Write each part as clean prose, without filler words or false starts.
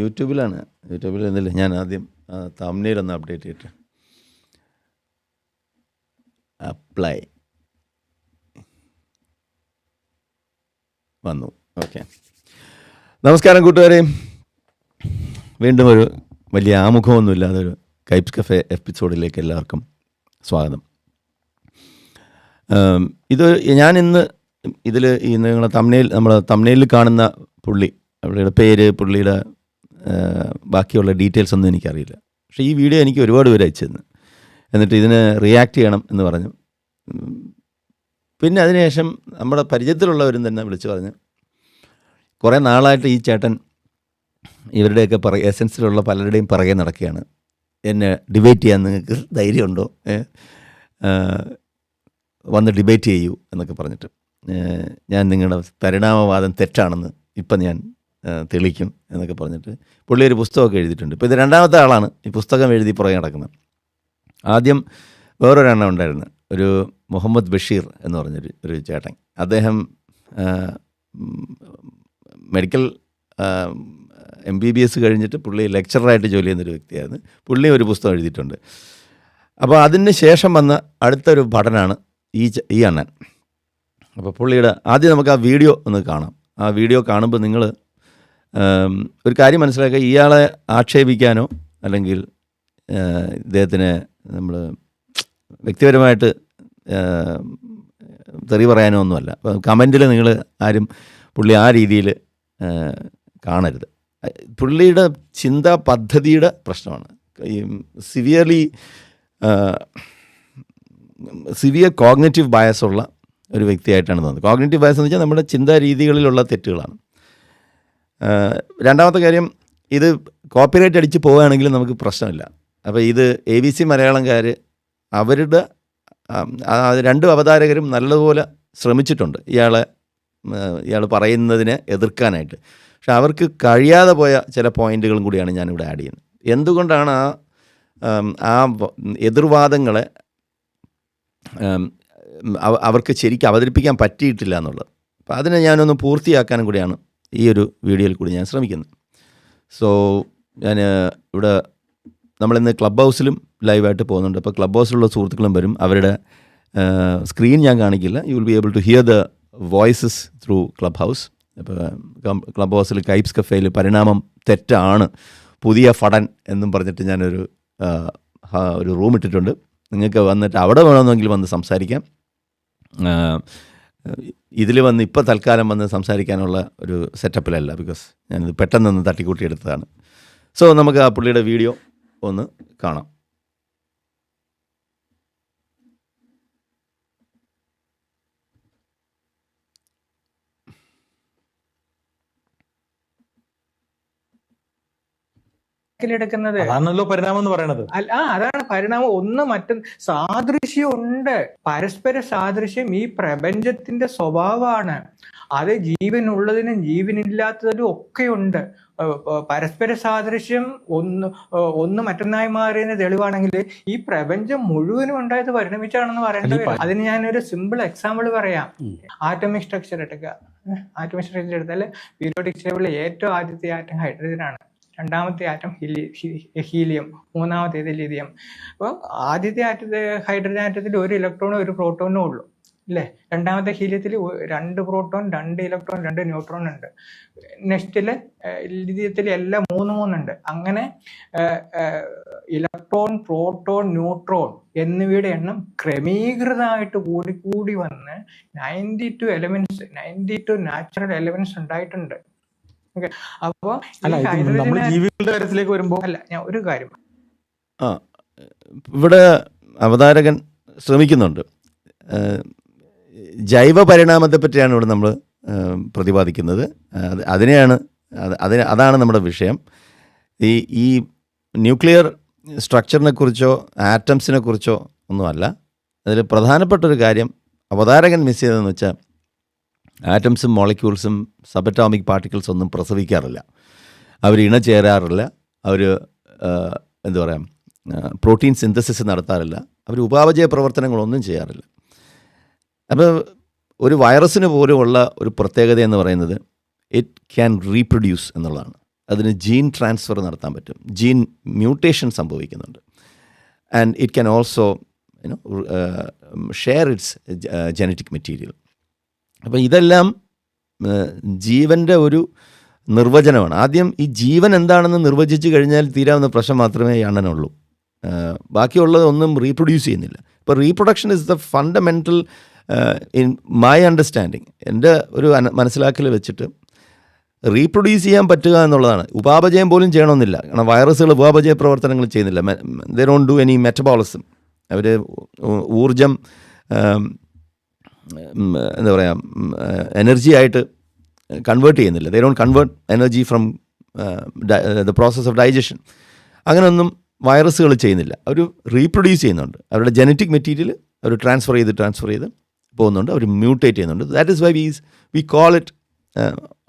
യൂട്യൂബിലാണ്. യൂട്യൂബിൽ എന്നില്ല, ഞാൻ ആദ്യം തംബ്നെയിൽ ഒന്ന് അപ്ഡേറ്റ് ചെയ്തിട്ട് അപ്ലൈ വന്നു. ഓക്കെ, നമസ്കാരം കൂട്ടുകാരെ. വീണ്ടും ഒരു വലിയ ആമുഖമൊന്നുമില്ലാതെ ഒരു കൈപ്സ് കഫേ എപ്പിസോഡിലേക്ക് എല്ലാവർക്കും സ്വാഗതം. ഇത് ഞാനിന്ന് ഇതിൽ ഈ നിങ്ങളെ നമ്മൾ തംബ്നെയിലിൽ കാണുന്ന പുള്ളിയുടെ പേര്, പുള്ളിയുടെ ബാക്കിയുള്ള ഡീറ്റെയിൽസ് ഒന്നും എനിക്കറിയില്ല. പക്ഷേ ഈ വീഡിയോ എനിക്ക് ഒരുപാട് പേര് അയച്ചു തന്നു. എന്നിട്ട് ഇതിന് റിയാക്ട് ചെയ്യണം എന്ന് പറഞ്ഞു. പിന്നെ അതിനുശേഷം നമ്മുടെ പരിചയത്തിലുള്ളവരും തന്നെ വിളിച്ച് പറഞ്ഞു, കുറേ നാളായിട്ട് ഈ ചേട്ടൻ ഇവരുടെയൊക്കെ എസൻസിലുള്ള പലരുടെയും പുറകെ നടക്കുകയാണ്, എന്നെ ഡിബേറ്റ് ചെയ്യാൻ നിങ്ങൾക്ക് ധൈര്യമുണ്ടോ, വന്ന് ഡിബേറ്റ് ചെയ്യൂ എന്നൊക്കെ പറഞ്ഞിട്ട്, ഞാൻ നിങ്ങളുടെ പരിണാമവാദം തെറ്റാണെന്ന് ഇപ്പം ഞാൻ തെളിയിക്കും എന്നൊക്കെ പറഞ്ഞിട്ട് പുള്ളി ഒരു പുസ്തകമൊക്കെ എഴുതിയിട്ടുണ്ട്. ഇപ്പോൾ ഇത് രണ്ടാമത്തെ ആളാണ് ഈ പുസ്തകം എഴുതി പുറകെ നടക്കുന്നത്. ആദ്യം വേറൊരെണ്ണം ഉണ്ടായിരുന്നു, ഒരു മുഹമ്മദ് ബഷീർ എന്ന് പറഞ്ഞൊരു ചേട്ടൻ. അദ്ദേഹം മെഡിക്കൽ MBBS കഴിഞ്ഞിട്ട് പുള്ളി ലെക്ചറായിട്ട് ജോലി ചെയ്യുന്നൊരു വ്യക്തിയായിരുന്നു. പുള്ളി ഒരു പുസ്തകം എഴുതിയിട്ടുണ്ട്. അപ്പോൾ അതിന് ശേഷം വന്ന അടുത്തൊരു പഠനമാണ് ഈ അണ്ണൻ. അപ്പോൾ പുള്ളിയുടെ ആദ്യം നമുക്ക് ആ വീഡിയോ ഒന്ന് കാണാം. ആ വീഡിയോ കാണുമ്പോൾ നിങ്ങൾ ഒരു കാര്യം മനസ്സിലാക്കുക, ഇയാളെ ആക്ഷേപിക്കാനോ അല്ലെങ്കിൽ ഇദ്ദേഹത്തിന് നമ്മൾ വ്യക്തിപരമായിട്ട് തെറി പറയാനോ ഒന്നുമല്ല. അപ്പോൾ കമൻറ്റിൽ നിങ്ങൾ ആരും പുള്ളി ആ രീതിയിൽ കാണരുത്. പുള്ളിയുടെ ചിന്താ പദ്ധതിയുടെ പ്രശ്നമാണ്. ഈ സിവിയർ കോഗ്നിറ്റീവ് ബയസുള്ള ഒരു വ്യക്തിയായിട്ടാണ് തോന്നുന്നത്. കോഗ്നിറ്റീവ് ബയസ് എന്ന് വെച്ചാൽ നമ്മുടെ ചിന്താ രീതികളിലുള്ള തെറ്റുകളാണ്. രണ്ടാമത്തെ കാര്യം, ഇത് കോപ്പിറൈറ്റ് അടിച്ച് പോവുകയാണെങ്കിലും നമുക്ക് പ്രശ്നമില്ല. അപ്പോൾ ഇത് ABC മലയാളംകാർ അവരുടെ രണ്ട് അവതാരകരും നല്ലതുപോലെ ശ്രമിച്ചിട്ടുണ്ട് ഇയാൾ പറയുന്നതിനെ എതിർക്കാനായിട്ട്. പക്ഷെ അവർക്ക് കഴിയാതെ പോയ ചില പോയിൻറ്റുകളും കൂടിയാണ് ഞാനിവിടെ ആഡ് ചെയ്യുന്നത്. എന്തുകൊണ്ടാണ് ആ എതിർവാദങ്ങളെ അവർക്ക് ശരിക്കും അവതരിപ്പിക്കാൻ പറ്റിയിട്ടില്ല എന്നുള്ളത്. അപ്പോൾ അതിനെ ഞാനൊന്ന് പൂർത്തിയാക്കാനും കൂടിയാണ് ഈ ഒരു വീഡിയോയിൽ കൂടി ഞാൻ ശ്രമിക്കുന്നത്. സോ ഞാൻ ഇവിടെ നമ്മളിന്ന് ക്ലബ് ഹൗസിലും ലൈവായിട്ട് പോകുന്നുണ്ട്. അപ്പോൾ ക്ലബ് ഹൗസിലുള്ള സുഹൃത്തുക്കളും വരും. അവരുടെ സ്ക്രീൻ ഞാൻ കാണിക്കില്ല. You will be able to hear the voices through Clubhouse. അപ്പോൾ ക്ലബ് ഹൗസിൽ കൈപ്സ് കഫേയിൽ പരിണാമം തെറ്റാണ്, പുതിയ ഫടൻ എന്നും പറഞ്ഞിട്ട് ഞാനൊരു റൂം ഇട്ടിട്ടുണ്ട്. നിങ്ങൾക്ക് വന്നിട്ട് അവിടെ വേണമെന്നെങ്കിൽ വന്ന് സംസാരിക്കാം. ഇതിൽ വന്ന് ഇപ്പോൾ തൽക്കാലം വന്ന് സംസാരിക്കാനുള്ള ഒരു സെറ്റപ്പിലല്ല, ബിക്കോസ് ഞാനിത് പെട്ടെന്നൊന്ന് തട്ടിക്കൂട്ടിയെടുത്തതാണ്. സോ നമുക്ക് ആ പുള്ളിയുടെ വീഡിയോ ഒന്ന് കാണാം. എടുക്കുന്നത് അതാണല്ലോ പരിണാമം എന്ന് പറയുന്നത്. അതാണ് പരിണാമം. ഒന്ന് മറ്റൊന്ന് സാദൃശ്യം ഉണ്ട്, പരസ്പര സാദൃശ്യം ഈ പ്രപഞ്ചത്തിന്റെ സ്വഭാവമാണ്. അത് ജീവനുള്ളതിനും ജീവനില്ലാത്തതിനും ഒക്കെ ഉണ്ട്. പരസ്പര സാദൃശ്യം ഒന്ന് മറ്റൊന്നായി മാറിയതിന് തെളിവാണെങ്കിൽ ഈ പ്രപഞ്ചം മുഴുവനും ഉണ്ടായത് പരിണമിച്ചാണെന്ന് പറയേണ്ടി വരും. അതിന് ഞാനൊരു സിമ്പിൾ എക്സാമ്പിൾ പറയാം. ആറ്റമിക് സ്ട്രക്ചർ എടുക്കുക. ആറ്റമിക് സ്ട്രക്ചർ എടുത്താൽ പീരിയോഡിക് ടേബിളിലെ ഏറ്റവും ആദ്യത്തെ ആറ്റം ഹൈഡ്രജനാണ്, രണ്ടാമത്തെ ആറ്റം ഹീലിയം, മൂന്നാമത്തേത് ലിഥിയം. അപ്പോൾ ആദ്യത്തെ ഹൈഡ്രജൻ ആറ്റത്തിൽ ഒരു ഇലക്ട്രോണും ഒരു പ്രോട്ടോണും ഉള്ളൂ, അല്ലേ? രണ്ടാമത്തെ ഹീലിയത്തിൽ 2 പ്രോട്ടോൺ 2 ഇലക്ട്രോൺ 2 ന്യൂട്രോൺ ഉണ്ട്. നെക്സ്റ്റില് ലിഥിയത്തിൽ എല്ലാം 3 ഉണ്ട്. അങ്ങനെ ഇലക്ട്രോൺ, പ്രോട്ടോൺ, ന്യൂട്രോൺ എന്നിവയുടെ എണ്ണം ക്രമീകൃതമായിട്ട് കൂടി വന്ന് 92 നാച്ചുറൽ എലമെന്റ്സ് ഉണ്ടായിട്ടുണ്ട്. അപ്പോ ജീവികളുടെ കാര്യത്തിലേക്ക് വരുമ്പോൾ ഞാൻ ഒരു കാര്യം, ഇവിടെ അവതാരകൻ ശ്രമിക്കുന്നുണ്ട്. ജൈവ പരിണാമത്തെ പറ്റിയാണ് ഇവിടെ നമ്മൾ പ്രതിപാദിക്കുന്നത്. അതാണ് നമ്മുടെ വിഷയം. ഈ ന്യൂക്ലിയർ സ്ട്രക്ചറിനെ കുറിച്ചോ ആറ്റംസിനെ കുറിച്ചോ ഒന്നുമല്ല. അതിൽ പ്രധാനപ്പെട്ടൊരു കാര്യം അവതാരകൻ മിസ് ചെയ്തതെന്ന് വെച്ചാൽ, ആറ്റംസും മോളിക്യൂൾസും സബറ്റോമിക് പാർട്ടിക്കിൾസ് ഒന്നും പ്രസവിക്കാറില്ല, അവർ ഇണചേരാറില്ല, അവർ എന്താ പറയുക, പ്രോട്ടീൻ സിന്തസിസ് നടത്താറില്ല, അവർ ഉപാപചയ പ്രവർത്തനങ്ങളൊന്നും ചെയ്യാറില്ല. അപ്പോൾ ഒരു വൈറസിന് പോലുമുള്ള ഒരു പ്രത്യേകത എന്ന് പറയുന്നത് ഇറ്റ് ക്യാൻ റീപ്രൊഡ്യൂസ് എന്നുള്ളതാണ്. അതിന് ജീൻ ട്രാൻസ്ഫർ നടത്താൻ പറ്റും, ജീൻ മ്യൂട്ടേഷൻ സംഭവിക്കുന്നുണ്ട്. And it can also share it's genetic material. അപ്പോൾ ഇതെല്ലാം ജീവൻ്റെ ഒരു നിർവചനമാണ്. ആദ്യം ഈ ജീവൻ എന്താണെന്ന് നിർവചിച്ച് കഴിഞ്ഞാൽ തീരാവുന്ന പ്രശ്നം മാത്രമേ ഈ അണ്ണനുള്ളൂ. ബാക്കിയുള്ളത് ഒന്നും റീപ്രൊഡ്യൂസ് ചെയ്യുന്നില്ല. ഇപ്പോൾ reproduction is the fundamental in my understanding. എൻ്റെ ഒരു മനസ്സിലാക്കൽ വെച്ചിട്ട് റീപ്രൊഡ്യൂസ് ചെയ്യാൻ പറ്റുക എന്നുള്ളതാണ്. ഉപാപചയം പോലും ചെയ്യണമെന്നില്ല. കാരണം വൈറസുകൾ ഉപാപചയ പ്രവർത്തനങ്ങൾ ചെയ്യുന്നില്ല. They don't do any metabolism. അവർ ഊർജം എന്താ പറയുക എനർജി ആയിട്ട് കൺവേർട്ട് ചെയ്യുന്നില്ല. They don't convert energy from the process of digestion. അങ്ങനെയൊന്നും വൈറസുകൾ ചെയ്യുന്നില്ല. അവർ റീപ്രൊഡ്യൂസ് ചെയ്യുന്നുണ്ട്. അവരുടെ ജനറ്റിക് മെറ്റീരിയൽ അവർ ട്രാൻസ്ഫർ ചെയ്ത് പോകുന്നുണ്ട്. അവർ മ്യൂട്ടേറ്റ് ചെയ്യുന്നുണ്ട്. That is why we call it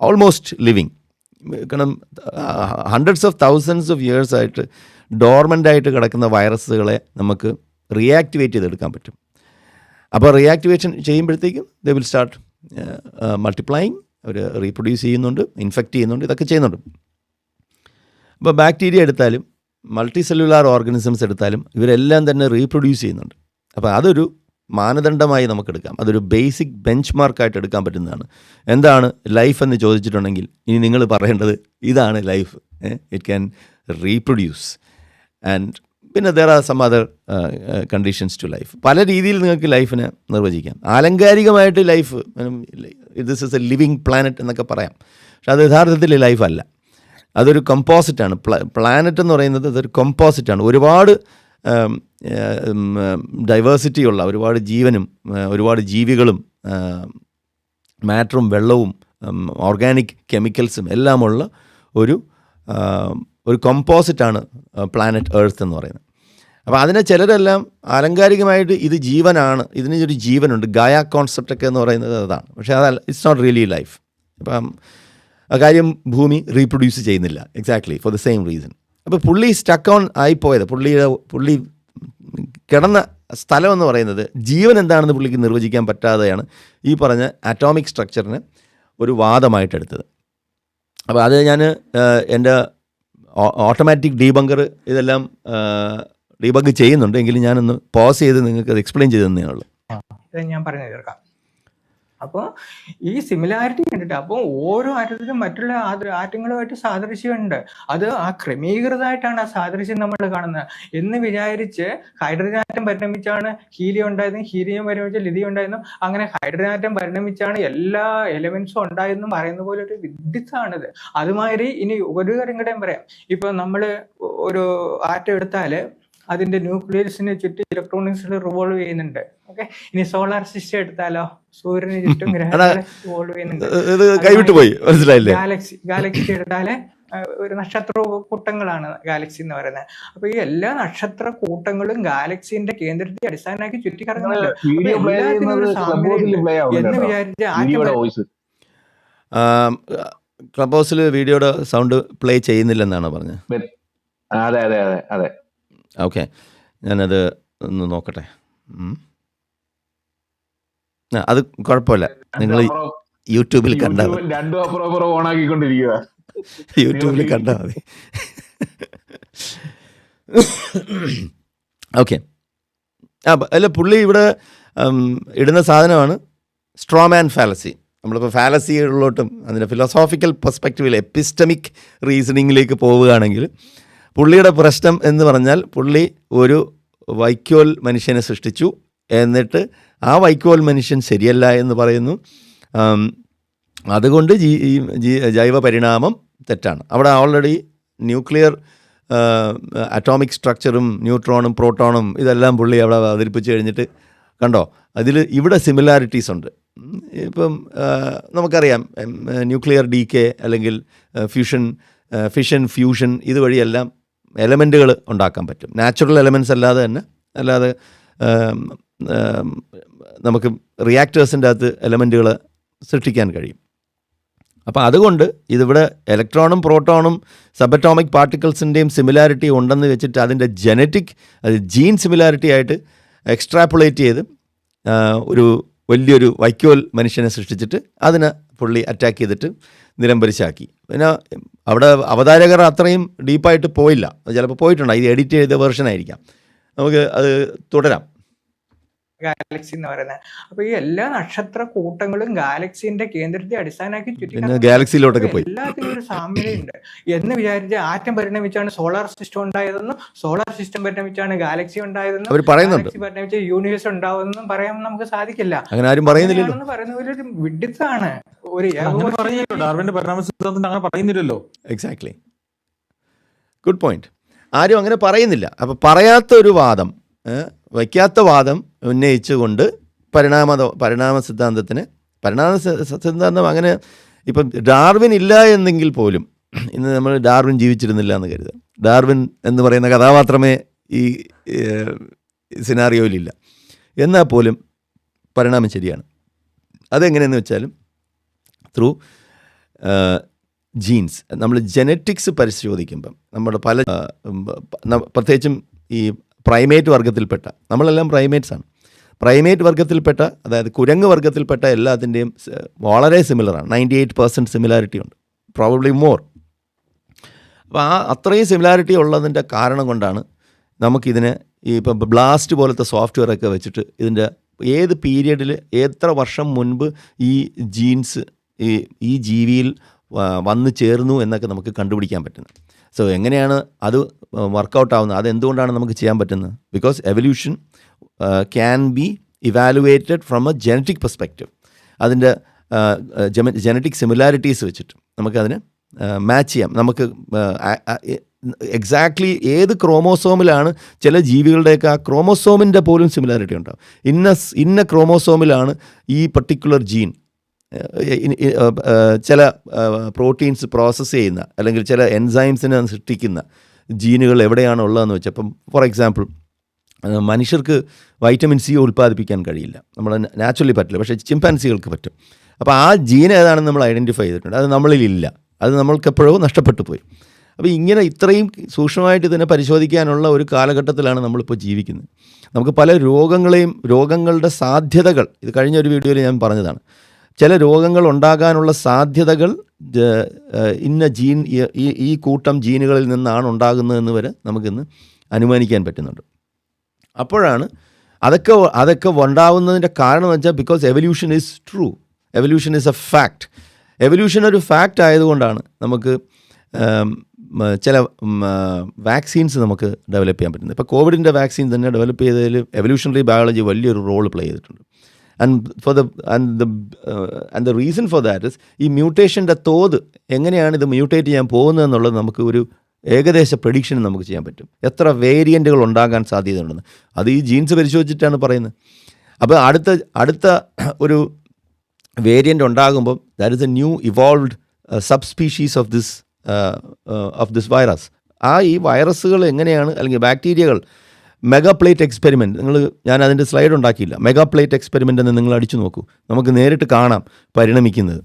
almost living. കാരണം hundreds of thousands of years ആയിട്ട് ഡോർമൻ്റായിട്ട് കിടക്കുന്ന വൈറസുകളെ നമുക്ക് റീആക്ടിവേറ്റ് ചെയ്തെടുക്കാൻ പറ്റും. അപ്പോൾ റീആക്ടിവേഷൻ ചെയ്യുമ്പോഴത്തേക്കും ദേ വിൽ സ്റ്റാർട്ട് മൾട്ടിപ്ലൈയിങ്. അവർ റീപ്രൊഡ്യൂസ് ചെയ്യുന്നുണ്ട്, ഇൻഫെക്റ്റ് ചെയ്യുന്നുണ്ട്, ഇതൊക്കെ ചെയ്യുന്നുണ്ട്. അപ്പോൾ ബാക്ടീരിയ എടുത്താലും മൾട്ടി സെല്ലുലാർ ഓർഗാനിസംസ് എടുത്താലും ഇവരെല്ലാം തന്നെ റീപ്രൊഡ്യൂസ് ചെയ്യുന്നുണ്ട്. അപ്പോൾ അതൊരു മാനദണ്ഡമായി നമുക്കെടുക്കാം. അതൊരു ബേസിക് ബെഞ്ച് മാർക്കായിട്ട് എടുക്കാൻ പറ്റുന്നതാണ്. എന്താണ് ലൈഫ് എന്ന് ചോദിച്ചിട്ടുണ്ടെങ്കിൽ ഇനി നിങ്ങൾ പറയേണ്ടത് ഇതാണ് life. It can reproduce. And പിന്നെ there are some other conditions to life. പല രീതിയിൽ നിങ്ങൾക്ക് ലൈഫിനെ നിർവചിക്കാം. ആലങ്കാരികമായിട്ട് life this is a living planet എന്നൊക്കെ പറയാം. പക്ഷെ അത് യഥാർത്ഥത്തിൽ ലൈഫല്ല. അതൊരു കമ്പോസിറ്റാണ്. പ്ലാനറ്റ് എന്ന് പറയുന്നത് അതൊരു കമ്പോസിറ്റാണ്. ഒരുപാട് ഡൈവേഴ്സിറ്റിയുള്ള, ഒരുപാട് ജീവനും ഒരുപാട് ജീവികളും മാറ്ററും വെള്ളവും ഓർഗാനിക് കെമിക്കൽസും എല്ലാമുള്ള ഒരു കമ്പോസിറ്റാണ് പ്ലാനറ്റ് എർത്ത് എന്ന് പറയുന്നത്. അപ്പോൾ അതിനെ ചിലരെല്ലാം ആലങ്കാരികമായിട്ട് ഇത് ജീവനാണ്, ഇതിനൊരു ജീവനുണ്ട്, ഗായ കോൺസെപ്റ്റൊക്കെ എന്ന് പറയുന്നത് അതാണ്. പക്ഷേ അതല്ല, ഇറ്റ്സ് നോട്ട് റിയലി ലൈഫ്. അപ്പം കാര്യം ഭൂമി റീപ്രൊഡ്യൂസ് ചെയ്യുന്നില്ല exactly for the same reason. അപ്പോൾ പുള്ളി സ്റ്റക്ക് ഓൺ ആയിപ്പോയത്, പുള്ളി കിടന്ന സ്ഥലം എന്ന് പറയുന്നത് ജീവൻ എന്താണെന്ന് പുള്ളിക്ക് നിർവചിക്കാൻ പറ്റാതെയാണ് ഈ പറഞ്ഞ ആറ്റോമിക് സ്ട്രക്ചറിനെ ഒരു വാദമായിട്ടെടുത്തത്. അപ്പോൾ അത് ഞാൻ എൻ്റെ ഓട്ടോമാറ്റിക് ഡീബങ്കർ ഇതെല്ലാം ഡീബങ്ക് ചെയ്യുന്നുണ്ട്. എങ്കിലും ഞാനൊന്ന് പോസ് ചെയ്ത് നിങ്ങൾക്ക് അത് എക്സ്പ്ലെയിൻ ചെയ്ത് തന്നേ ഉള്ളൂ. ഞാൻ പറഞ്ഞു തീർക്കാം. അപ്പോൾ ഈ സിമിലാരിറ്റി കണ്ടിട്ട് അപ്പോൾ ഓരോ ആറ്റത്തിലും മറ്റുള്ള ആറ്റങ്ങളുമായിട്ട് സാദൃശ്യമുണ്ട്. അത് ആ ക്രമീകൃതമായിട്ടാണ് ആ സാദൃശ്യം നമ്മൾ കാണുന്നത് എന്ന് വിചാരിച്ച് ഹൈഡ്രജൻ ആറ്റം പരിണമിച്ചാണ് ഹീലിയം ഉണ്ടായതും, ഹീലിയം പരിണമിച്ച ലിഥിയം ഉണ്ടായതും, അങ്ങനെ ഹൈഡ്രജൻ ആറ്റം പരിണമിച്ചാണ് എല്ലാ എലിമെന്റ്സും ഉണ്ടായതെന്നും പറയുന്ന പോലെ ഒരു വിഡിത്താണിത്. അതുമാതിരി ഇനി ഒരു കാര്യം കൂടെ പറയാം. ഇപ്പൊ നമ്മൾ ഒരു ആറ്റം എടുത്താല് അതിന്റെ ന്യൂക്ലിയസിന് ചുറ്റും ഇലക്ട്രോണിക്സിൽ റിവോൾവ് ചെയ്യുന്നുണ്ട്. ഓക്കെ, ഇനി സോളാർ സിസ്റ്റം എടുത്താലോ സൂര്യന് ചുറ്റും ഗ്രഹങ്ങൾ റിവോൾവ് ചെയ്യുന്നുണ്ട്. ഗാലക്സി എടുത്താല് ഒരു നക്ഷത്ര കൂട്ടങ്ങളാണ് ഗാലക്സി എന്ന് പറയുന്നത്. അപ്പൊ ഈ എല്ലാ നക്ഷത്ര കൂട്ടങ്ങളും ഗാലക്സിന്റെ കേന്ദ്രത്തെ അടിസ്ഥാനമാക്കി ചുറ്റിക്കറങ്ങുന്നുണ്ട്. എന്ന് വിചാരിച്ച് ക്ലബ് ഹൗസിൽ വീഡിയോയുടെ സൗണ്ട് പ്ലേ ചെയ്യുന്നില്ലെന്നാണ് പറഞ്ഞത്. അതെ അതെ അതെ അതെ. ഓക്കെ, ഞാനത് ഒന്ന് നോക്കട്ടെ. അത് കുഴപ്പമില്ല, നിങ്ങൾ യൂട്യൂബിൽ കണ്ടാൽ മതി. രണ്ടും അപ്പുറം ഓണാക്കിക്കൊണ്ടിരിക്കുക. യൂട്യൂബിൽ കണ്ടാൽ മതി. ഓക്കെ, അല്ല പുള്ളി ഇവിടെ ഇടുന്ന സാധനമാണ് സ്ട്രോമാൻ ഫാലസി. നമ്മളിപ്പോൾ ഫാലസികളിലോട്ടും അതിൻ്റെ ഫിലോസോഫിക്കൽ പെർസ്പെക്റ്റീവിൽ എപ്പിസ്റ്റമിക് റീസണിങ്ങിലേക്ക് പോവുകയാണെങ്കിൽ പുള്ളിയുടെ പ്രശ്നം എന്ന് പറഞ്ഞാൽ പുള്ളി ഒരു വൈക്കോൽ മനുഷ്യനെ സൃഷ്ടിച്ചു, എന്നിട്ട് ആ വൈക്കോൽ മനുഷ്യൻ ശരിയല്ല എന്ന് പറയുന്നു. അതുകൊണ്ട് ജൈവ പരിണാമം തെറ്റാണ്. അവിടെ ഓൾറെഡി ന്യൂക്ലിയർ അറ്റോമിക് സ്ട്രക്ചറും ന്യൂട്രോണും പ്രോട്ടോണും ഇതെല്ലാം പുള്ളി അവിടെ അവതരിപ്പിച്ച് കഴിഞ്ഞിട്ട് കണ്ടോ, ഇവിടെ സിമിലാരിറ്റീസ് ഉണ്ട്. ഇപ്പം നമുക്കറിയാം ന്യൂക്ലിയർ ഡീകെ അല്ലെങ്കിൽ ഫിഷൻ ഫ്യൂഷൻ ഇതുവഴിയെല്ലാം എലമെൻറ്റുകൾ ഉണ്ടാക്കാൻ പറ്റും. നാച്ചുറൽ എലമെൻറ്റ്സ് അല്ലാതെ നമുക്ക് റിയാക്ടേഴ്സിൻ്റെ അകത്ത് എലമെൻറ്റുകൾ സൃഷ്ടിക്കാൻ കഴിയും. അപ്പോൾ അതുകൊണ്ട് ഇതിവിടെ ഇലക്ട്രോണും പ്രോട്ടോണും സബറ്റോമിക് പാർട്ടിക്കിൾസിൻ്റെയും സിമിലാരിറ്റി ഉണ്ടെന്ന് വെച്ചിട്ട് അതിൻ്റെ ജീൻ സിമിലാരിറ്റി ആയിട്ട് എക്സ്ട്രാപ്പുലേറ്റ് ചെയ്ത് ഒരു വലിയൊരു വൈക്കോൽ മനുഷ്യനെ സൃഷ്ടിച്ചിട്ട് അതിനെ പുള്ളി അറ്റാക്ക് ചെയ്തിട്ട് നിലംപരിശാക്കി. പിന്നെ അവിടെ അവതാരകർ അത്രയും ഡീപ്പായിട്ട് പോയില്ല, ചിലപ്പോൾ പോയിട്ടുണ്ടാകും, ഇത് എഡിറ്റ് ചെയ്ത വേർഷൻ ആയിരിക്കാം. നമുക്ക് അത് തുടരാം. ഗാലക്സി എന്ന് പറയുന്നത്. അപ്പൊ ഈ എല്ലാ നക്ഷത്ര കൂട്ടങ്ങളും ഗാലക്സിന്റെ കേന്ദ്രത്തെ അടിസ്ഥാനമാക്കി പിന്നെ ഗാലക്സിയിലോട്ടൊക്കെ പോയി. എല്ലാത്തിനും ഒരു സാമ്യതയുണ്ട് എന്ന് വിചാരിച്ച് ആറ്റം പരിണമിച്ചാണ് സോളാർ സിസ്റ്റം ഉണ്ടായതെന്നും സോളാർ സിസ്റ്റം പരിണമിച്ചാണ് ഗാലക്സി ഉണ്ടായതെന്നും അവർ പറയുന്നുണ്ട്. ഗാലക്സി പരിണമിച്ച യൂണിവേഴ്സ് ഉണ്ടാവുമെന്നും പറയാൻ നമുക്ക് സാധിക്കില്ല. അങ്ങനെ ആരും പറയുന്നില്ലല്ലോ. അങ്ങനെയാണെന്ന് പറയുന്ന ഒരു വിഡിത്താണ്. ഒരു അങ്ങനെ പറഞ്ഞില്ലല്ലോ, ഡാർവിന്റെ പരിണാമ സിദ്ധാന്തത്തിൽ അങ്ങനെ പറയുന്നില്ലല്ലോ. Exactly, good point. ആരും അങ്ങനെ പറയുന്നില്ല. അപ്പോൾ പറയാത്ത ഒരു വാദം, വയ്ക്കാത്ത വാദം ഉന്നയിച്ചുകൊണ്ട് പരിണാമ സിദ്ധാന്തം അങ്ങനെ ഇപ്പം ഡാർവിൻ ഇല്ല എന്നെങ്കിൽ പോലും ഇന്ന് നമ്മൾ ഡാർവിൻ ജീവിച്ചിരുന്നില്ല എന്ന് കരുതുക. ഡാർവിൻ എന്ന് പറയുന്ന കഥാപാത്രമേ ഈ സിനാറിയോയിലില്ല. എന്നാൽ പോലും പരിണാമം ശരിയാണ്. അതെങ്ങനെയെന്ന് വെച്ചാലും ത്രൂ ജീൻസ്. നമ്മൾ ജെനറ്റിക്സ് പരിശോധിക്കുമ്പം നമ്മുടെ പല പ്രത്യേകിച്ചും ഈ പ്രൈമേറ്റ് വർഗത്തിൽപ്പെട്ട, നമ്മളെല്ലാം പ്രൈമേറ്റ്സാണ്, പ്രൈമേറ്റ് വർഗത്തിൽപ്പെട്ട, അതായത് കുരങ്ങ് വർഗത്തിൽപ്പെട്ട എല്ലാത്തിൻ്റെയും വളരെ സിമിലറാണ്. 98% സിമിലാരിറ്റി ഉണ്ട്, പ്രോബബ്ലി മോർ. അപ്പോൾ അത്രയും സിമിലാരിറ്റി ഉള്ളതിൻ്റെ കാരണം കൊണ്ടാണ് നമുക്കിതിനെ ഇപ്പം ബ്ലാസ്റ്റ് പോലത്തെ സോഫ്റ്റ്വെയർ ഒക്കെ വെച്ചിട്ട് ഇതിൻ്റെ ഏത് പീരിയഡിൽ എത്ര വർഷം മുൻപ് ഈ ജീൻസ് ഈ ജീവിയിൽ വന്നു ചേർന്നു എന്നൊക്കെ നമുക്ക് കണ്ടുപിടിക്കാൻ പറ്റുന്നത്. സോ എങ്ങനെയാണ് അത് വർക്കൗട്ട് ആവുന്നത്, അതെന്തുകൊണ്ടാണ് നമുക്ക് ചെയ്യാൻ പറ്റുന്നത്? Because evolution can be evaluated from A genetic perspective. അതിൻ്റെ ജനറ്റിക് സിമിലാരിറ്റീസ് വെച്ചിട്ട് നമുക്കതിന് മാച്ച് ചെയ്യാം. നമുക്ക് എക്സാക്ട്ലി ഏത് ക്രോമോസോമിലാണ് ചില ജീവികളുടെയൊക്കെ ആ ക്രോമോസോമിൻ്റെ പോലും സിമിലാരിറ്റി ഉണ്ടാവും. ഇന്ന ക്രോമോസോമിലാണ് ഈ പർട്ടിക്കുലർ ജീൻ, ചില പ്രോട്ടീൻസ് പ്രോസസ്സ് ചെയ്യുന്ന അല്ലെങ്കിൽ ചില എൻസൈംസിനെ സൃഷ്ടിക്കുന്ന ജീനുകൾ എവിടെയാണ് ഉള്ളതെന്ന് വെച്ചാൽ, ഇപ്പം ഫോർ എക്സാമ്പിൾ മനുഷ്യർക്ക് വൈറ്റമിൻ സി ഉൽപ്പാദിപ്പിക്കാൻ കഴിയില്ല, നമ്മൾ നാച്ചുറലി പറ്റില്ല, പക്ഷേ ചിമ്പാൻസികൾക്ക് പറ്റും. അപ്പോൾ ആ ജീൻ ഏതാണെന്ന് നമ്മൾ ഐഡൻറ്റിഫൈ ചെയ്തിട്ടുണ്ട്, അത് നമ്മളിലില്ല, അത് നമ്മൾക്കെപ്പോഴോ നഷ്ടപ്പെട്ടു പോയി. അപ്പോൾ ഇങ്ങനെ ഇത്രയും സൂക്ഷ്മമായിട്ട് ഇതിനെ പരിശോധിക്കാനുള്ള ഒരു കാലഘട്ടത്തിലാണ് നമ്മളിപ്പോൾ ജീവിക്കുന്നത്. നമുക്ക് പല രോഗങ്ങളുടെ സാധ്യതകൾ, ഇത് കഴിഞ്ഞ ഒരു വീഡിയോയിൽ ഞാൻ പറഞ്ഞതാണ്, ചില രോഗങ്ങൾ ഉണ്ടാകാനുള്ള സാധ്യതകൾ ഇന്ന ജീൻ ഈ കൂട്ടം ജീനുകളിൽ നിന്നാണ് ഉണ്ടാകുന്നതെന്ന് വരെ നമുക്കിന്ന് അനുമാനിക്കാൻ പറ്റുന്നുണ്ട്. അപ്പോഴാണ് അതൊക്കെ ഉണ്ടാവുന്നതിൻ്റെ കാരണം എന്ന് വെച്ചാൽ because evolution is true, evolution is A fact. Evolution ഒരു ഫാക്റ്റ് ആയതുകൊണ്ടാണ് നമുക്ക് ചില വാക്സിൻസ് നമുക്ക് ഡെവലപ്പ് ചെയ്യാൻ പറ്റുന്നത്. ഇപ്പോൾ കോവിഡിൻ്റെ വാക്സിൻ തന്നെ ഡെവലപ്പ് ചെയ്തതിൽ എവല്യൂഷണറി ബയോളജി വലിയൊരു റോൾ പ്ലേ ചെയ്തിട്ടുണ്ട്. And the reason for that is ഈ മ്യൂട്ടേഷൻ്റെ തോത് എങ്ങനെയാണ് ഇത് മ്യൂട്ടേറ്റ് ചെയ്യാൻ പോകുന്നത് എന്നുള്ളത് നമുക്ക് ഒരു ഏകദേശ പ്രഡിക്ഷൻ നമുക്ക് ചെയ്യാൻ പറ്റും. എത്ര വേരിയൻറ്റുകൾ ഉണ്ടാകാൻ സാധ്യതയുണ്ടെന്ന് അത് ഈ ജീൻസ് പരിശോധിച്ചിട്ടാണ് പറയുന്നത്. അപ്പോൾ അടുത്ത ഒരു വേരിയൻ്റ് ഉണ്ടാകുമ്പം that is a new evolved subspecies of this virus. ഈ വൈറസുകൾ എങ്ങനെയാണ്, അല്ലെങ്കിൽ ബാക്ടീരിയകൾ, മെഗാപ്ലേറ്റ് എക്സ്പെരിമെൻറ്റ്, ഞാൻ അതിൻ്റെ സ്ലൈഡ് ഉണ്ടാക്കിയില്ല, മെഗാപ്ലേറ്റ് എക്സ്പെരിമെൻ്റ് എന്ന് നിങ്ങൾ അടിച്ചു നോക്കൂ, നമുക്ക് നേരിട്ട് കാണാം പരിണമിക്കുന്നത്,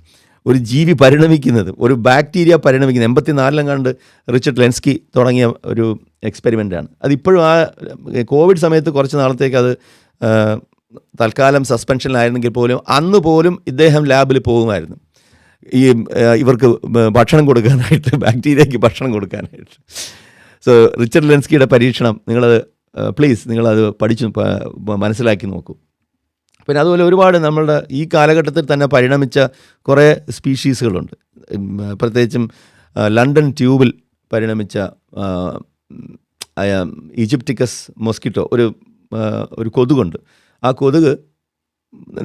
ഒരു ജീവി പരിണമിക്കുന്നത്, ഒരു ബാക്ടീരിയ പരിണമിക്കുന്നത്. 84 കണ്ട് റിച്ചർഡ് ലെൻസ്കി തുടങ്ങിയ ഒരു എക്സ്പെരിമെൻ്റാണ്. അതിപ്പോഴും ആ കോവിഡ് സമയത്ത് കുറച്ച് നാളത്തേക്ക് അത് തൽക്കാലം സസ്പെൻഷനിലായിരുന്നെങ്കിൽ പോലും അന്ന് പോലും ഇദ്ദേഹം ലാബിൽ പോകുമായിരുന്നു ഇവർക്ക് ഭക്ഷണം കൊടുക്കാനായിട്ട്, ബാക്ടീരിയയ്ക്ക് ഭക്ഷണം കൊടുക്കാനായിട്ട്. സോ റിച്ചർഡ് ലെൻസ്കിയുടെ പരീക്ഷണം നിങ്ങളത് പ്ലീസ് നിങ്ങളത് പഠിച്ചു മനസ്സിലാക്കി നോക്കൂ. പിന്നെ അതുപോലെ ഒരുപാട് നമ്മളുടെ ഈ കാലഘട്ടത്തിൽ തന്നെ പരിണമിച്ച കുറേ സ്പീഷീസുകളുണ്ട്. പ്രത്യേകിച്ചും ലണ്ടൻ ട്യൂബിൽ പരിണമിച്ച ഈജിപ്റ്റിക്കസ് മൊസ്കിറ്റോ, ഒരു കൊതുകുണ്ട്. ആ കൊതുക്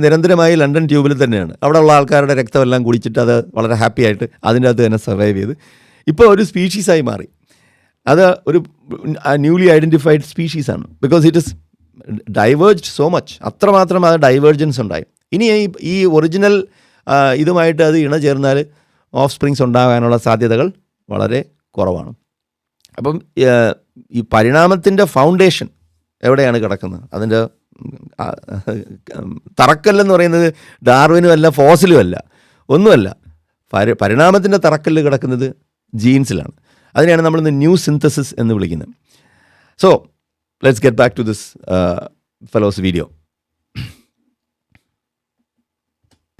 നിരന്തരമായി ലണ്ടൻ ട്യൂബിൽ തന്നെയാണ്. അവിടെ ഉള്ള ആൾക്കാരുടെ രക്തമെല്ലാം കുടിച്ചിട്ട് അത് വളരെ ഹാപ്പി ആയിട്ട് അതിൻ്റെ അകത്ത് തന്നെ സർവൈവ് ചെയ്ത് ഇപ്പോൾ ഒരു സ്പീഷീസായി മാറി. അത് ഒരു ന്യൂലി ഐഡൻറ്റിഫൈഡ് സ്പീഷീസാണ്. Because it is diverged so much, അത്രമാത്രം അത് ഡൈവേർജൻസ് ഉണ്ടായി. ഇനി ഈ ഒറിജിനൽ ഇതുമായിട്ട് അത് ഇണചേർന്നാൽ ഓഫ് സ്പ്രിങ്സ് ഉണ്ടാകാനുള്ള സാധ്യതകൾ വളരെ കുറവാണ്. അപ്പം ഈ പരിണാമത്തിൻ്റെ ഫൗണ്ടേഷൻ എവിടെയാണ് കിടക്കുന്നത്? അതിൻ്റെ തറക്കല്ലെന്ന് പറയുന്നത് ഡാർവിനും അല്ല, ഫോസിലും അല്ല, ഒന്നുമല്ല. പരിണാമത്തിൻ്റെ തറക്കല്ല് കിടക്കുന്നത് ജീൻസിലാണ്. അതിനെയാണ് നമ്മളിന്ന് ന്യൂ സിന്തസിസ് എന്ന് വിളിക്കുന്നത്. So let's get back to this fellow's video.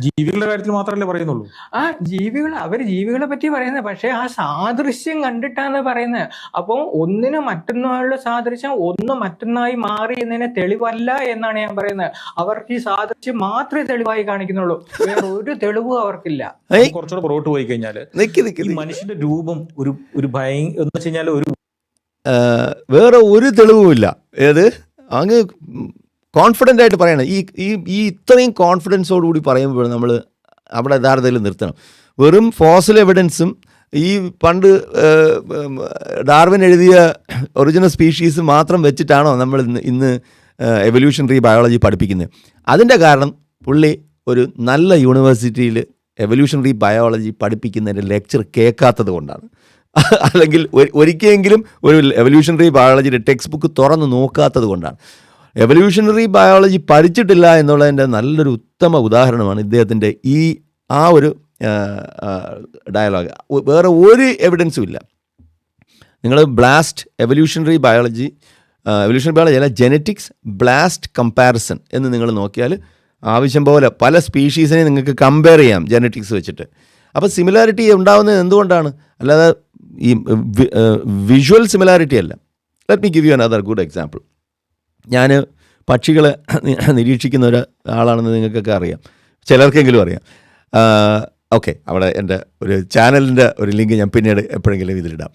ജീവികളുടെ കാര്യത്തിൽ മാത്രമല്ലേ പറയുന്നുള്ളൂ. ആ ജീവികളെ പറ്റി പറയുന്നത്, പക്ഷെ ആ സാദൃശ്യം കണ്ടിട്ടാണ് പറയുന്നത്. അപ്പോൾ ഒന്നിന് മറ്റൊന്നായുള്ള സാദൃശ്യം ഒന്ന് മറ്റൊന്നായി മാറി എന്നതിനെ തെളിവല്ല എന്നാണ് ഞാൻ പറയുന്നത്. അവർക്ക് ഈ സാദൃശ്യം മാത്രമേ തെളിവായി കാണിക്കുന്നുള്ളൂ, വേറെ ഒരു തെളിവും അവർക്കില്ല. കുറച്ചുകൂടെ പുറകോട്ട് പോയി കഴിഞ്ഞാല് ഈ മനുഷ്യന്റെ രൂപം ഒരു എന്ന് വെച്ച് കഴിഞ്ഞാൽ ഒരു വേറെ ഒരു തെളിവുമില്ല. ഏത് അങ്ങ് കോൺഫിഡൻ്റ് ആയിട്ട് പറയണം. ഈ ഇത്രയും കോൺഫിഡൻസോടുകൂടി പറയുമ്പോൾ നമ്മൾ അവിടെ യഥാർത്ഥത്തിൽ നിർത്തണം. വെറും ഫോസിൽ എവിഡൻസും ഈ പണ്ട് ഡാർവിൻ എഴുതിയ ഒറിജിനൽ സ്പീഷീസ് മാത്രം വെച്ചിട്ടാണോ നമ്മൾ ഇന്ന് എവല്യൂഷണറി ബയോളജി പഠിപ്പിക്കുന്നത്? അതിൻ്റെ കാരണം പുള്ളി ഒരു നല്ല യൂണിവേഴ്സിറ്റിയിൽ എവല്യൂഷണറി ബയോളജി പഠിപ്പിക്കുന്നതിൻ്റെ ലെക്ചർ കേൾക്കാത്തത് കൊണ്ടാണ്. അല്ലെങ്കിൽ ഒരിക്കലെങ്കിലും ഒരു എവല്യൂഷണറി ബയോളജിയുടെ ടെക്സ്റ്റ് ബുക്ക് തുറന്ന് നോക്കാത്തത് കൊണ്ടാണ്. എവല്യൂഷണറി ബയോളജി പഠിച്ചിട്ടില്ല എന്നുള്ളതിൻ്റെ നല്ലൊരു ഉത്തമ ഉദാഹരണമാണ് ഇദ്ദേഹത്തിൻ്റെ ആ ഒരു ഡയലോഗ്. വേറെ ഒരു എവിഡൻസും ഇല്ല. നിങ്ങൾ ബ്ലാസ്റ്റ് എവല്യൂഷണറി ബയോളജി അല്ല, ജെനറ്റിക്സ് ബ്ലാസ്റ്റ് കമ്പാരിസൺ എന്ന് നിങ്ങൾ നോക്കിയാൽ ആവശ്യം പോലെ പല സ്പീഷീസിനെ നിങ്ങൾക്ക് കമ്പയർ ചെയ്യാം ജെനറ്റിക്സ് വെച്ചിട്ട്. അപ്പോൾ സിമിലാരിറ്റി ഉണ്ടാകുന്നത് എന്തുകൊണ്ടാണ്? അല്ലാതെ ഈ വിഷ്വൽ സിമിലാരിറ്റി അല്ല. Let me give you another good example. ഞാൻ പക്ഷികളെ നിരീക്ഷിക്കുന്ന ഒരാളാണെന്ന് നിങ്ങൾക്കൊക്കെ അറിയാം, ചിലർക്കെങ്കിലും അറിയാം. ഓക്കെ, അവിടെ എൻ്റെ ഒരു ചാനലിൻ്റെ ഒരു ലിങ്ക് ഞാൻ പിന്നീട് എപ്പോഴെങ്കിലും ഇതിലിടാം.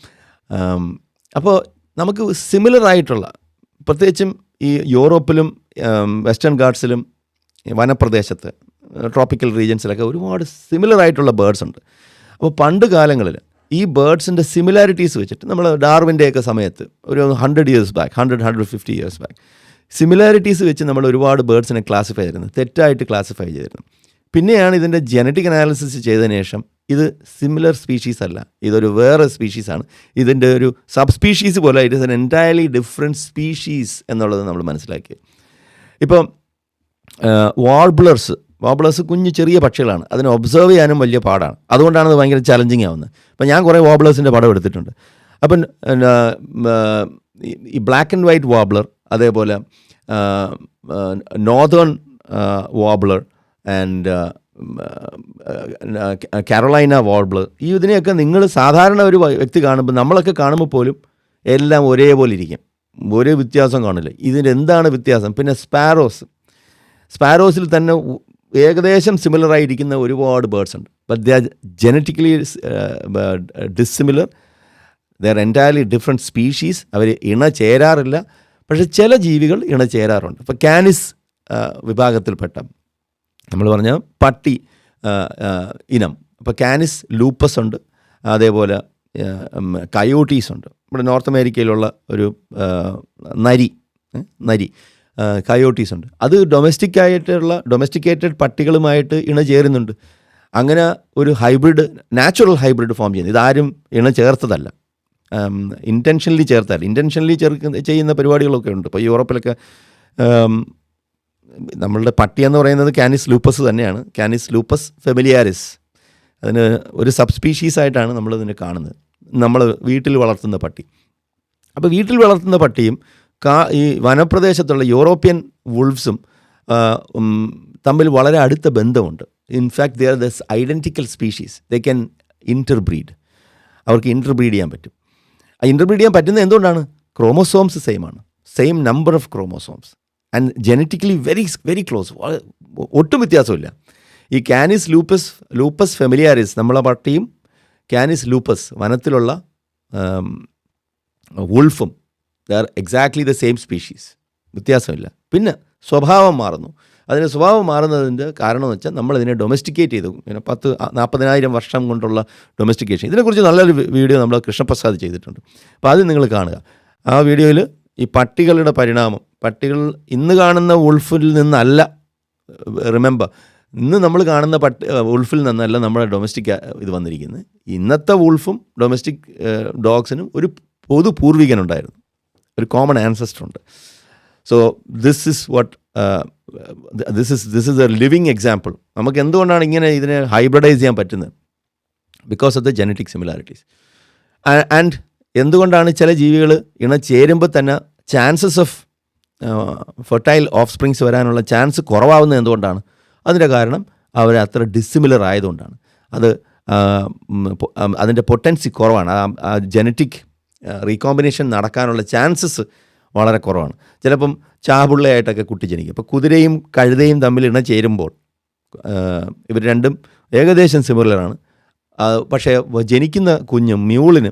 അപ്പോൾ നമുക്ക് സിമിലർ ആയിട്ടുള്ള, പ്രത്യേകിച്ചും ഈ യൂറോപ്പിലും വെസ്റ്റേൺ ഗാട്ട്സിലും വനപ്രദേശത്ത് ട്രോപ്പിക്കൽ റീജൻസിലൊക്കെ ഒരുപാട് സിമിലർ ആയിട്ടുള്ള ബേർഡ്സ് ഉണ്ട്. അപ്പോൾ പണ്ട് കാലങ്ങളിൽ ഈ ബേർഡ്സിൻ്റെ സിമിലാരിറ്റീസ് വെച്ചിട്ട് നമ്മൾ ഡാർവിൻ്റെയൊക്കെ സമയത്ത് ഒരു 100 years back, 150 years back, similarities വെച്ച് നമ്മൾ ഒരുപാട് ബേർഡ്സിനെ ക്ലാസിഫൈ ചെയ്തിരുന്നു, തെറ്റായിട്ട് ക്ലാസിഫൈ ചെയ്തിരുന്നു. പിന്നെയാണ് ഇതിൻ്റെ ജനറ്റിക് അനാലിസിസ് ചെയ്തതിന് ശേഷം ഇത് സിമിലർ സ്പീഷീസ് അല്ല, ഇതൊരു വേറെ സ്പീഷീസാണ്, ഇതിൻ്റെ ഒരു സബ് സ്പീഷീസ് പോലെ it is an entirely different species എന്നുള്ളത് നമ്മൾ മനസ്സിലാക്കി. ഇപ്പം വാബ്ലേഴ്സ് കുഞ്ഞു ചെറിയ പക്ഷികളാണ്, അതിനെ ഒബ്സർവ് ചെയ്യാനും വലിയ പാടാണ്. അതുകൊണ്ടാണ് അത് ഭയങ്കര ചലഞ്ചിങ് ആവുന്നത്. അപ്പം ഞാൻ കുറേ വാബ്ലേഴ്സിൻ്റെ പടം എടുത്തിട്ടുണ്ട്. അപ്പം ഈ ബ്ലാക്ക് ആൻഡ് വൈറ്റ് വാബ്ലർ, അതേപോലെ northern warbler and Carolina warbler, ഇതിനെയൊക്കെ നിങ്ങൾ സാധാരണ ഒരു വ്യക്തി കാണുമ്പോൾ, നമ്മളൊക്കെ കാണുമ്പോൾ പോലും എല്ലാം ഒരേപോലെ ഇരിക്കും, ഒരേ വ്യത്യാസം കാണില്ല. ഇതിൻ്റെ എന്താണ് വ്യത്യാസം? പിന്നെ സ്പാരോസിൽ തന്നെ ഏകദേശം സിമിലറായിരിക്കുന്ന ഒരുപാട് ബേർഡ്സ് ഉണ്ട്. But they are genetically dissimilar, they are entirely different species. അവർ ഇണ ചേരാറില്ല, പക്ഷേ ചില ജീവികൾ ഇണ ചേരാറുണ്ട്. ഇപ്പോൾ കാനിസ് വിഭാഗത്തിൽപ്പെട്ട നമ്മൾ പറഞ്ഞ പട്ടി ഇനം, ഇപ്പോൾ കാനിസ് ലൂപ്പസ് ഉണ്ട്, അതേപോലെ കയോട്ടീസ് ഉണ്ട്. ഇവിടെ നോർത്ത് അമേരിക്കയിലുള്ള ഒരു നരി കയോട്ടീസ് ഉണ്ട്. അത് ഡൊമസ്റ്റിക്കേറ്റഡ് പട്ടികളുമായിട്ട് ഇണ ചേരുന്നുണ്ട്. അങ്ങനെ ഒരു നാച്ചുറൽ ഹൈബ്രിഡ് ഫോം ചെയ്യുന്നത്. ഇതാരും ഇണ ചേർത്തതല്ല, ഇൻറ്റൻഷനലി ചേർത്തല്ല. ഇൻറ്റൻഷനലി ചെയ്യുന്ന പരിപാടികളൊക്കെ ഉണ്ട്. ഇപ്പോൾ യൂറോപ്പിലൊക്കെ നമ്മളുടെ പട്ടി എന്ന് പറയുന്നത് കാനിസ് ലൂപ്പസ് തന്നെയാണ്, കാനിസ് ലൂപ്പസ് ഫെമിലിയാരിസ്. അതിന് ഒരു സബ് സ്പീഷീസായിട്ടാണ് നമ്മളിതിനെ കാണുന്നത്, നമ്മൾ വീട്ടിൽ വളർത്തുന്ന പട്ടി. അപ്പോൾ വീട്ടിൽ വളർത്തുന്ന പട്ടിയും ഈ വനപ്രദേശത്തുള്ള യൂറോപ്യൻ വുൾഫ്സും തമ്മിൽ വളരെ അടുത്ത ബന്ധമുണ്ട്. In fact they are the identical species. They can interbreed. അവർക്ക് ഇൻ്റർബ്രീഡ് ചെയ്യാൻ പറ്റും. ആ ഇൻ്റർബ്രീഡ് ചെയ്യാൻ പറ്റുന്നത് എന്തുകൊണ്ടാണ്? ക്രോമോസോംസ് സെയിം ആണ്, same number of chromosomes and genetically very very close, ഒട്ടും വ്യത്യാസമില്ല. ഈ കാനിസ് ലൂപ്പസ് ഫെമിലിയാരിസ് നമ്മളെ പട്ടിയും കാനിസ് ലൂപ്പസ് വനത്തിലുള്ള വുൾഫും they are exactly the same species, വ്യത്യാസമില്ല. പിന്നെ സ്വഭാവം മാറുന്നു. അതിന് സ്വഭാവം മാറുന്നതിൻ്റെ കാരണം എന്ന് വെച്ചാൽ നമ്മളിതിനെ ഡൊമസ്റ്റിക്കേറ്റ് ചെയ്തു. 40,000 വർഷം കൊണ്ടുള്ള ഡൊമസ്റ്റിക്കേഷൻ. ഇതിനെക്കുറിച്ച് നല്ലൊരു വീഡിയോ നമ്മൾ കൃഷ്ണപ്രസാദ് ചെയ്തിട്ടുണ്ട്. അപ്പോൾ അത് നിങ്ങൾ കാണുക. ആ വീഡിയോയിൽ ഈ പട്ടികളുടെ പരിണാമം, പട്ടികൾ ഇന്ന് കാണുന്ന വുൾഫിൽ നിന്നല്ല, റിമെമ്പർ, ഇന്ന് നമ്മൾ കാണുന്ന വുൾഫിൽ നിന്നല്ല നമ്മുടെ ഡൊമസ്റ്റിക് ഇത് വന്നിരിക്കുന്നത്. ഇന്നത്തെ വുൾഫും ഡൊമസ്റ്റിക് ഡോഗ്സിനും ഒരു പൊതു പൂർവികനുണ്ടായിരുന്നു, ഒരു കോമൺ ആൻസസ്റ്റർ ഉണ്ട്. So this is a living example. നമുക്ക് എന്തുകൊണ്ടാണ് ഇങ്ങനെ ഇതിനെ ഹൈബ്രിഡൈസ് ചെയ്യാൻ പറ്റുന്നത്? Because of the genetic similarities. And എന്തുകൊണ്ടാണ് ചില ജീവികൾ ഇണ ചേരുമ്പോൾ തന്നെ chances of fertile of springs വരാനുള്ള ചാൻസ് കുറവാകുന്നത് എന്തുകൊണ്ടാണ്? അതിൻ്റെ കാരണം അവർ അത്ര ഡിസിമിലർ ആയതുകൊണ്ടാണ്. അത് അതിൻ്റെ പൊട്ടൻസി കുറവാണ്. ആ ജനറ്റിക് റീകോമ്പിനേഷൻ നടക്കാനുള്ള ചാൻസസ് വളരെ കുറവാണ്. ചിലപ്പം ചാപിള്ളയായിട്ടൊക്കെ കുട്ടി ജനിക്കും. അപ്പോൾ കുതിരയും കഴുതയും തമ്മിൽ ഇണ ചേരുമ്പോൾ ഇവർ രണ്ടും ഏകദേശം സിമിലറാണ്. പക്ഷേ ജനിക്കുന്ന കുഞ്ഞ് മ്യൂളിന്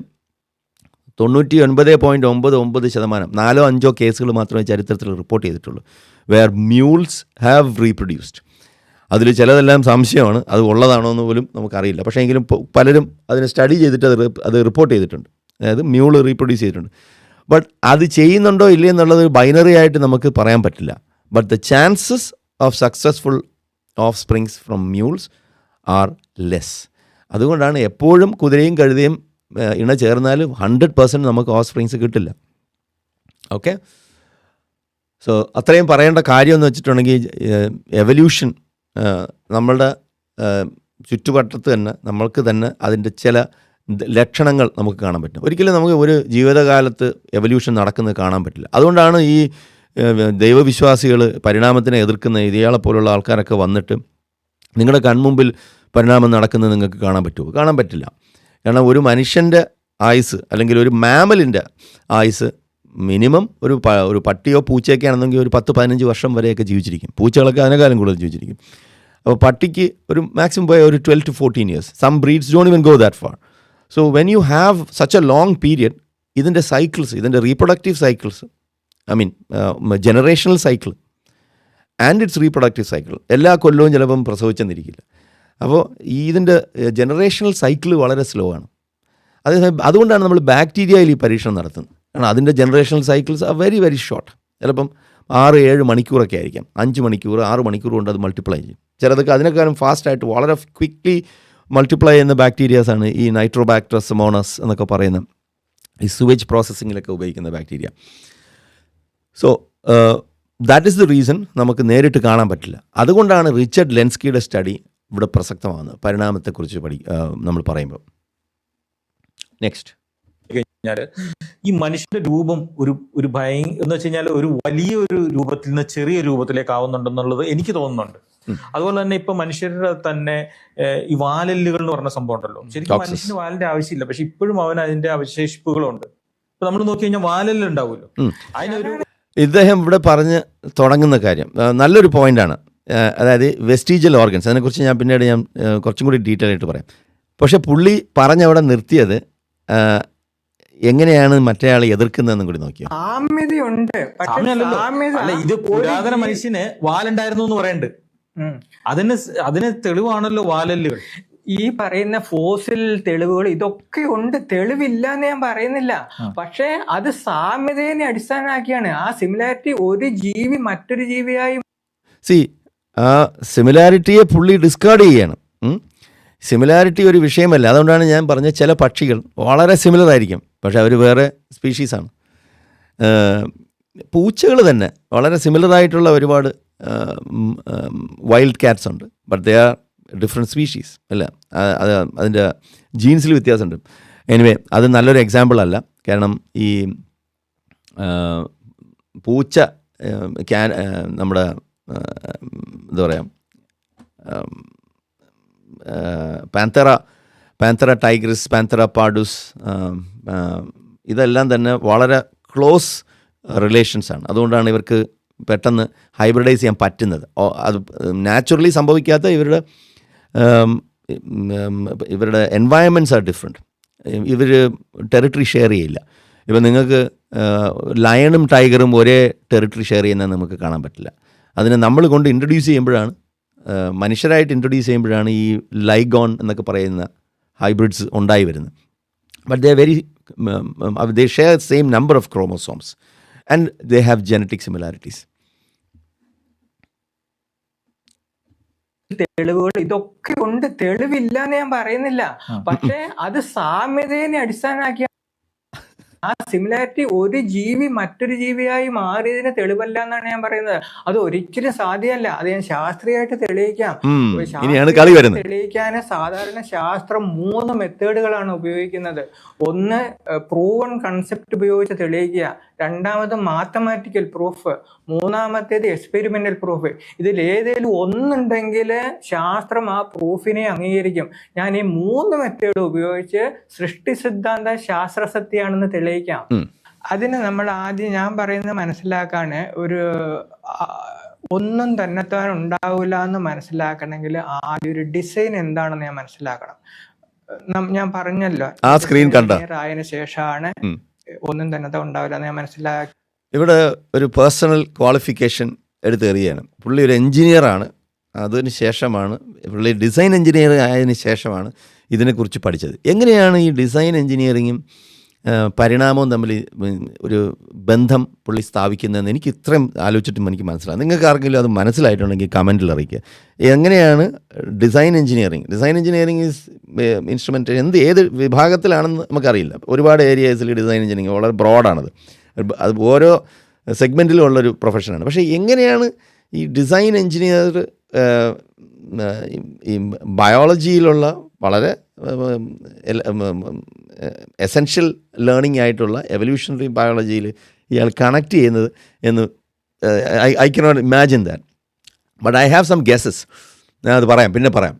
99.99%, 4-5 കേസുകൾ മാത്രമേ ചരിത്രത്തിൽ റിപ്പോർട്ട് ചെയ്തിട്ടുള്ളൂ വേർ മ്യൂൾസ് ഹാവ് റീപ്രൊഡ്യൂസ്ഡ്. അതിൽ ചിലതെല്ലാം സംശയമാണ്, അത് ഉള്ളതാണോ എന്ന് പോലും നമുക്കറിയില്ല. പക്ഷേ എങ്കിലും പലരും അതിനെ സ്റ്റഡി ചെയ്തിട്ട് അത് റിപ്പോർട്ട് ചെയ്തിട്ടുണ്ട്. അതായത് മ്യൂൾ റീപ്രൊഡ്യൂസ് ചെയ്തിട്ടുണ്ട്. ബട്ട് അത് ചെയ്യുന്നുണ്ടോ ഇല്ലേ എന്നുള്ളത് ബൈനറി ആയിട്ട് നമുക്ക് പറയാൻ പറ്റില്ല. But the chances of successful offsprings from mules are less. അതുകൊണ്ടാണ് എപ്പോഴും കുതിരയും കഴുതയും ഇണ ചേർന്നാലും 100% നമുക്ക് ഓഫ് സ്പ്രിങ്സ് കിട്ടില്ല. ഓക്കെ, സോ അത്രയും പറയേണ്ട കാര്യം എന്ന് വെച്ചിട്ടുണ്ടെങ്കിൽ എവല്യൂഷൻ നമ്മളുടെ ചുറ്റുവട്ടത്ത് തന്നെ നമ്മൾക്ക് തന്നെ അതിൻ്റെ ചില ലക്ഷണങ്ങൾ നമുക്ക് കാണാൻ പറ്റും. ഒരിക്കലും നമുക്ക് ഒരു ജീവിതകാലത്ത് എവല്യൂഷൻ നടക്കുന്നത് കാണാൻ പറ്റില്ല. അതുകൊണ്ടാണ് ഈ ദൈവവിശ്വാസികൾ പരിണാമത്തിനെ എതിർക്കുന്ന ഇതേപോലുള്ള ആൾക്കാരൊക്കെ വന്നിട്ട് നിങ്ങളുടെ കൺമുമ്പിൽ പരിണാമം നടക്കുന്നത് നിങ്ങൾക്ക് കാണാൻ പറ്റുമോ? കാണാൻ പറ്റില്ല. കാരണം ഒരു മനുഷ്യൻ്റെ ആയുസ് അല്ലെങ്കിൽ ഒരു മാമലിൻ്റെ ആയുസ് മിനിമം ഒരു പട്ടിയോ പൂച്ചയൊക്കെ ആണെന്നെങ്കിൽ ഒരു 10-15 വർഷം വരെയൊക്കെ ജീവിച്ചിരിക്കും. പൂച്ചകളൊക്കെ അതിനേക്കാളും കൂടുതൽ ജീവിച്ചിരിക്കും. അപ്പോൾ പട്ടിക്ക് ഒരു മാക്സിമം പോയ ഒരു 12 to 14 years. Some breeds don't even go that far. So when you have such a long period, ഇതിൻ്റെ സൈക്കിൾസ്, ഇതിൻ്റെ reproductive cycles, I mean generational cycle and its reproductive cycle, എല്ലാ കൊല്ലവും ചിലപ്പം പ്രസവിച്ചെന്നിരിക്കില്ല. അപ്പോൾ ഇതിൻ്റെ ജനറേഷണൽ സൈക്കിൾ വളരെ സ്ലോ ആണ്. അതുകൊണ്ടാണ് നമ്മൾ ബാക്ടീരിയയിൽ ഈ പരീക്ഷണം നടത്തുന്നത്. കാരണം അതിൻ്റെ generational cycles are very very short. ചിലപ്പം 6-7 മണിക്കൂറൊക്കെ ആയിരിക്കാം. 5 മണിക്കൂർ 6 മണിക്കൂർ കൊണ്ട് അത് മൾട്ടിപ്ലൈ ചെയ്യും. ചിലതൊക്കെ അതിനേക്കാളും ഫാസ്റ്റായിട്ട് വളരെ ക്വിക്ക്ലി മൾട്ടിപ്ലൈ ചെയ്യുന്ന ബാക്ടീരിയാസാണ് ഈ നൈട്രോബാക്ടർ സിമോണസ് എന്നൊക്കെ പറയുന്ന ഈ സുവേജ് പ്രോസസ്സിങ്ങിലൊക്കെ ഉപയോഗിക്കുന്ന bacteria. So that is the reason നമുക്ക് നേരിട്ട് കാണാൻ പറ്റില്ല. അതുകൊണ്ടാണ് റിച്ചർഡ് ലെൻസ്കിയുടെ സ്റ്റഡി ഇവിടെ പ്രസക്തമാകുന്നത് പരിണാമത്തെക്കുറിച്ച് നമ്മൾ പറയുമ്പോൾ. നെക്സ്റ്റ് കഴിഞ്ഞാൽ ഈ മനുഷ്യന്റെ രൂപം ഒരു എന്ന് വെച്ച് കഴിഞ്ഞാൽ ഒരു വലിയൊരു രൂപത്തിൽ നിന്ന് ചെറിയ രൂപത്തിലേക്ക് ആവുന്നുണ്ടെന്നുള്ളത് എനിക്ക് തോന്നുന്നുണ്ട്. അതുപോലെ തന്നെ ഇപ്പൊ മനുഷ്യരുടെ തന്നെ ഈ വാലല്ലുകൾ എന്ന് പറഞ്ഞ സംഭവം ഉണ്ടല്ലോ. ശരിക്കും മനുഷ്യന് വാലിന്റെ ആവശ്യമില്ല, പക്ഷെ ഇപ്പോഴും അവന് അതിന്റെ അവശേഷിപ്പുകളുണ്ട്. ഇപ്പൊ നമ്മൾ നോക്കി കഴിഞ്ഞാൽ വാലല്ല് ഉണ്ടാവുമല്ലോ. അതിനൊരു ഇദ്ദേഹം ഇവിടെ പറഞ്ഞ് തുടങ്ങുന്ന കാര്യം നല്ലൊരു പോയിന്റാണ്. അതായത് വെസ്റ്റീജിയൽ ഓർഗൻസ്, അതിനെക്കുറിച്ച് ഞാൻ പിന്നീട് കുറച്ചും കൂടി ഡീറ്റെയിൽ ആയിട്ട് പറയാം. പക്ഷെ പുള്ളി പറഞ്ഞവിടെ നിർത്തിയത് എങ്ങനെയാണ് മറ്റേ ആളെ എതിർക്കുന്നതെന്നും കൂടി നോക്കിയോ. സാമ്യതയുണ്ട്. ഇത് പുരാതന മനുഷ്യന് വാലുണ്ടായിരുന്നു എന്ന് പറയുന്നുണ്ട്. അതിന് തെളിവാണല്ലോ വാലല്ലുകൾ. ഈ പറയുന്ന ഫോസിൽ തെളിവുകൾ ഇതൊക്കെ ഉണ്ട്, തെളിവില്ല എന്ന് ഞാൻ പറയുന്നില്ല. പക്ഷെ അത് സാമ്യതയെ അടിസ്ഥാനമാക്കിയാണ്. ആ സിമിലാരിറ്റി ഒരു ജീവി മറ്റൊരു ജീവിയായി ആ സിമിലാരിറ്റിയെ പുള്ളി ഡിസ്കാർഡ് ചെയ്യാണ്. സിമിലാരിറ്റി ഒരു വിഷയമല്ല. അതുകൊണ്ടാണ് ഞാൻ പറഞ്ഞ ചില പക്ഷികൾ വളരെ സിമിലർ ആയിരിക്കും, പക്ഷെ അവർ വേറെ സ്പീഷീസാണ്. പൂച്ചകൾ തന്നെ വളരെ സിമിലറായിട്ടുള്ള ഒരുപാട് വൈൽഡ് ക്യാറ്റ്സ് ഉണ്ട്, but they are different species അല്ല. അതിൻ്റെ ജീൻസിൽ വ്യത്യാസമുണ്ട്. എനിവേ അത് നല്ലൊരു എക്സാമ്പിൾ അല്ല. കാരണം ഈ പൂച്ച നമ്മുടെ എന്താ പറയുക, പാന്തറ ടൈഗ്രസ്, പാന്തറ പാഡുസ്, ഇതെല്ലാം തന്നെ വളരെ ക്ലോസ് റിലേഷൻസാണ്. അതുകൊണ്ടാണ് ഇവർക്ക് പെട്ടെന്ന് ഹൈബ്രിഡൈസ് ചെയ്യാൻ പറ്റുന്നത്. അത് നാച്ചുറലി സംഭവിക്കാത്ത ഇവരുടെ എൻവയൺമെൻറ്റ്സ് ആർ ഡിഫറെൻറ്റ്. ഇവർ ടെറിട്ടറി ഷെയർ ചെയ്യില്ല. ഇപ്പം നിങ്ങൾക്ക് ലയണും ടൈഗറും ഒരേ ടെറിട്ടറി ഷെയർ ചെയ്യുന്നത് നമുക്ക് കാണാൻ പറ്റില്ല. അതിനെ നമ്മൾ കൊണ്ട് ഇൻട്രൊഡ്യൂസ് ചെയ്യുമ്പോഴാണ്, മനുഷ്യരായിട്ട് ഇൻട്രൊഡ്യൂസ് ചെയ്യുമ്പോഴാണ് ഈ ലൈഗോൺ എന്നൊക്കെ പറയുന്ന ഹൈബ്രിഡ്സ് ഉണ്ടായി വരുന്നത്. But they share the same number of chromosomes and they have genetic similarities. തെളിവുകൾ ഇതൊക്കെ ഉണ്ട്, തെളിവില്ല എന്ന് ഞാൻ പറയുന്നില്ല. പക്ഷെ അത് സാമ്യതയെ അടിസ്ഥാനമാക്കിയ ആ സിമിലാരിറ്റി ഒരു ജീവി മറ്റൊരു ജീവിയായി മാറിയതിന് തെളിവല്ല എന്നാണ് ഞാൻ പറയുന്നത്. അത് ഒരിക്കലും സാധ്യമല്ല. അത് ഞാൻ ശാസ്ത്രീയമായിട്ട് തെളിയിക്കാം. തെളിയിക്കാൻ സാധാരണ ശാസ്ത്രം 3 മെത്തേഡുകളാണ് ഉപയോഗിക്കുന്നത്. ഒന്ന് പ്രൂവൺ കൺസെപ്റ്റ് ഉപയോഗിച്ച് തെളിയിക്കുക, രണ്ടാമത് മാത്തമാറ്റിക്കൽ പ്രൂഫ്, മൂന്നാമത്തേത് എക്സ്പെരിമെന്റൽ പ്രൂഫ്. ഇതിൽ ഏതേലും ഒന്നുണ്ടെങ്കിൽ ശാസ്ത്രം ആ പ്രൂഫിനെ അംഗീകരിക്കും. ഞാൻ ഈ 3 മെത്തേഡ് ഉപയോഗിച്ച് സൃഷ്ടി സിദ്ധാന്തം ശാസ്ത്ര സത്യമാണെന്ന് തെളിയിക്കാം. അതിന് നമ്മൾ ആദ്യം ഞാൻ പറയുന്നത് മനസ്സിലാക്കാണ്, ഒന്നും തന്നെത്താൻ ഉണ്ടാവില്ല എന്ന് മനസ്സിലാക്കണമെങ്കിൽ ആദ്യം ഒരു ഡിസൈൻ എന്താണെന്ന് ഞാൻ മനസ്സിലാക്കണം. ഞാൻ പറഞ്ഞല്ലോ, ആ സ്ക്രീൻ കണ്ട ആയതിനു ശേഷമാണ് ഒന്നും തന്നെത്താൻ ഉണ്ടാവില്ല എന്ന് ഞാൻ മനസ്സിലാക്കി. ഇവിടെ ഒരു പേഴ്സണൽ ക്വാളിഫിക്കേഷൻ എടുത്തെറിയാണ്. പുള്ളി ഒരു എൻജിനീയറാണ്. അതിന് ശേഷമാണ് പുള്ളി ഡിസൈൻ എൻജിനീയർ ആയതിനു ശേഷമാണ് ഇതിനെക്കുറിച്ച് പഠിച്ചത്. എങ്ങനെയാണ് ഈ ഡിസൈൻ എൻജിനീയറിങ്ങും പരിണാമവും തമ്മിൽ ഒരു ബന്ധം പുള്ളി സ്ഥാപിക്കുന്നതെന്ന് എനിക്ക് ഇത്രയും ആലോചിച്ചിട്ടും എനിക്ക് മനസ്സിലാകും. നിങ്ങൾക്ക് ആർക്കെങ്കിലും അത് മനസ്സിലായിട്ടുണ്ടെങ്കിൽ കമൻറ്റിൽ അറിയിക്കുക. എങ്ങനെയാണ് ഡിസൈൻ എൻജിനീയറിങ് ഈസ് ഇൻസ്ട്രുമെൻറ്റ് ഏത് വിഭാഗത്തിലാണെന്ന് നമുക്കറിയില്ല. ഒരുപാട് ഏരിയാസിൽ ഡിസൈൻ എൻജിനീയറിങ് വളരെ ബ്രോഡാണത്. അത് ഓരോ സെഗ്മെൻറ്റിലും ഉള്ളൊരു പ്രൊഫഷനാണ്. പക്ഷേ എങ്ങനെയാണ് ഈ ഡിസൈൻ എൻജിനീയർ ഈ ബയോളജിയിലുള്ള വളരെ എസെൻഷ്യൽ ലേണിംഗ് ആയിട്ടുള്ള എവല്യൂഷണറി ബയോളജിയിൽ ഇയാൾ കണക്ട് ചെയ്യുന്നത് എന്ന് I cannot imagine that. But I have some guesses. ഞാൻ അത് പറയാം, പിന്നെ പറയാം.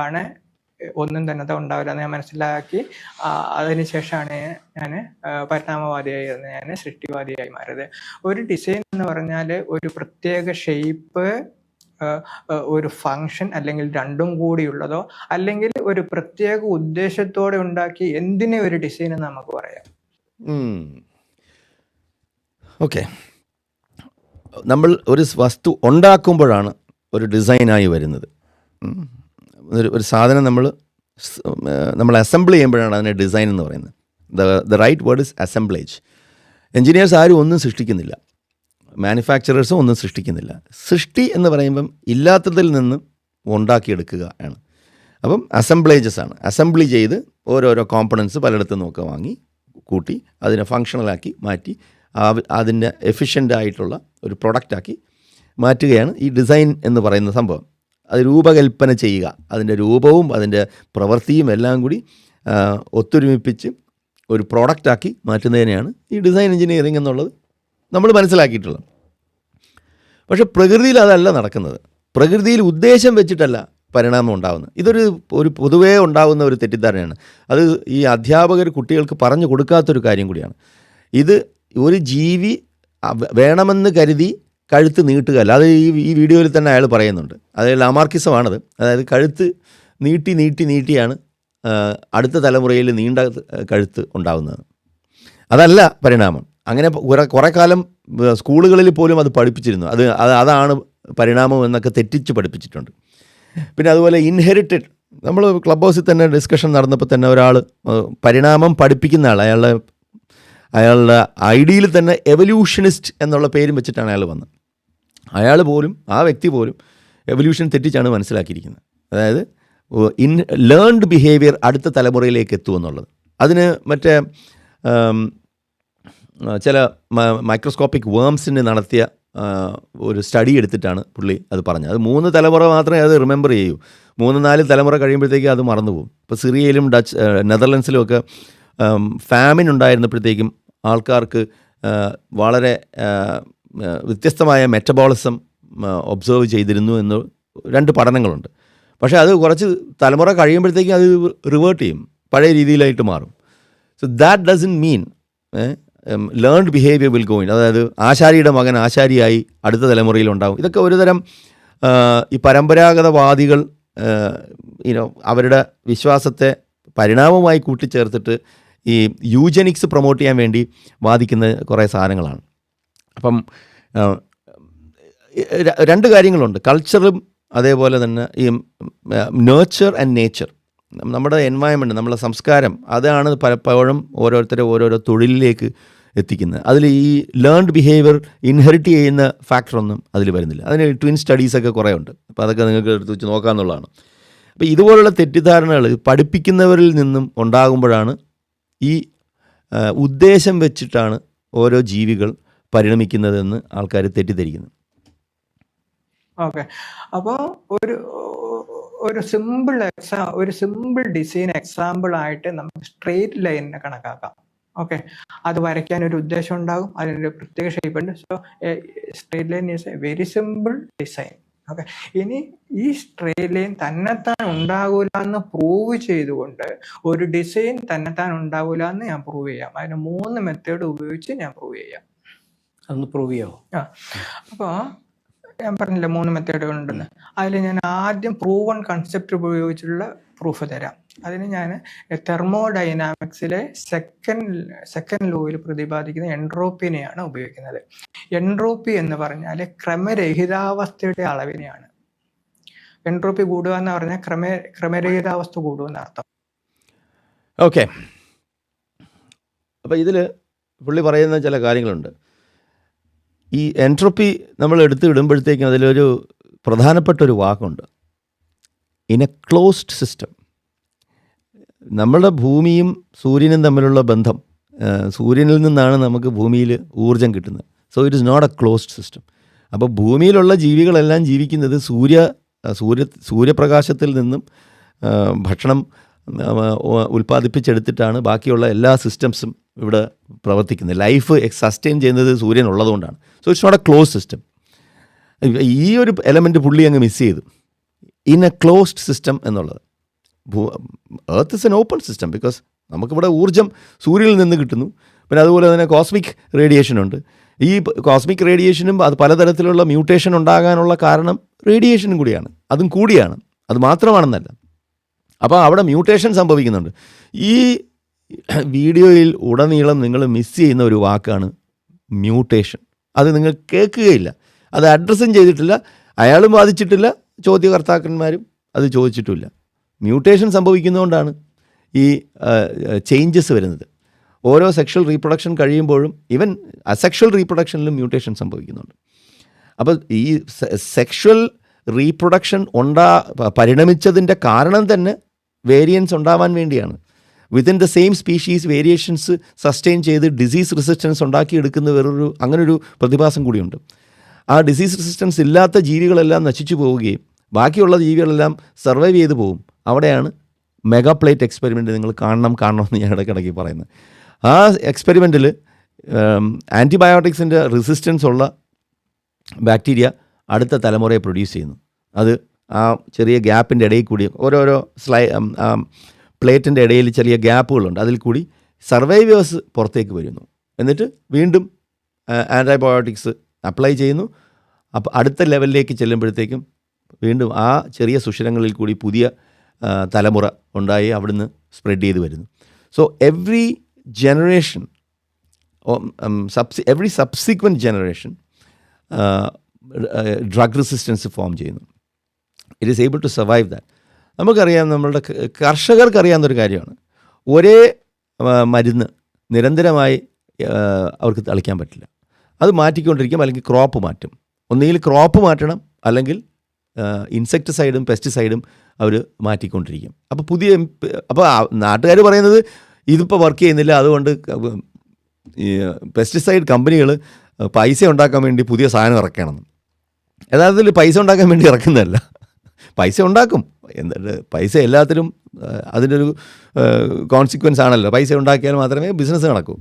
ആണ് ഒന്നും തന്നെ ഉണ്ടാവില്ല എന്ന് ഞാൻ മനസ്സിലാക്കി. അതിനുശേഷമാണ് ഞാൻ പരിണാമവാദിയായിരുന്നത്, ഞാൻ സൃഷ്ടിവാദിയായി മാറിയത്. ഒരു ഡിസൈൻ എന്ന് പറഞ്ഞാൽ ഒരു പ്രത്യേക ഷേപ്പ്, ഒരു ഫങ്ഷൻ, അല്ലെങ്കിൽ രണ്ടും കൂടിയുള്ളതോ, അല്ലെങ്കിൽ ഒരു പ്രത്യേക ഉദ്ദേശത്തോടെ ഉണ്ടാക്കി എന്തിനെ ഒരു ഡിസൈൻ എന്ന് നമുക്ക് പറയാം. ഓക്കെ, നമ്മൾ ഒരു വസ്തു ഉണ്ടാക്കുമ്പോഴാണ് ഒരു ഡിസൈനായി വരുന്നത്. ഒരു സാധനം നമ്മൾ അസംബിൾ ചെയ്യുമ്പോഴാണ് അതിനെ ഡിസൈൻ എന്ന് പറയുന്നത്. The right word is assemblage. Engineers ആരും ഒന്നും സൃഷ്ടിക്കുന്നില്ല, മാനുഫാക്ചറേഴ്സും ഒന്നും സൃഷ്ടിക്കുന്നില്ല. സൃഷ്ടി എന്ന് പറയുമ്പം ഇല്ലാത്തതിൽ നിന്ന് ഉണ്ടാക്കിയെടുക്കുക ആണ്. അപ്പം അസംബ്ലേജസ് ആണ്. അസംബ്ലി ചെയ്ത് ഓരോരോ കോമ്പണൻസ് പലയിടത്തു നിന്നൊക്കെ വാങ്ങി കൂട്ടി അതിനെ ഫങ്ഷണലാക്കി മാറ്റി അതിൻ്റെ എഫിഷ്യൻ്റ് ആയിട്ടുള്ള ഒരു പ്രൊഡക്റ്റാക്കി മാറ്റുകയാണ് ഈ ഡിസൈൻ എന്ന് പറയുന്ന സംഭവം. അത് രൂപകൽപ്പന ചെയ്യുക, അതിൻ്റെ രൂപവും അതിൻ്റെ പ്രവൃത്തിയും എല്ലാം കൂടി ഒത്തൊരുമിപ്പിച്ച് ഒരു പ്രോഡക്റ്റാക്കി മാറ്റുന്നതിനെയാണ് ഈ ഡിസൈൻ എൻജിനീയറിംഗ് എന്നുള്ളത് നമ്മൾ മനസ്സിലാക്കിയിട്ടുള്ളത്. പക്ഷേ പ്രകൃതിയിൽ അതല്ല നടക്കുന്നത്. പ്രകൃതിയിൽ ഉദ്ദേശം വെച്ചിട്ടല്ല പരിണാമം ഉണ്ടാകുന്നത്. ഇതൊരു പൊതുവേ ഉണ്ടാകുന്ന ഒരു തെറ്റിദ്ധാരണയാണ്. അത് ഈ അധ്യാപകർ കുട്ടികൾക്ക് പറഞ്ഞു കൊടുക്കാത്തൊരു കാര്യം കൂടിയാണ്. ഇത് ഒരു ജീവി വേണമെന്ന് കരുതി കഴുത്ത് നീട്ടുകയല്ല. അത് ഈ വീഡിയോയിൽ തന്നെ അയാൾ പറയുന്നുണ്ട്. അതായത് ലാമാർക്കിസമാണത്. അതായത് കഴുത്ത് നീട്ടിയാണ് അടുത്ത തലമുറയിൽ നീണ്ട കഴുത്ത് ഉണ്ടാകുന്നത്. അതല്ല പരിണാമം. അങ്ങനെ കുറേ കാലം സ്കൂളുകളിൽ പോലും അത് പഠിപ്പിച്ചിരുന്നു. അതാണ് പരിണാമം എന്നൊക്കെ തെറ്റിച്ച് പഠിപ്പിച്ചിട്ടുണ്ട്. പിന്നെ അതുപോലെ ഇൻഹെറിറ്റഡ്, നമ്മൾ ക്ലബ് ഹൗസിൽ തന്നെ ഡിസ്കഷൻ നടന്നപ്പോൾ തന്നെ ഒരാൾ പരിണാമം പഠിപ്പിക്കുന്ന ആൾ, അയാളുടെ ഐഡിയയിൽ തന്നെ എവല്യൂഷനിസ്റ്റ് എന്നുള്ള പേരും വെച്ചിട്ടാണ് അയാൾ വന്നത്. ആ വ്യക്തി പോലും എവല്യൂഷൻ തെറ്റിച്ചാണ് മനസ്സിലാക്കിയിരിക്കുന്നത്. അതായത് ലേൺഡ് ബിഹേവിയർ അടുത്ത തലമുറയിലേക്ക് എത്തുമെന്നുള്ളത്. അതിന് മറ്റേ ചില മൈക്രോസ്കോപ്പിക് വേംസിന് നടത്തിയ ഒരു സ്റ്റഡി എടുത്തിട്ടാണ് പുള്ളി അത് പറഞ്ഞത്. അത് 3 തലമുറ മാത്രമേ അത് റിമെമ്പർ ചെയ്യൂ. 3-4 തലമുറ കഴിയുമ്പോഴത്തേക്കും അത് മറന്നുപോകും. ഇപ്പോൾ സിറിയയിലും നെതർലൻഡ്സിലും ഒക്കെ ഫാമിൻ ഉണ്ടായിരുന്നപ്പോഴത്തേക്കും ആൾക്കാർക്ക് വളരെ വ്യത്യസ്തമായ മെറ്റബോളിസം ഒബ്സർവ് ചെയ്തിരുന്നു എന്ന് 2 പഠനങ്ങളുണ്ട്. പക്ഷേ അത് കുറച്ച് തലമുറ കഴിയുമ്പോഴത്തേക്കും അത് റിവേർട്ട് ചെയ്യും, പഴയ രീതിയിലായിട്ട് മാറും. So that doesn't mean learned behaviour will go in. അതായത് ആശാരിയുടെ മകൻ ആശാരിയായി അടുത്ത തലമുറയിലുണ്ടാകും. ഇതൊക്കെ ഒരുതരം ഈ പരമ്പരാഗതവാദികൾ അവരുടെ വിശ്വാസത്തെ പരിണാമമായി കൂട്ടിച്ചേർത്തിട്ട് ഈ യൂജനിക്സ് പ്രൊമോട്ട് ചെയ്യാൻ വേണ്ടി വാദിക്കുന്ന കുറേ സാധനങ്ങളാണ്. അപ്പം 2 കാര്യങ്ങളുണ്ട്, കൾച്ചറും അതേപോലെ തന്നെ ഈ നേച്ചർ ആൻഡ് നേച്ചർ. നമ്മുടെ എൻവയൺമെൻറ്റ്, നമ്മുടെ സംസ്കാരം, അതാണ് പലപ്പോഴും ഓരോരോ തൊഴിലിലേക്ക് എത്തിക്കുന്നത്. അതിൽ ഈ ലേൺഡ് ബിഹേവിയർ ഇൻഹെറിറ്റ് ചെയ്യുന്ന ഫാക്ടറൊന്നും അതിൽ വരുന്നില്ല. അതിന് ട്വിൻ സ്റ്റഡീസൊക്കെ കുറേ ഉണ്ട്. അപ്പോൾ അതൊക്കെ നിങ്ങൾക്ക് എടുത്ത് വെച്ച് നോക്കാമെന്നുള്ളതാണ്. അപ്പോൾ ഇതുപോലുള്ള തെറ്റിദ്ധാരണകൾ പഠിപ്പിക്കുന്നവരിൽ നിന്നും ഉണ്ടാകുമ്പോഴാണ് ഈ ഉദ്ദേശം വെച്ചിട്ടാണ് ഓരോ ജീവികൾ പരിണമിക്കുന്നതെന്ന് ആൾക്കാർ തെറ്റിദ്ധരിക്കുന്നത്. ഓക്കെ, അപ്പോൾ ഒരു സിമ്പിൾ ഡിസൈൻ എക്സാമ്പിൾ ആയിട്ട് നമുക്ക് സ്ട്രെയിറ്റ് ലൈനിനെ കണക്കാക്കാം. ഓക്കെ, അത് വരയ്ക്കാൻ ഒരു ഉദ്ദേശം ഉണ്ടാകും, അതിനൊരു പ്രത്യേക ഷേപ്പ് ഉണ്ട്. So straight line is A very simple design. Okay, ഇനി ഈ സ്ട്രേറ്റ് ലൈൻ തന്നെത്താൻ ഉണ്ടാകൂല എന്ന് പ്രൂവ് ചെയ്തുകൊണ്ട് ഒരു ഡിസൈൻ തന്നെത്താൻ ഉണ്ടാകൂല എന്ന് ഞാൻ പ്രൂവ് ചെയ്യാം. അതിന് 3 മെത്തേഡ് ഉപയോഗിച്ച് ഞാൻ പ്രൂവ് ചെയ്യാം. അതൊന്ന് പ്രൂവ് ചെയ്യാമോ? അപ്പോൾ ഞാൻ പറഞ്ഞില്ല 3 മെത്തേഡുകൾ ഉണ്ടെന്ന്. അതിൽ ഞാൻ ആദ്യം പ്രൂവൺ കൺസെപ്റ്റ് ഉപയോഗിച്ചുള്ള പ്രൂഫ് തരാം. അതിന് ഞാൻ തെർമോഡൈനാമിക്സിലെ സെക്കൻഡ് ലോയിൽ പ്രതിപാദിക്കുന്ന എൻട്രോപ്പിനെയാണ് ഉപയോഗിക്കുന്നത്. എൻട്രോപ്പി എന്ന് പറഞ്ഞാൽ ക്രമരഹിതാവസ്ഥയുടെ അളവിനെയാണ്. എൻട്രോപ്പി കൂടുക എന്ന് പറഞ്ഞാൽ ക്രമരഹിതാവസ്ഥ കൂടുക എന്നർത്ഥം. ഓക്കെ, അപ്പോൾ ഇതിൽ പുള്ളി പറയുന്ന ചില കാര്യങ്ങളുണ്ട്. ഈ എൻട്രോപ്പി നമ്മൾ എടുത്ത് ഇടുമ്പോഴത്തേക്കും അതിലൊരു പ്രധാനപ്പെട്ടൊരു വാക്കുണ്ട്, ഇൻ എ ക്ലോസ്ഡ് സിസ്റ്റം. നമ്മുടെ ഭൂമിയും സൂര്യനും തമ്മിലുള്ള ബന്ധം, സൂര്യനിൽ നിന്നാണ് നമുക്ക് ഭൂമിയിൽ ഊർജം കിട്ടുന്നത്. So it is not a closed system. അപ്പോൾ ഭൂമിയിലുള്ള ജീവികളെല്ലാം ജീവിക്കുന്നത് സൂര്യപ്രകാശത്തിൽ നിന്നും ഭക്ഷണം ഉൽപ്പാദിപ്പിച്ചെടുത്തിട്ടാണ് ബാക്കിയുള്ള എല്ലാ സിസ്റ്റംസും ഇവിടെ പ്രവർത്തിക്കുന്നത്. ലൈഫ് സസ്റ്റെയിൻ ചെയ്യുന്നത് സൂര്യൻ ഉള്ളതുകൊണ്ടാണ്. So it's not a close system. ഈ ഒരു എലമെൻറ്റ് പുള്ളി അങ്ങ് മിസ് ചെയ്തു, ഇൻ എ ക്ലോസ്ഡ് സിസ്റ്റം എന്നുള്ളത്. Earth is an open system because നമുക്കിവിടെ ഊർജ്ജം സൂര്യനിൽ നിന്ന് കിട്ടുന്നു. പിന്നെ അതുപോലെ തന്നെ കോസ്മിക് റേഡിയേഷൻ ഉണ്ട്. ഈ കോസ്മിക് റേഡിയേഷനും അത് പലതരത്തിലുള്ള മ്യൂട്ടേഷൻ ഉണ്ടാകാനുള്ള കാരണം റേഡിയേഷനും കൂടിയാണ്, അതും കൂടിയാണ്, അത് മാത്രമാണെന്നല്ല. അപ്പോൾ അവിടെ മ്യൂട്ടേഷൻ സംഭവിക്കുന്നുണ്ട്. ഈ വീഡിയോയിൽ ഉടനീളം നിങ്ങൾ മിസ് ചെയ്യുന്ന ഒരു വാക്കാണ് മ്യൂട്ടേഷൻ. അത് നിങ്ങൾ കേൾക്കുകയില്ല, അത് അഡ്രസ്സും ചെയ്തിട്ടില്ല, അയാളും വാദിച്ചിട്ടില്ല, ചോദ്യകർത്താക്കന്മാരും അത് ചോദിച്ചിട്ടില്ല. മ്യൂട്ടേഷൻ സംഭവിക്കുന്നതുകൊണ്ടാണ് ഈ ചേഞ്ചസ് വരുന്നത്. ഓരോ സെക്ഷൽ റീപ്രൊഡക്ഷൻ കഴിയുമ്പോഴും ഈവൻ അസെക്ഷൽ റീപ്രൊഡക്ഷനിലും മ്യൂട്ടേഷൻ സംഭവിക്കുന്നുണ്ട്. അപ്പോൾ ഈ സെക്ഷൽ റീപ്രൊഡക്ഷൻ പരിണമിച്ചതിൻ്റെ കാരണം തന്നെ വേരിയൻസ് ഉണ്ടാവാൻ വേണ്ടിയാണ്. Within the same species variations sustain ചെയ്ത് ഡിസീസ് റെസിസ്റ്റൻസ് ഉണ്ടാക്കിയെടുക്കുന്ന അങ്ങനൊരു പ്രതിഭാസം കൂടിയുണ്ട്. ആ ഡിസീസ് റെസിസ്റ്റൻസ് ഇല്ലാത്ത ജീവികളെല്ലാം നശിച്ചു പോവുകയും ബാക്കിയുള്ള ജീവികളെല്ലാം സർവൈവ് ചെയ്ത് പോകും. അവിടെയാണ് മെഗാപ്ലേറ്റ് എക്സ്പെരിമെൻറ്റ് നിങ്ങൾ കാണണമെന്ന് ഞാൻ ഇടയ്ക്കിടയ്ക്ക് പറയുന്നത്. ആ എക്സ്പെരിമെൻറ്റിൽ ആൻറ്റിബയോട്ടിക്സിൻ്റെ റെസിസ്റ്റൻസ് ഉള്ള ബാക്ടീരിയ അടുത്ത തലമുറയെ പ്രൊഡ്യൂസ് ചെയ്യുന്നു. അത് ആ ചെറിയ ഗ്യാപ്പിൻ്റെ ഇടയിൽ കൂടി ഓരോരോ പ്ലേറ്റിൻ്റെ ഇടയിൽ ചെറിയ ഗ്യാപ്പുകളുണ്ട്, അതിൽ കൂടി സർവൈവേഴ്സ് പുറത്തേക്ക് വരുന്നു. എന്നിട്ട് വീണ്ടും ആൻറ്റിബയോട്ടിക്സ് അപ്ലൈ ചെയ്യുന്നു. അപ്പോൾ അടുത്ത ലെവലിലേക്ക് ചെല്ലുമ്പോഴത്തേക്കും വീണ്ടും ആ ചെറിയ സുഷിരങ്ങളിൽ കൂടി പുതിയ തലമുറ ഉണ്ടായി അവിടുന്ന് സ്പ്രെഡ് ചെയ്ത് വരുന്നു. So every generation, every subsequent generation drug resistance form ചെയ്യുന്നു. It is able to survive that. നമുക്കറിയാം, നമ്മളുടെ കർഷകർക്കറിയാവുന്നൊരു കാര്യമാണ്, ഒരേ മരുന്ന് നിരന്തരമായി അവർക്ക് തളിക്കാൻ പറ്റില്ല. അത് മാറ്റിക്കൊണ്ടിരിക്കും, അല്ലെങ്കിൽ ക്രോപ്പ് മാറ്റും. ഒന്നുകിൽ ക്രോപ്പ് മാറ്റണം, അല്ലെങ്കിൽ ഇൻസെക്ടിസൈഡും പെസ്റ്റിസൈഡും അവർ മാറ്റിക്കൊണ്ടിരിക്കും. അപ്പോൾ നാട്ടുകാർ പറയുന്നത് ഇതിപ്പോൾ വർക്ക് ചെയ്യുന്നില്ല, അതുകൊണ്ട് ഈ പെസ്റ്റിസൈഡ് കമ്പനികൾ പൈസ ഉണ്ടാക്കാൻ വേണ്ടി പുതിയ സാധനം ഇറക്കണം. യഥാർത്ഥത്തിൽ പൈസ ഉണ്ടാക്കാൻ വേണ്ടി ഇറക്കുന്നതല്ല, പൈസ ഉണ്ടാക്കും. എന്നിട്ട് പൈസ എല്ലാത്തിലും അതിൻ്റെ ഒരു കോൺസിക്വൻസ് ആണല്ലോ. പൈസ ഉണ്ടാക്കിയാൽ മാത്രമേ ബിസിനസ് നടക്കൂ.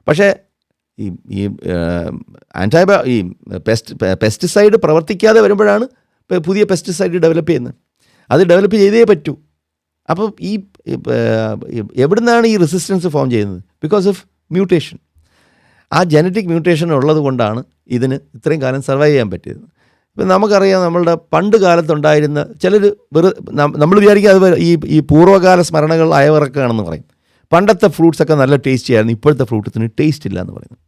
പക്ഷേ ഈ പെസ്റ്റിസൈഡ് പ്രവർത്തിക്കാതെ വരുമ്പോഴാണ് പുതിയ പെസ്റ്റിസൈഡ് ഡെവലപ്പ് ചെയ്യുന്നത്. അത് ഡെവലപ്പ് ചെയ്തേ പറ്റൂ. അപ്പോൾ എവിടുന്നാണ് ഈ റെസിസ്റ്റൻസ് ഫോം ചെയ്യുന്നത്? Because of mutation. ആ ജനറ്റിക് മ്യൂട്ടേഷൻ ഉള്ളത് കൊണ്ടാണ് ഇതിന് ഇത്രയും കാലം സർവൈവ് ചെയ്യാൻ പറ്റിയത്. ഇപ്പം നമുക്കറിയാം, നമ്മളുടെ പണ്ട് കാലത്തുണ്ടായിരുന്ന ചിലർ നമ്മൾ വിചാരിക്കുക അത് ഈ പൂർവ്വകാല സ്മരണകൾ അയവിറക്കുകയാണെന്ന് പറയും. പണ്ടത്തെ ഫ്രൂട്ട്സൊക്കെ നല്ല ടേസ്റ്റി ആയിരുന്നു, ഇപ്പോഴത്തെ ഫ്രൂട്ട്സിന് ടേസ്റ്റ് ഇല്ല എന്ന് പറയുന്നു.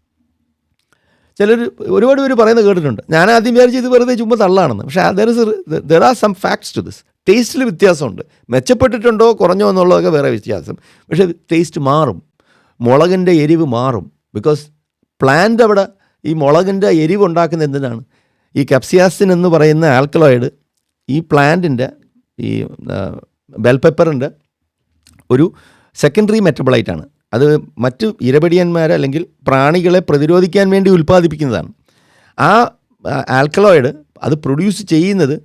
ചിലർ ഒരുപാട് പേര് പറയുന്നത് കേട്ടിട്ടുണ്ട്. ഞാൻ ആദ്യം വിചാരിച്ച് ഇത് വെറുതെ ചുമ്മാ തള്ളാണെന്ന്. പക്ഷേ there are some facts to this. ടേസ്റ്റിൽ വ്യത്യാസമുണ്ട്. മെച്ചപ്പെട്ടിട്ടുണ്ടോ കുറഞ്ഞോ എന്നുള്ളതൊക്കെ വേറെ വ്യത്യാസം. പക്ഷേ ടേസ്റ്റ് മാറും, മുളകിൻ്റെ എരിവ് മാറും. ബിക്കോസ് പ്ലാന്റ് അവിടെ ഈ മുളകിൻ്റെ എരിവ് ഉണ്ടാക്കുന്ന എന്തിനാണ്? ഈ കപ്സിയാസിൻ എന്ന് പറയുന്ന ആൽക്കലോയിഡ് ഈ പ്ലാന്റിൻ്റെ ഈ ബെൽ പെപ്പറിൻ്റെ ഒരു സെക്കൻഡറി മെറ്റബോളൈറ്റാണ്. അത് മറ്റു ഇരപിടിയന്മാരെ അല്ലെങ്കിൽ പ്രാണികളെ പ്രതിരോധിക്കാൻ വേണ്ടി ഉൽപ്പാദിപ്പിക്കുന്നതാണ്. ആ ആൽക്കലോയിഡ് അത് പ്രൊഡ്യൂസ് ചെയ്യുന്നത്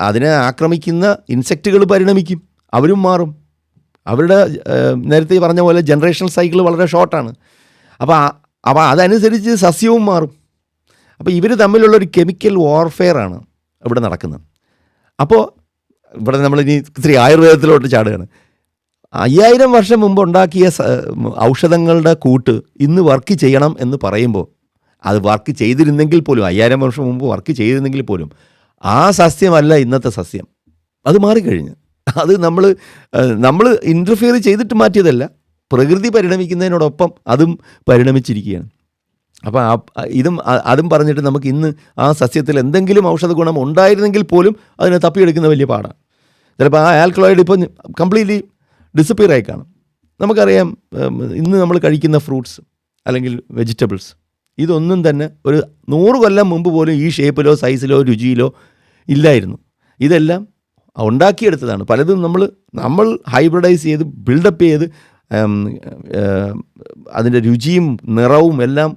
അതിനെ ആക്രമിക്കുന്ന ഇൻസെക്റ്റുകൾ പരിണമിക്കും, അവരും മാറും. അവരുടെ നേരത്തെ പറഞ്ഞ പോലെ ജനറേഷണൽ സൈക്കിൾ വളരെ ഷോർട്ടാണ്. അപ്പോൾ അതനുസരിച്ച് സസ്യവും മാറും. അപ്പോൾ ഇവർ തമ്മിലുള്ളൊരു കെമിക്കൽ വാർഫെയർ ആണ് ഇവിടെ നടക്കുന്നത്. അപ്പോൾ ഇവിടെ നമ്മളിനി ഇത്തിരി ആയുർവേദത്തിലോട്ട് ചാടുകയാണ്. 5000 വർഷം മുമ്പ് ഉണ്ടാക്കിയ ഔഷധങ്ങളുടെ കൂട്ട് ഇന്ന് വർക്ക് ചെയ്യണം എന്ന് പറയുമ്പോൾ അത് വർക്ക് ചെയ്തിരുന്നെങ്കിൽ പോലും 5000 വർഷം മുമ്പ് വർക്ക് ചെയ്തിരുന്നെങ്കിൽ പോലും ആ സസ്യമല്ല ഇന്നത്തെ സസ്യം. അത് മാറിക്കഴിഞ്ഞ്. അത് നമ്മൾ ഇൻ്റർഫിയർ ചെയ്തിട്ട് മാറ്റിയതല്ല, പ്രകൃതി പരിണമിക്കുന്നതിനോടൊപ്പം അതും പരിണമിച്ചിരിക്കുകയാണ്. അപ്പോൾ അതും പറഞ്ഞിട്ട് നമുക്ക് ഇന്ന് ആ സസ്യത്തിൽ എന്തെങ്കിലും ഔഷധ ഗുണം ഉണ്ടായിരുന്നെങ്കിൽ പോലും അതിനെ തപ്പിയെടുക്കുന്ന വലിയ പാടാണ്. ചിലപ്പോൾ ആ ആൽക്കലോയിഡ് ഇപ്പോൾ കംപ്ലീറ്റ്ലി ഡിസപ്പിയർ ആയി കാണും. നമുക്കറിയാം, ഇന്ന് നമ്മൾ കഴിക്കുന്ന ഫ്രൂട്ട്സ് അല്ലെങ്കിൽ വെജിറ്റബിൾസ് ഇതൊന്നും തന്നെ ഒരു 100 കൊല്ലം മുമ്പ് പോലും ഈ ഷേപ്പിലോ സൈസിലോ രുചിയിലോ ഇല്ലായിരുന്നു. ഇതെല്ലാം ഉണ്ടാക്കിയെടുത്തതാണ്. പലതും നമ്മൾ ഹൈബ്രിഡൈസ് ചെയ്ത് ബിൽഡപ്പ് ചെയ്ത് അതിൻ്റെ രുചിയും നിറവും എല്ലാം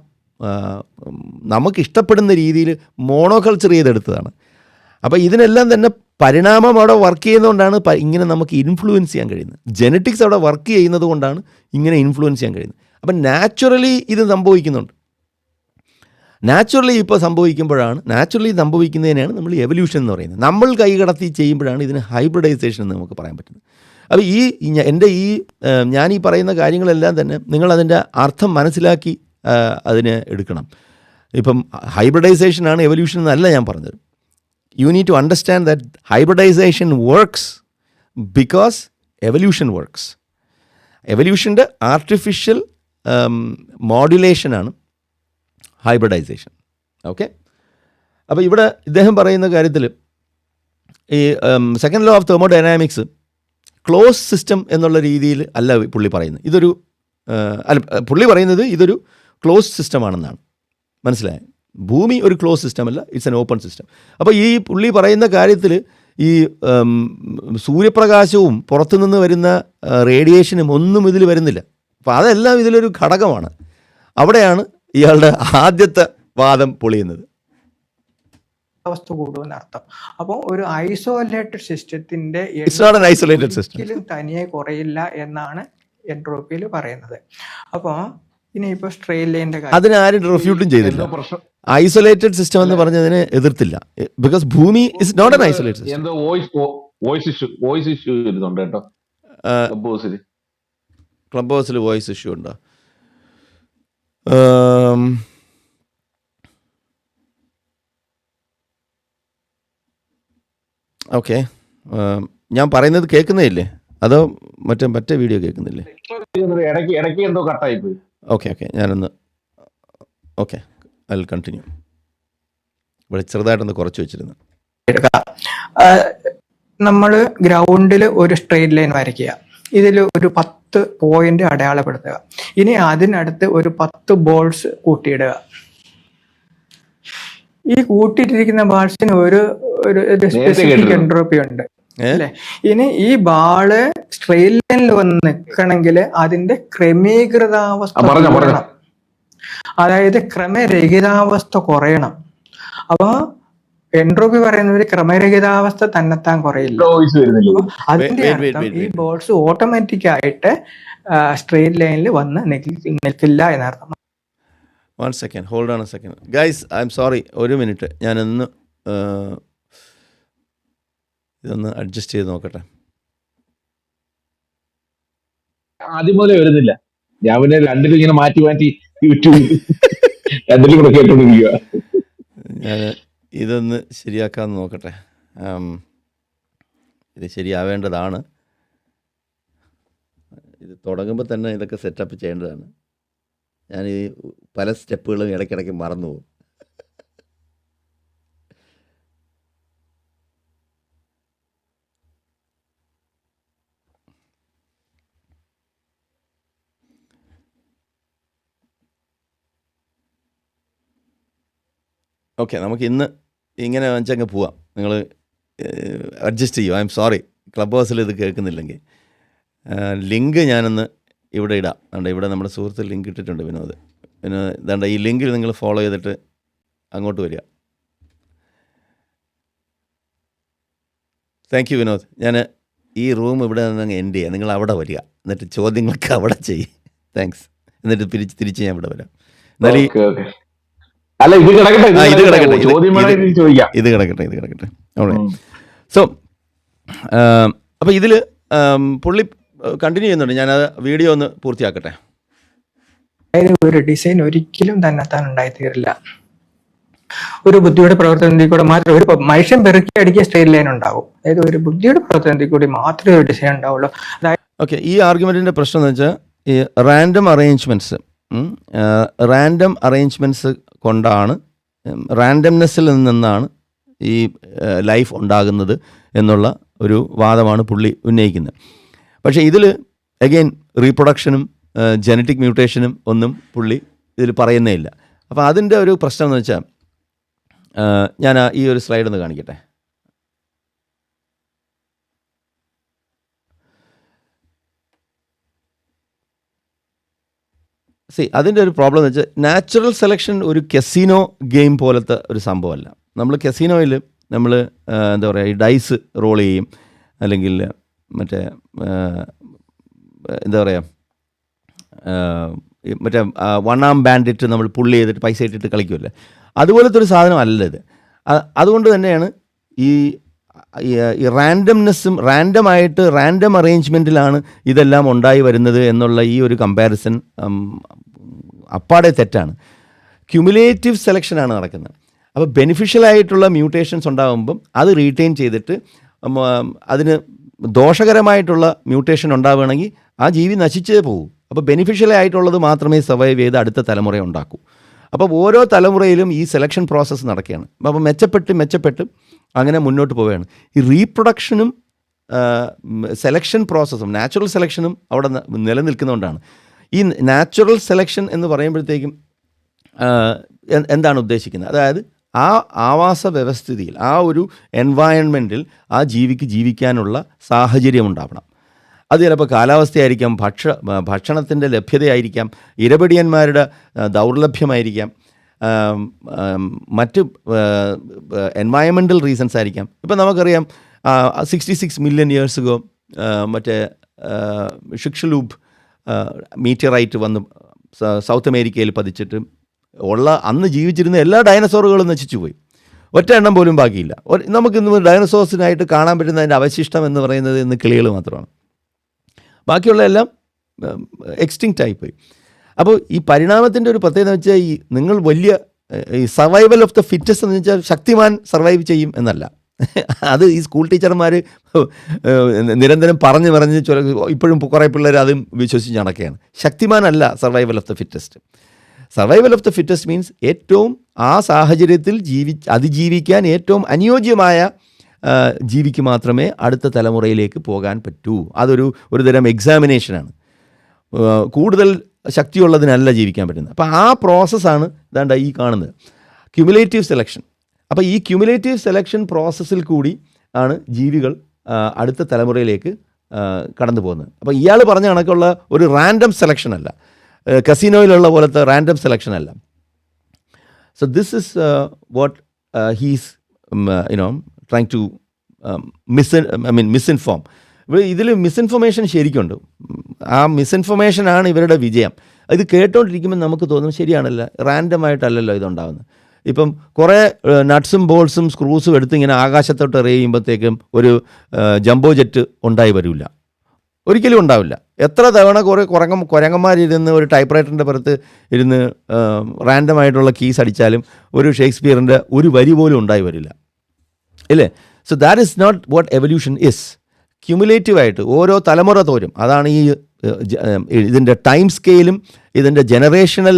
നമുക്കിഷ്ടപ്പെടുന്ന രീതിയിൽ മോണോകൾച്ചർ ചെയ്തെടുത്തതാണ്. അപ്പോൾ ഇതിനെല്ലാം തന്നെ പരിണാമം അവിടെ വർക്ക് ചെയ്യുന്നതുകൊണ്ടാണ് ഇങ്ങനെ നമുക്ക് ഇൻഫ്ലുവൻസ് ചെയ്യാൻ കഴിയുന്നത്. ജെനറ്റിക്സ് അവിടെ വർക്ക് ചെയ്യുന്നത് കൊണ്ടാണ് ഇങ്ങനെ ഇൻഫ്ലുവൻസ് ചെയ്യാൻ കഴിയുന്നത്. അപ്പം നാച്ചുറലി ഇത് സംഭവിക്കുന്നുണ്ട്. നാച്ചുറലി സംഭവിക്കുന്നതിനാണ് നമ്മൾ എവല്യൂഷൻ എന്ന് പറയുന്നത്. നമ്മൾ കൈകടത്തി ചെയ്യുമ്പോഴാണ് ഇതിന് ഹൈബ്രിഡൈസേഷൻ എന്ന് നമുക്ക് പറയാൻ പറ്റുന്നത്. അപ്പോൾ ഞാൻ ഈ പറയുന്ന കാര്യങ്ങളെല്ലാം തന്നെ നിങ്ങളതിൻ്റെ അർത്ഥം മനസ്സിലാക്കി അതിനെ എടുക്കണം. ഇപ്പം ഹൈബ്രിഡൈസേഷനാണ് എവല്യൂഷൻ എന്നല്ല ഞാൻ പറഞ്ഞത്. You need to understand that hybridization works because evolution works. എവല്യൂഷൻ്റെ ആർട്ടിഫിഷ്യൽ മോഡുലേഷനാണ് ഹൈബ്രിഡൈസേഷൻ. ഓക്കെ, അപ്പോൾ ഇവിടെ ഇദ്ദേഹം പറയുന്ന കാര്യത്തിൽ ഈ second law of thermodynamics close system എന്നുള്ള രീതിയിൽ അല്ല പുള്ളി പറയുന്നത്. പുള്ളി പറയുന്നത് ഇതൊരു ക്ലോസ് സിസ്റ്റമാണെന്നാണ്. മനസ്സിലായത്? ഭൂമി ഒരു ക്ലോസ് സിസ്റ്റം അല്ല, ഇറ്റ്സ് എൻ ഓപ്പൺ സിസ്റ്റം. അപ്പോൾ ഈ പുള്ളി പറയുന്ന കാര്യത്തിൽ ഈ സൂര്യപ്രകാശവും പുറത്തുനിന്ന് വരുന്ന റേഡിയേഷനും ഒന്നും ഇതിൽ വരുന്നില്ല. അപ്പോൾ അതെല്ലാം ഇതിലൊരു ഘടകമാണ്. അവിടെയാണ് ഇയാളുടെ ആദ്യത്തെ വാദം പൊളിയുന്നത്. അവസ്ഥ കൂടുമെന്നർത്ഥം. അപ്പോൾ ഒരു ഐസോലേറ്റഡ് സിസ്റ്റത്തിന്റെ ഒരിക്കലും തനിയെ കുറയില്ല എന്നാണ് എൻട്രോപ്പിയിൽ പറയുന്നത്. അപ്പോൾ ഇനിയിപ്പോൾ സ്ട്രെയിറ്റ് ലൈനിന്റെ കാര്യം അതിനാരും റിഫ്യൂട്ടും ചെയ്തില്ല. ഐസൊലേറ്റഡ് സിസ്റ്റം എന്ന് പറഞ്ഞതിനെ എതിർത്തില്ല. ബിക്കോസ് ഭൂമി is not an isolated system. എന്തോ വോയിസ് ഇഷ്യൂ വരുന്നുണ്ട് കേട്ടോ ക്ലബ് ഹൗസിൽ വോയിസ് ഇഷ്യൂ ഉണ്ടോ? ഓക്കെ, ഞാൻ പറയുന്നത് കേൾക്കുന്നേ ഇല്ലേ? അതോ മറ്റേ വീഡിയോ കേൾക്കുന്നില്ലേ? ഇടയ്ക്ക് എന്തോ കട്ടായി പോയി. ഓക്കെ ഞാനൊന്ന് ഐ വിൽ കണ്ടിന്യൂ. ഇവിടെ ചെറുതായിട്ടൊന്ന് കുറച്ച് വെച്ചിരുന്നു. നമ്മൾ ഗ്രൗണ്ടിൽ ഒരു സ്ട്രെയിറ്റ് ലൈൻ വരയ്ക്കുക. ഇതിൽ ഒരു 10 പോയിന്റ് അടയാളപ്പെടുത്തുക. ഇനി അതിനടുത്ത് ഒരു 10 ബോൾസ് കൂട്ടിയിടുക. ഈ കൂട്ടിയിട്ടിരിക്കുന്ന ബാൾസിന് ഒരു സ്പെസിഫിക് എൻട്രോപ്പി ഉണ്ട് അല്ലേ? ഇനി ഈ ബാള് സ്ട്രെയിറ്റ് ലൈനിൽ വന്ന് നിൽക്കണമെങ്കിൽ അതിന്റെ ക്രമീകൃതാവസ്ഥ കുറയണം, അതായത് ക്രമരഹിതാവസ്ഥ കുറയണം. അപ്പൊ എൻട്രോപ്പി പറയുന്നത് ക്രമരഹിതാവസ്ഥ തന്നെത്താൻ കുറയില്ല. അതിന്റെ അർത്ഥം ഈ ബോൾസ് ഓട്ടോമാറ്റിക് ആയിട്ട് സ്ട്രെയിറ്റ് ലൈനിൽ വന്ന് നിൽക്കില്ല എന്നർത്ഥം. 1 second, hold on A second guys, I am sorry, 1 minute ഞാനൊന്ന് ഇതൊന്ന് അഡ്ജസ്റ്റ് ചെയ്ത് നോക്കട്ടെ. ആദ്യം മുതലേ വരുന്നില്ല. ഞാൻ പിന്നെ രണ്ടിലും ഇങ്ങനെ മാറ്റി യൂട്യൂബ് രണ്ടിലും കൂടെ കേട്ടോണ്ടിരിക്കുക. ഞാൻ ഇതൊന്ന് ശരിയാക്കാമെന്ന് നോക്കട്ടെ. ഇത് ശരിയാവേണ്ടതാണ്. ഇത് തുടങ്ങുമ്പോൾ തന്നെ ഇതൊക്കെ സെറ്റപ്പ് ചെയ്യേണ്ടതാണ്. ഞാൻ ഈ പല സ്റ്റെപ്പുകളും ഇടയ്ക്കിടയ്ക്ക് മറന്നു പോകും. ഓക്കെ, നമുക്ക് ഇന്ന് ഇങ്ങനെ വെച്ചങ്ങ് പോവാം. നിങ്ങൾ അഡ്ജസ്റ്റ് ചെയ്യും. ഐ എം സോറി, ക്ലബ് ഹൗസിൽ ഇത് കേൾക്കുന്നില്ലെങ്കിൽ. ലിങ്ക് ഞാനൊന്ന് ഇവിടെ ഇടാം. അതുകൊണ്ട് ഇവിടെ നമ്മുടെ സുഹൃത്ത് ലിങ്ക് ഇട്ടിട്ടുണ്ട് വിനോദ്. ഇതാണ്ട് ഈ ലിങ്കിൽ നിങ്ങൾ ഫോളോ ചെയ്തിട്ട് അങ്ങോട്ട് വരിക. Thank you Vinod. ഞാൻ ഈ റൂം ഇവിടെ നിന്ന് എൻഡ് ചെയ്യുക, നിങ്ങൾ അവിടെ വരിക, എന്നിട്ട് ചോദ്യങ്ങൾക്ക് അവിടെ ചെയ്യും. താങ്ക്സ്. എന്നിട്ട് തിരിച്ച് ഞാൻ ഇവിടെ വരാം. എന്നാലും ഓക്കെ ഓക്കെ. അല്ല ഇത് കിടക്കട്ടെ, ഇത് കിടക്കട്ടെ, ചോദ്യം വേണമെങ്കിൽ ചോദിക്കാം. ഇത് കിടക്കട്ടെ. സോ അപ്പോൾ ഇതിൽ പുള്ളി കണ്ടിന്യൂ ചെയ്യുന്നുണ്ട്. ഞാനത് വീഡിയോ ഒന്ന് പൂർത്തിയാക്കട്ടെ. ഒരു ഡിസൈൻ ഒരിക്കലും തന്നെത്താൻ ഉണ്ടായിത്തീരില്ല. ഒരു ബുദ്ധിയുടെ പ്രവർത്തനത്തിൽ കൂടെ മാത്രം ഒരു മനുഷ്യൻ പെറുക്കി അടിക്കിയ സ്ട്രെയിറ്റ് ലൈൻ ഉണ്ടാവും. അതായത് ഒരു ബുദ്ധിയുടെ പ്രവർത്തനത്തിൽ കൂടി മാത്രമേ ഒരു ഡിസൈൻ ഉണ്ടാവുള്ളൂ. അതായത് ഓക്കെ, ഈ ആർഗ്യുമെൻറ്റിൻ്റെ പ്രശ്നം എന്ന് വെച്ചാൽ ഈ റാൻഡം അറേഞ്ച്മെൻറ്റ്സ് കൊണ്ടാണ്, റാൻഡംനെസ്സിൽ നിന്നാണ് ഈ ലൈഫ് ഉണ്ടാകുന്നത് എന്നുള്ള ഒരു വാദമാണ് പുള്ളി ഉന്നയിക്കുന്നത്. പക്ഷേ ഇതിൽ അഗെയിൻ റീപ്രൊഡക്ഷനും ജനറ്റിക് മ്യൂട്ടേഷനും ഒന്നും പുള്ളി ഇതിൽ പറയുന്നേ ഇല്ല. അപ്പോൾ അതിൻ്റെ ഒരു പ്രശ്നം എന്ന് വെച്ചാൽ ഞാൻ ഈ ഒരു സ്ലൈഡ് ഒന്ന് കാണിക്കട്ടെ. അതിൻ്റെ ഒരു പ്രോബ്ലം എന്ന് വെച്ചാൽ നാച്ചുറൽ സെലക്ഷൻ ഒരു കെസിനോ ഗെയിം പോലത്തെ ഒരു സംഭവമല്ല. നമ്മൾ കെസിനോയിൽ നമ്മൾ എന്താ പറയുക, ഈ ഡൈസ് റോൾ ചെയ്യും, അല്ലെങ്കിൽ മറ്റേ എന്താ പറയുക, മറ്റേ വൺ ആം ബാൻഡിറ്റ് നമ്മൾ പുള്ളി ചെയ്തിട്ട് പൈസ ഇട്ടിട്ട് കളിക്കുമല്ലേ, അതുപോലത്തെ ഒരു സാധനമല്ല ഇത്. അതുകൊണ്ട് തന്നെയാണ് ഈ റാൻഡംനെസ്സും റാൻഡം അറേഞ്ച്മെൻറ്റിലാണ് ഇതെല്ലാം ഉണ്ടായി വരുന്നത് എന്നുള്ള ഈ ഒരു കമ്പാരിസൺ അപ്പാടെ തെറ്റാണ്. ക്യുമുലേറ്റീവ് സെലക്ഷനാണ് നടക്കുന്നത്. അപ്പോൾ ബെനിഫിഷ്യലായിട്ടുള്ള മ്യൂട്ടേഷൻസ് ഉണ്ടാകുമ്പം അത് റീറ്റെയിൻ ചെയ്തിട്ട് അതിന് ദോഷകരമായിട്ടുള്ള മ്യൂട്ടേഷൻ ഉണ്ടാവുകയാണെങ്കിൽ ആ ജീവി നശിച്ചേ പോകും. അപ്പോൾ ബെനിഫിഷ്യലായിട്ടുള്ളത് മാത്രമേ സർവൈവ് ചെയ്ത് അടുത്ത തലമുറ ഉണ്ടാക്കൂ. അപ്പോൾ ഓരോ തലമുറയിലും ഈ സെലക്ഷൻ പ്രോസസ്സ് നടക്കുകയാണ്. അപ്പോൾ മെച്ചപ്പെട്ട് അങ്ങനെ മുന്നോട്ട് പോവുകയാണ്. ഈ റീപ്രൊഡക്ഷനും സെലക്ഷൻ പ്രോസസ്സും നാച്ചുറൽ സെലക്ഷനും അവിടെ നിലനിൽക്കുന്നതുകൊണ്ടാണ്. ഈ നാച്ചുറൽ സെലക്ഷൻ എന്ന് പറയുമ്പോഴത്തേക്കും എന്താണ് ഉദ്ദേശിക്കുന്നത്? അതായത് ആ ആവാസ വ്യവസ്ഥിതിയിൽ, ആ ഒരു എൻവയൺമെൻറ്റിൽ ആ ജീവിക്ക് ജീവിക്കാനുള്ള സാഹചര്യം ഉണ്ടാവണം. അത് ചിലപ്പോൾ കാലാവസ്ഥയായിരിക്കാം, ഭക്ഷണത്തിൻ്റെ ലഭ്യതയായിരിക്കാം, ഇരപിടിയന്മാരുടെ ദൗർലഭ്യമായിരിക്കാം, മറ്റ് എൻവയൺമെൻറ്റൽ റീസൺസ് ആയിരിക്കാം. ഇപ്പം നമുക്കറിയാം 66 മില്യൺ ഇയേഴ്സ് അഗോ മറ്റേ ഷിക്ഷലൂബ് മീറ്റിയറൈറ്റ് വന്ന് സൗത്ത് അമേരിക്കയിൽ പതിച്ചിട്ട് അന്ന് ജീവിച്ചിരുന്ന എല്ലാ ഡൈനസോറുകളും നശിച്ചു പോയി. ഒറ്റ എണ്ണം പോലും ബാക്കിയില്ല. നമുക്കിന്ന് ഡൈനസോഴ്സിനായിട്ട് കാണാൻ പറ്റുന്നതിൻ്റെ അവശിഷ്ടം എന്ന് പറയുന്നത് ഇന്ന് കിളികൾ മാത്രമാണ്. ബാക്കിയുള്ള എല്ലാം എക്സ്റ്റിങ്ക്റ്റ് ആയിപ്പോയി. അപ്പോൾ ഈ പരിണാമത്തിൻ്റെ ഒരു പ്രത്യേകത എന്ന് വെച്ചാൽ, ഈ നിങ്ങൾ വലിയ ഈ സർവൈവൽ ഓഫ് ദ ഫിറ്റസ്റ്റ് എന്ന് വെച്ചാൽ ശക്തിമാൻ സർവൈവ് ചെയ്യും എന്നല്ല. അത് ഈ സ്കൂൾ ടീച്ചർമാർ നിരന്തരം പറഞ്ഞ് ഇപ്പോഴും കുറേ പിള്ളേർ അതും വിശ്വസിച്ച് നടക്കുകയാണ്. ശക്തിമാനല്ല survival of the fittest. Survival of the fittest means ഏറ്റവും ആ സാഹചര്യത്തിൽ അതിജീവിക്കാൻ ഏറ്റവും അനുയോജ്യമായ ജീവിക്ക് മാത്രമേ അടുത്ത തലമുറയിലേക്ക് പോകാൻ പറ്റൂ. ഒരു തരം എക്സാമിനേഷനാണ്. കൂടുതൽ ശക്തിയുള്ളതിനല്ല ജീവിക്കാൻ പറ്റുന്നത്. അപ്പോൾ ആ പ്രോസസ്സാണ് ഇതാണ്ട് ഈ കാണുന്നത്, ക്യുമുലേറ്റീവ് സെലക്ഷൻ. അപ്പോൾ ഈ ക്യുമുലേറ്റീവ് സെലക്ഷൻ പ്രോസസ്സിൽ കൂടി ആണ് ജീവികൾ അടുത്ത തലമുറയിലേക്ക് കടന്നു പോകുന്നത്. അപ്പോൾ ഇയാൾ പറഞ്ഞ കണക്കുള്ള ഒരു റാൻഡം സെലക്ഷൻ അല്ല, കസിനോയിലുള്ള പോലത്തെ റാൻഡം സെലക്ഷൻ അല്ല. So this is what he's trying to misinform. ഇതിൽ മിസ്ഇൻഫർമേഷൻ ശരിക്കുണ്ട്. ആ മിസ്ഇൻഫർമേഷനാണ് ഇവരുടെ വിജയം. ഇത് കേട്ടോണ്ടിരിക്കുമ്പോൾ നമുക്ക് തോന്നും ശരിയാണല്ലോ, റാൻഡമായിട്ടല്ലല്ലോ ഇതുണ്ടാകുന്നത്. ഇപ്പം കുറേ നട്ട്സും ബോൾസും സ്ക്രൂസും എടുത്ത് ഇങ്ങനെ ആകാശത്തോട്ട് എറിയുമ്പോഴത്തേക്കും ഒരു ജംബോ ജെറ്റ് ഉണ്ടായി വരില്ല, ഒരിക്കലും ഉണ്ടാവില്ല. എത്ര തവണ കുരങ്ങന്മാരിരുന്ന് ഒരു ടൈപ്പ് റൈറ്ററിൻ്റെ പുറത്ത് ഇരുന്ന് റാൻഡമായിട്ടുള്ള കീസ് അടിച്ചാലും ഒരു ഷേക്സ്പിയറിൻ്റെ ഒരു വരി പോലും ഉണ്ടായി വരില്ല, ഇല്ലേ? So that is not what evolution is. ക്യുമുലേറ്റീവായിട്ട് ഓരോ തലമുറ തോറും, അതാണ് ഈ ഇതിൻ്റെ ടൈം സ്കെയിലും ഇതിൻ്റെ ജനറേഷണൽ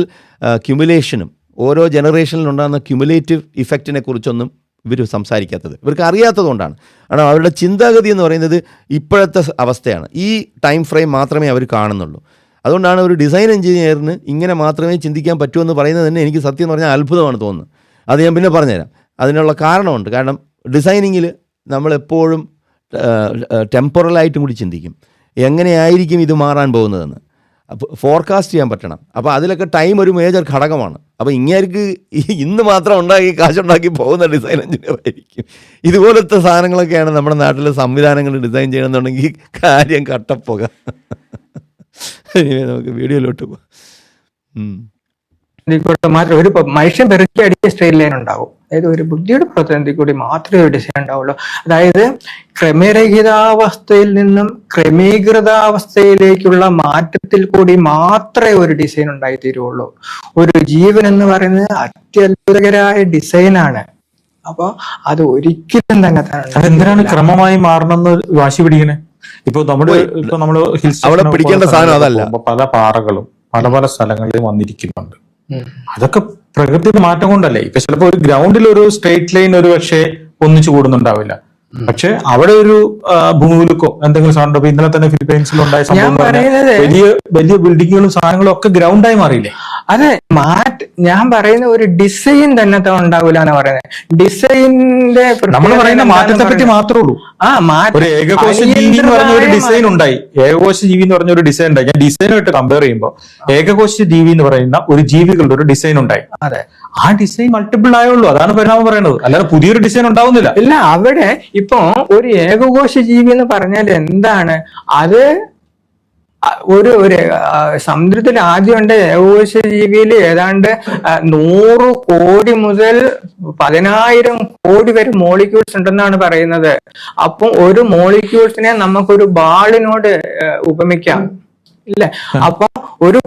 ക്യുമുലേഷനും, ഓരോ ജനറേഷനിലുണ്ടാകുന്ന ക്യുമുലേറ്റീവ് ഇഫക്റ്റിനെ കുറിച്ചൊന്നും ഇവർ സംസാരിക്കാത്തത്. ഇവർക്ക് അറിയാത്തതുകൊണ്ടാണ്. കാരണം അവരുടെ ചിന്താഗതി എന്ന് പറയുന്നത് ഇപ്പോഴത്തെ അവസ്ഥയാണ്, ഈ ടൈം ഫ്രെയിം മാത്രമേ അവർ കാണുന്നുള്ളൂ. അതുകൊണ്ടാണ് ഒരു ഡിസൈൻ എഞ്ചിനീയറിന് ഇങ്ങനെ മാത്രമേ ചിന്തിക്കാൻ പറ്റുമെന്ന് പറയുന്നത് തന്നെ എനിക്ക് സത്യം എന്ന് പറഞ്ഞാൽ അത്ഭുതമാണ് തോന്നുന്നത്. അത് ഞാൻ പിന്നെ പറഞ്ഞുതരാം. അതിനുള്ള കാരണമുണ്ട്. കാരണം ഡിസൈനിങ്ങിൽ നമ്മളെപ്പോഴും ടെമ്പറലായിട്ടും കൂടി ചിന്തിക്കും, എങ്ങനെയായിരിക്കും ഇത് മാറാൻ പോകുന്നതെന്ന്. ഫോർകാസ്റ്റ് ചെയ്യാൻ പറ്റണം. അപ്പോൾ അതിലൊക്കെ ടൈം ഒരു മേജർ ഘടകമാണ്. അപ്പോൾ ഇങ്ങേർക്ക് ഇന്ന് മാത്രം ഉണ്ടാക്കി കാശുണ്ടാക്കി പോകുന്ന ഡിസൈൻ എഞ്ചിനീയർ ആയിരിക്കും. ഇതുപോലത്തെ സാധനങ്ങളൊക്കെയാണ് നമ്മുടെ നാട്ടിലെ സംവിധാനങ്ങൾ ഡിസൈൻ ചെയ്യണമെന്നുണ്ടെങ്കിൽ കാര്യം കട്ടപ്പോക. നമുക്ക് വീഡിയോയിലോട്ട് പോകാം. മാത്രം ഒരു മനുഷ്യൻ പെറുക്കി അടിച്ച സ്ട്രെയിറ്റ് ലൈൻ ഉണ്ടാവും. അതായത് ഒരു ബുദ്ധിയുടെ പ്രവർത്തനത്തിൽ കൂടി മാത്രമേ ഒരു ഡിസൈൻ ഉണ്ടാവുള്ളൂ. അതായത് ക്രമരഹിതാവസ്ഥയിൽ നിന്നും ക്രമീകൃതാവസ്ഥയിലേക്കുള്ള മാറ്റത്തിൽ കൂടി മാത്രമേ ഒരു ഡിസൈൻ ഉണ്ടായിത്തീരുള്ളൂ. ഒരു ജീവൻ എന്ന് പറയുന്നത് അത്യത്ഭുതകരമായ ഡിസൈനാണ്. അപ്പൊ അത് ഒരിക്കലും തന്നെ അതെന്തിനാണ് ക്രമമായി മാറണമെന്ന് വാശി പിടിക്കണേ? ഇപ്പൊ നമ്മള് ഹിൽ അവിടെ പിടിക്കേണ്ട സാധനം അതല്ല. പല പാറകളും പല പല സ്ഥലങ്ങളിൽ വന്നിരിക്കുന്നുണ്ട്. അതൊക്കെ പ്രകൃതിയുടെ മാറ്റം കൊണ്ടല്ലേ. ഇപ്പൊ ചിലപ്പോ ഒരു ഗ്രൗണ്ടിൽ ഒരു സ്ട്രെയിറ്റ് ലൈൻ ഒരു പക്ഷേ ഒന്നിച്ചു കൂടുന്നുണ്ടാവില്ല. പക്ഷെ അവിടെ ഒരു ഭൂമിയിലോ എന്തെങ്കിലും സാധനം ഉണ്ടോ? ഇന്നലെ തന്നെ ഫിലിപ്പൈൻസിൽ ഉണ്ടായ സംഭവം വലിയ വലിയ ബിൽഡിങ്ങുകളും സാധനങ്ങളും ഒക്കെ ഗ്രൗണ്ടായി മാറിയില്ലേ? അതെ, ഞാൻ പറയുന്ന ഒരു ഡിസൈൻ തന്നെ ഉണ്ടാവില്ല എന്ന് പറയുന്നത്. ഡിസൈനിന്റെ നമ്മൾ പറയുന്ന മാറ്റത്തെ പറ്റി മാത്രമേ ഉള്ളൂ. ഒരു ഏകകോശ ജീവി എന്ന് പറഞ്ഞ ഒരു ഡിസൈൻ ഉണ്ടായി. ഏകകോശ ജീവി എന്ന് പറഞ്ഞ ഒരു ഡിസൈൻ ഉണ്ടായി. ഞാൻ ഡിസൈനുമായിട്ട് കമ്പയർ ചെയ്യുമ്പോൾ ഏകകോശ ജീവി എന്ന് പറയുന്ന ഒരു ജീവികളുടെ ഒരു ഡിസൈൻ ഉണ്ടായി. അതെ, ആ ഡിസൈൻ മൾട്ടിപ്പിൾ ആയുള്ളൂ. അതാണ് പരിണാമം പറയുന്നത്. അല്ലാതെ പുതിയൊരു ഡിസൈൻ ഉണ്ടാവുന്നില്ല. ഇല്ല, അവിടെ ഇപ്പൊ ഒരു ഏകകോശ ജീവി എന്ന് പറഞ്ഞാൽ എന്താണ്? അത് ഒരു സമുദ്രത്തിൽ ആദ്യം ഉണ്ട് ഏകകോശ ജീവിയിൽ ഏതാണ്ട് 100 കോടി മുതൽ 10,000 കോടി വരെ മോളിക്യൂൾസ് ഉണ്ടെന്നാണ് പറയുന്നത്. അപ്പം ഒരു മോളിക്യൂൾസിനെ നമുക്കൊരു ബാളിനോട് ഉപമിക്കാം, ഇല്ലേ? അപ്പൊ ഒരു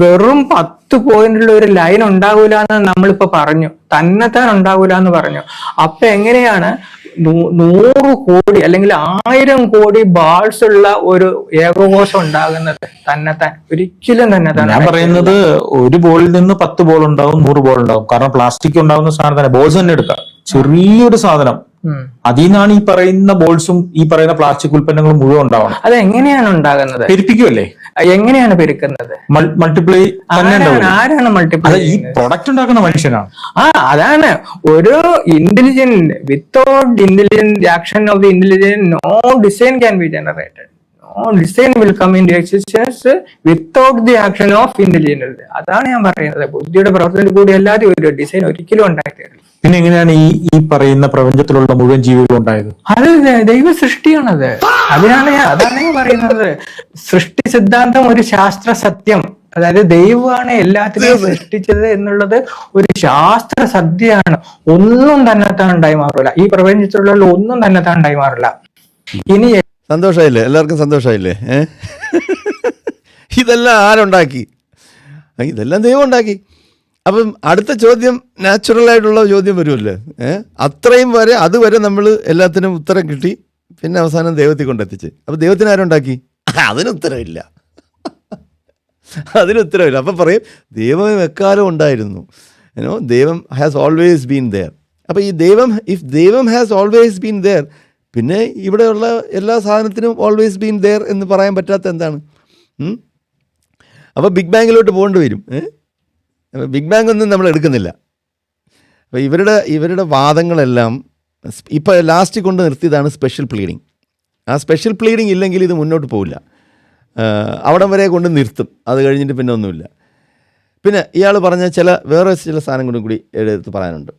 വെറും 10 പോയിന്റുള്ള ഒരു ലൈൻ ഉണ്ടാവൂല എന്ന് നമ്മളിപ്പോ പറഞ്ഞു, തന്നെത്താൻ ഉണ്ടാവൂല എന്ന് പറഞ്ഞു. അപ്പൊ എങ്ങനെയാണ് 100 കോടി അല്ലെങ്കിൽ 1000 കോടി ബാൾസ് ഉള്ള ഒരു ഏകകോശം ഉണ്ടാകുന്നത്? തന്നെത്താൻ ഒരിക്കലും തന്നെത്താൻ. ഞാൻ പറയുന്നത് ഒരു ബോളിൽ നിന്ന് 10 ബോൾ ഉണ്ടാവും, 100 ബോൾ ഉണ്ടാവും. കാരണം പ്ലാസ്റ്റിക് ഉണ്ടാവുന്ന സാധനം തന്നെ ബോൾസ് തന്നെ എടുക്കാം. ചെറിയൊരു സാധനം, അതിൽ നിന്നാണ് ഈ പറയുന്ന ബോൾസും ഈ പറയുന്ന പ്ലാസ്റ്റിക് ഉൽപ്പന്നങ്ങളും മുഴുവൻ ഉണ്ടാവണം. അത് എങ്ങനെയാണ് ഉണ്ടാകുന്നത്? പെരുപ്പിക്കുമല്ലേ? എങ്ങനെയാണ് പെരുക്കുന്നത്? മൾട്ടിപ്ലൈ. ആരാണ് മൾട്ടിപ്ലൈ? ഈ പ്രൊഡക്റ്റ് ഉണ്ടാക്കുന്ന മനുഷ്യനാണ്. അതാണ് ഒരു intelligent. Without intelligent action of the intelligent no design can be generated. No design will come into existence without the action of intelligence. അതാണ് ഞാൻ പറയുന്നത്. ബുദ്ധിയുടെ പ്രവർത്തനത്തിൽ കൂടി അല്ലാതെ ഒരു ഡിസൈൻ ഒരിക്കലും ഉണ്ടാക്കിയിട്ടില്ല. പിന്നെ എങ്ങനെയാണ് ഈ പറയുന്ന പ്രപഞ്ചത്തിലുള്ള മുഴുവൻ ജീവികളും ഉണ്ടായത്? അത് ദൈവ സൃഷ്ടിയാണത്. അതാണ് ഞാൻ പറയുന്നത്. സൃഷ്ടി സിദ്ധാന്തം ഒരു ശാസ്ത്ര സത്യം. അതായത് ദൈവമാണ് എല്ലാത്തിനെയും സൃഷ്ടിച്ചത് എന്നുള്ളത് ഒരു ശാസ്ത്ര സത്യമാണ്. ഒന്നും തന്നെത്താൻ ഉണ്ടായി മാറില്ല. ഈ പ്രപഞ്ചത്തിലുള്ള ഒന്നും തന്നെത്താൻ ഉണ്ടായി മാറില്ല. ഇനി സന്തോഷമായില്ലേ? എല്ലാവർക്കും സന്തോഷമായില്ലേ? ഇതെല്ലാം ആരുണ്ടാക്കി? ഇതെല്ലാം ദൈവം ഉണ്ടാക്കി. അപ്പം അടുത്ത ചോദ്യം നാച്ചുറലായിട്ടുള്ള ചോദ്യം വരുമല്ലേ? അത്രയും വരെ അതുവരെ നമ്മൾ എല്ലാത്തിനും ഉത്തരം കിട്ടി. പിന്നെ അവസാനം ദൈവത്തിൽ കൊണ്ടെത്തിച്ച്. അപ്പം ദൈവത്തിന് ആരുണ്ടാക്കി? അതിനുത്തരവില്ല. അപ്പം പറയും ദൈവം എക്കാലം ഉണ്ടായിരുന്നു. ദൈവം ഹാസ് ഓൾവേസ് ബീൻ ദെയർ. അപ്പം ഈ ഇഫ് ദൈവം ഹാസ് ഓൾവേസ് ബീൻ ദെയർ, പിന്നെ ഇവിടെയുള്ള എല്ലാ സാധനത്തിനും ഓൾവേസ് ബീൻ ദെയർ എന്ന് പറയാൻ പറ്റാത്ത എന്താണ്? അപ്പോൾ ബിഗ് ബാങ്ങിലോട്ട് പോകേണ്ടി വരും. ബിഗ് ബാങ് ഒന്നും നമ്മൾ എടുക്കുന്നില്ല. അപ്പോൾ ഇവരുടെ വാദങ്ങളെല്ലാം ഇപ്പോൾ ലാസ്റ്റ് കൊണ്ട് നിർത്തിയതാണ് സ്പെഷ്യൽ പ്ലീഡിങ്. ആ സ്പെഷ്യൽ പ്ലീഡിങ് ഇല്ലെങ്കിൽ ഇത് മുന്നോട്ട് പോവില്ല. അവിടം വരെ കൊണ്ട് നിർത്തും. അത് കഴിഞ്ഞിട്ട് പിന്നെ ഒന്നുമില്ല. പിന്നെ ഇയാൾ പറഞ്ഞ വേറെ ചില സാധനം കൂടി എടുത്ത് പറയാനുണ്ട്.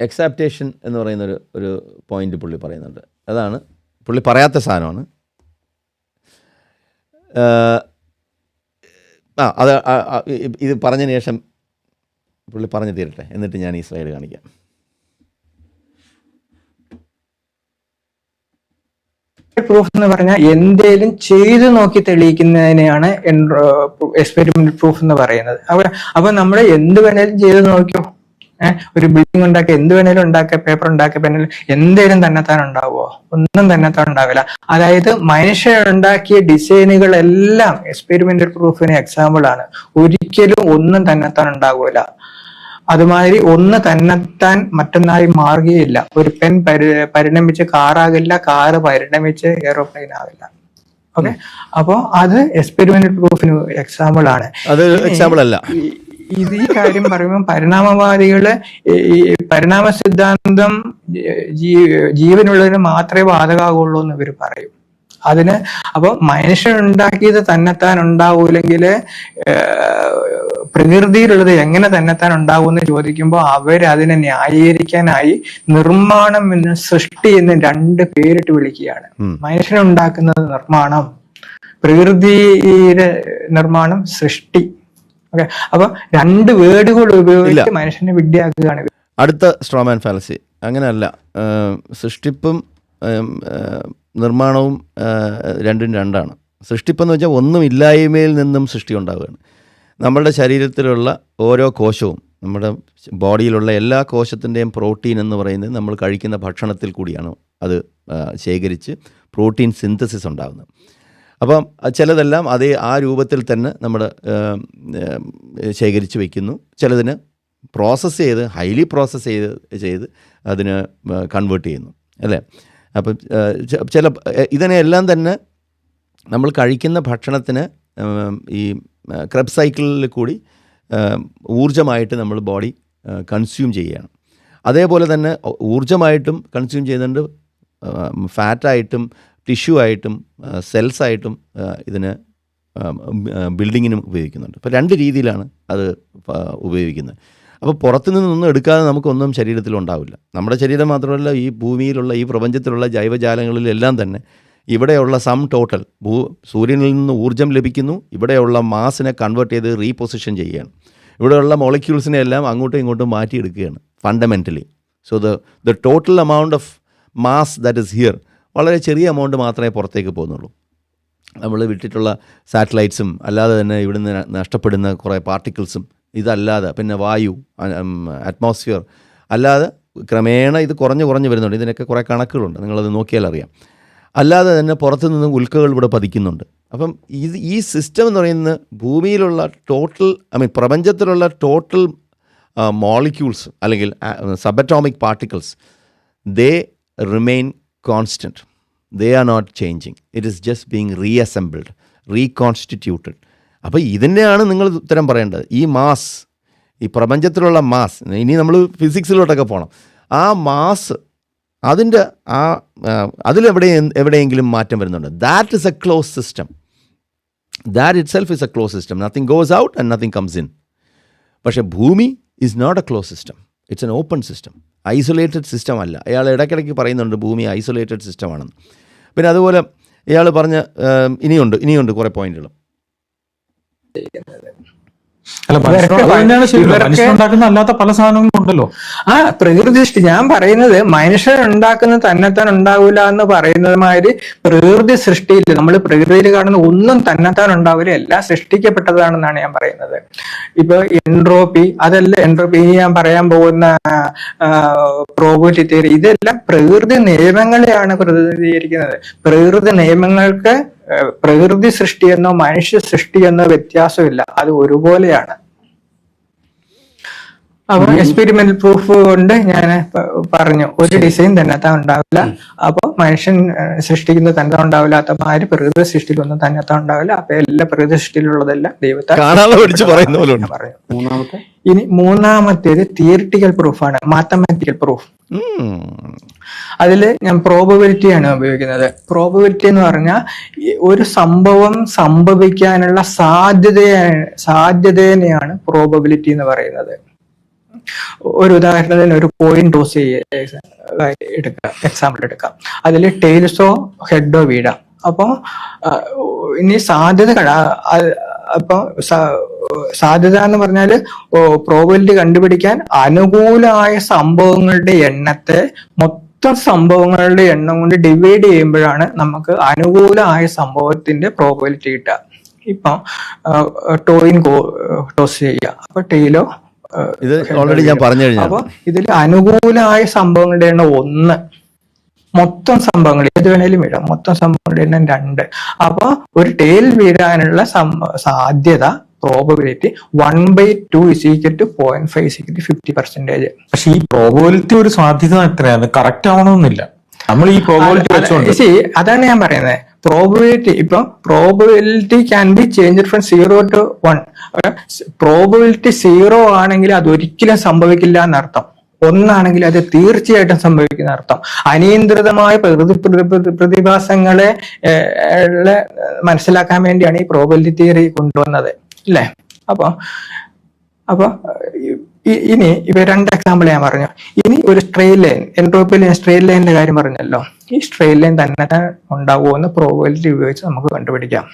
എക്സാപ്റ്റേഷൻ എന്ന് പറയുന്ന ഒരു പോയിന്റ് പുള്ളി പറയുന്നുണ്ട്. അതാണ് പുള്ളി പറയാത്ത സാധനമാണ്. അത് ഇത് പറഞ്ഞതിന് ശേഷം പുള്ളി പറഞ്ഞു തീരട്ടെ, എന്നിട്ട് ഞാൻ ഈ സ്ലൈഡ് കാണിക്കാം. പ്രൂഫ് എന്ന് പറഞ്ഞാൽ എന്തേലും ചെയ്തു നോക്കി തെളിയിക്കുന്നതിനെയാണ് എക്സ്പെരിമെന്റൽ പ്രൂഫ് എന്ന് പറയുന്നത്. അപ്പൊ നമ്മൾ എന്ത് വേണേലും ചെയ്ത് നോക്കിയോ. ഒരു ബിൽഡിംഗ് ഉണ്ടാക്കി എന്ത് വേണേലും ഉണ്ടാക്കുക, പേപ്പർ ഉണ്ടാക്കുക, പെണ്ണിൽ എന്തേലും തന്നെത്താൻ ഉണ്ടാവുമോ? ഒന്നും തന്നെത്താൻ ഉണ്ടാവില്ല. അതായത് മനുഷ്യരുണ്ടാക്കിയ ഡിസൈനുകളെല്ലാം എക്സ്പെരിമെന്റൽ പ്രൂഫിന് എക്സാമ്പിൾ ആണ്. ഒരിക്കലും ഒന്നും തന്നെത്താൻ ഉണ്ടാകൂല. അതുമാതിരി ഒന്ന് തന്നെത്താൻ മറ്റൊന്നായി മാറുകയില്ല. ഒരു പെൻ പരിണമിച്ച് കാറാകില്ല, കാറ് പരിണമിച്ച് എയറോപ്ലെയിൻ ആവില്ല. ഓക്കെ, അപ്പോ അത് എക്സ്പെരിമെന്റൽ പ്രൂഫിന് എക്സാമ്പിൾ ആണ്. അത് എക്സാമ്പിൾ അല്ല. ഈ കാര്യം പറയുമ്പോൾ പരിണാമവാദികള് ഈ പരിണാമ സിദ്ധാന്തം ജീവനുള്ളതിന് മാത്രമേ ബാധകമാകുള്ളൂ എന്ന് ഇവർ പറയും. അതിന് അപ്പൊ മനുഷ്യൻ ഉണ്ടാക്കിയത് തന്നെത്താൻ ഉണ്ടാവൂലെങ്കിൽ പ്രകൃതിയിലുള്ളത് എങ്ങനെ തന്നെത്താൻ ഉണ്ടാവുമെന്ന് ചോദിക്കുമ്പോൾ അവരതിനെ ന്യായീകരിക്കാനായി നിർമ്മാണം എന്ന് സൃഷ്ടി എന്ന് 2 പേരിട്ട് വിളിക്കുകയാണ്. മനുഷ്യനുണ്ടാക്കുന്നത് നിർമ്മാണം, പ്രകൃതിയുടെ നിർമ്മാണം സൃഷ്ടി. ഓക്കെ, അപ്പൊ 2 വേർഡുകൾ ഉപയോഗിച്ച് മനുഷ്യനെ വിഡ്ഢിയാക്കുകയാണ്. അടുത്ത സ്ട്രോമാൻ ഫാലസി അങ്ങനെയല്ല. സൃഷ്ടിപ്പും നിർമ്മാണവും രണ്ടും രണ്ടാണ്. സൃഷ്ടിപ്പെന്ന് വെച്ചാൽ ഒന്നുമില്ലായ്മയിൽ നിന്നും സൃഷ്ടി ഉണ്ടാവുകയാണ്. നമ്മളുടെ ശരീരത്തിലുള്ള ഓരോ കോശവും, നമ്മുടെ ബോഡിയിലുള്ള എല്ലാ കോശത്തിൻ്റെയും പ്രോട്ടീൻ എന്ന് പറയുന്നത് നമ്മൾ കഴിക്കുന്ന ഭക്ഷണത്തിൽ കൂടിയാണ് അത് ശേഖരിച്ച് പ്രോട്ടീൻ സിന്തസിസ് ഉണ്ടാകുന്നത്. അപ്പം ചിലതെല്ലാം ആ രൂപത്തിൽ തന്നെ നമ്മൾ ശേഖരിച്ച് വയ്ക്കുന്നു. ചിലതിന് പ്രോസസ്സ് ചെയ്ത് ഹൈലി പ്രോസസ്സ് ചെയ്ത് അതിന് കൺവേർട്ട് ചെയ്യുന്നു, അല്ലേ? അപ്പം ഇതിനെല്ലാം തന്നെ നമ്മൾ കഴിക്കുന്ന ഭക്ഷണത്തിന് ഈ ക്രെബ് സൈക്കിളിൽ കൂടി ഊർജ്ജമായിട്ട് നമ്മൾ ബോഡി കൺസ്യൂം ചെയ്യുകയാണ്. അതേപോലെ തന്നെ ഊർജ്ജമായിട്ടും കൺസ്യൂം ചെയ്യുന്നുണ്ട്, ഫാറ്റായിട്ടും ടിഷ്യൂ ആയിട്ടും സെൽസായിട്ടും ഇതിന് ബിൽഡിങ്ങിനും ഉപയോഗിക്കുന്നുണ്ട്. അപ്പോൾ 2 രീതിയിലാണ് അത് ഉപയോഗിക്കുന്നത്. അപ്പോൾ പുറത്തു നിന്നൊന്നും എടുക്കാതെ നമുക്കൊന്നും ശരീരത്തിലുണ്ടാവില്ല. നമ്മുടെ ശരീരം മാത്രമല്ല, ഈ ഭൂമിയിലുള്ള ഈ പ്രപഞ്ചത്തിലുള്ള ജൈവജാലങ്ങളിലെല്ലാം തന്നെ ഇവിടെയുള്ള സം ടോട്ടൽ സൂര്യനിൽ നിന്ന് ഊർജ്ജം ലഭിക്കുന്നു, ഇവിടെയുള്ള മാസിനെ കൺവേർട്ട് ചെയ്ത് റീപൊസിഷൻ ചെയ്യുകയാണ്. ഇവിടെയുള്ള മോളിക്യൂൾസിനെ എല്ലാം അങ്ങോട്ടും ഇങ്ങോട്ടും മാറ്റിയെടുക്കുകയാണ് fundamentally. So the total amount of mass that is here വളരെ ചെറിയ എമൗണ്ട് മാത്രമേ പുറത്തേക്ക് പോകുന്നുള്ളൂ. നമ്മൾ വിട്ടിട്ടുള്ള സാറ്റലൈറ്റ്സും അല്ലാതെ തന്നെ ഇവിടുന്ന് നഷ്ടപ്പെടുന്ന കുറേ പാർട്ടിക്കിൾസും ഇതല്ലാതെ പിന്നെ വായു, അറ്റ്മോസ്ഫിയർ അല്ലാതെ ക്രമേണ ഇത് കുറഞ്ഞ് വരുന്നുണ്ട്. ഇതിനൊക്കെ കുറേ കണക്കുകളുണ്ട്, നിങ്ങളത് നോക്കിയാൽ അറിയാം. അല്ലാതെ തന്നെ പുറത്തു നിന്ന് ഉൽക്കകൾ ഇവിടെ പതിക്കുന്നുണ്ട്. അപ്പം ഈ സിസ്റ്റം എന്ന് പറയുന്നത് ഭൂമിയിലുള്ള ടോട്ടൽ പ്രപഞ്ചത്തിലുള്ള ടോട്ടൽ മോളിക്യൂൾസ് അല്ലെങ്കിൽ subatomic particles they remain constant. They are not changing. It is just being reassembled, reconstituted. അപ്പോൾ ഇതിൻ്റെയാണ് നിങ്ങൾ ഉത്തരം പറയേണ്ടത്. ഈ മാസ്, ഈ പ്രപഞ്ചത്തിലുള്ള മാസ്, ഇനി നമ്മൾ ഫിസിക്സിലോട്ടൊക്കെ പോകണം. ആ മാസ് അതിൻ്റെ എവിടെയെങ്കിലും മാറ്റം വരുന്നുണ്ട്. That is a close system. That itself is a close system. Nothing goes out and nothing comes in. പക്ഷേ ഭൂമി is not a close system. It's an open system. Isolated system അല്ല. അയാൾ ഇടയ്ക്കിടയ്ക്ക് പറയുന്നുണ്ട് ഭൂമി ഐസൊലേറ്റഡ് സിസ്റ്റമാണെന്ന്. പിന്നെ അതുപോലെ ഇയാൾ പറഞ്ഞ ഇനിയുണ്ട് കുറേ പോയിന്റുകൾ. അല്ല, മനുഷ്യനുണ്ടാക്കുന്ന അല്ലാത്ത പല സാധനങ്ങളും ഉണ്ടല്ലോ. പ്രകൃതി സൃഷ്ടി ഞാൻ പറയുന്നത് മനുഷ്യനുണ്ടാക്കുന്ന തന്നെത്താൻ ഉണ്ടാവില്ല എന്ന് പറയുന്നത് മാതിരി പ്രകൃതി സൃഷ്ടിയിൽ നമ്മൾ പ്രകൃതിയിൽ കാണുന്ന ഒന്നും തന്നെത്താൻ ഉണ്ടാവില്ല, എല്ലാം സൃഷ്ടിക്കപ്പെട്ടതാണെന്നാണ് ഞാൻ പറയുന്നത്. ഇപ്പൊ എൻട്രോപ്പി, ഇനി ഞാൻ പറയാൻ പോകുന്ന പ്രോബബിലിറ്റി തിയറി, ഇതെല്ലാം പ്രകൃതി നിയമങ്ങളെയാണ് പ്രതിനിധീകരിക്കുന്നത്. പ്രകൃതി നിയമങ്ങൾക്ക് പ്രകൃതി സൃഷ്ടിയെന്നോ മനുഷ്യ സൃഷ്ടിയെന്നോ വ്യത്യാസമില്ല, അത് ഒരുപോലെയാണ്. അപ്പൊ എക്സ്പെരിമെന്റൽ പ്രൂഫ് കൊണ്ട് ഞാൻ പറഞ്ഞു, ഒരു ഡിസൈൻ തന്നെത്താൻ ഉണ്ടാവില്ല. അപ്പൊ മനുഷ്യൻ സൃഷ്ടിക്കുന്ന തന്നെത്താൻ ഉണ്ടാവില്ലാത്ത മാതിരി പ്രകൃതി സൃഷ്ടിയിലൊന്നും തന്നെത്താൻ ഉണ്ടാവില്ല. അപ്പൊ എല്ലാ പ്രകൃതി സൃഷ്ടിയിലുള്ളതെല്ലാം ദൈവത്താൽ പറഞ്ഞു. ഇനി മൂന്നാമത്തേത് തിയറിറ്റിക്കൽ പ്രൂഫാണ്, മാത്തമാറ്റിക്കൽ പ്രൂഫ്. അതിൽ ഞാൻ പ്രോബബിലിറ്റിയാണ് ഉപയോഗിക്കുന്നത്. പ്രോബബിലിറ്റി എന്ന് പറഞ്ഞാൽ ഒരു സംഭവം സംഭവിക്കാനുള്ള സാധ്യതയെയാണ് പ്രോബബിലിറ്റി എന്ന് പറയുന്നത്. ഒരു ഉദാഹരണത്തിന് ഒരു കോയിൻ ടോസ് എക്സാമ്പിൾ എടുക്കാം. അതിൽ ടെയിൽസോ ഹെഡോ വീഴാം. അപ്പൊ ഇനി സാധ്യത എന്ന് പറഞ്ഞാൽ പ്രോബബിലിറ്റി കണ്ടുപിടിക്കാൻ അനുകൂലമായ സംഭവങ്ങളുടെ എണ്ണത്തെ മൊത്തം സംഭവങ്ങളുടെ എണ്ണം കൊണ്ട് ഡിവൈഡ് ചെയ്യുമ്പോഴാണ് നമുക്ക് അനുകൂലമായ സംഭവത്തിന്റെ പ്രോബബിലിറ്റി കിട്ടുക. ഇപ്പൊ ടോയിൻ ടോസ് ചെയ്യുക, അപ്പൊ ടെയിലോ ഇത് ഓൾറെഡി ഞാൻ പറഞ്ഞു കഴിഞ്ഞു. അപ്പൊ ഇതിൽ അനുകൂലമായ സംഭവങ്ങളുടെ എണ്ണം 1, മൊത്തം സംഭവങ്ങൾ ഏത് വേണേലും വീഴാം, മൊത്തം സംഭവങ്ങളുടെ എണ്ണം 2. അപ്പൊ ഒരു ടെയിൽ വീഴാനുള്ള സാധ്യത പ്രോബബിലിറ്റി 1/2 = 0.5 50%. പക്ഷെ ഈ പ്രോബബിലിറ്റി ഒരു സാധ്യത എത്രയാണ്, കറക്റ്റ് ആവണമെന്നില്ല. നമ്മൾ ഈ പ്രോബബിലിറ്റി വെച്ചോണ്ട് അതാണ് ഞാൻ പറയുന്നത്. Probability can be change from 0 to 1. Probability 0 ആണെങ്കിൽ അത് ഒരിക്കലും സംഭവിക്കില്ല എന്നർത്ഥം. ഒന്നാണെങ്കിൽ അത് തീർച്ചയായിട്ടും സംഭവിക്കുന്ന അർത്ഥം. അനിയന്ത്രിതമായ പ്രതിഭാസങ്ങളെ മനസ്സിലാക്കാൻ വേണ്ടിയാണ് ഈ പ്രോബബിലിറ്റി തിയറി കൊണ്ടുവന്നത്, അല്ലേ? അപ്പൊ ഇനി ഇവ 2 എക്സാമ്പിൾ ഞാൻ പറഞ്ഞു. ഇനി ഒരു സ്ട്രെയിറ്റ് ലൈൻ, എൻട്രോപ്പിയിൽ സ്ട്രെയിറ്റ് ലൈനിന്റെ കാര്യം പറഞ്ഞല്ലോ. ഈ സ്ട്രെയിറ്റ് ലൈൻ തന്നെ ഉണ്ടാവുമെന്ന് പ്രോബബിലിറ്റി ഉപയോഗിച്ച് നമുക്ക് കണ്ടുപിടിക്കാം.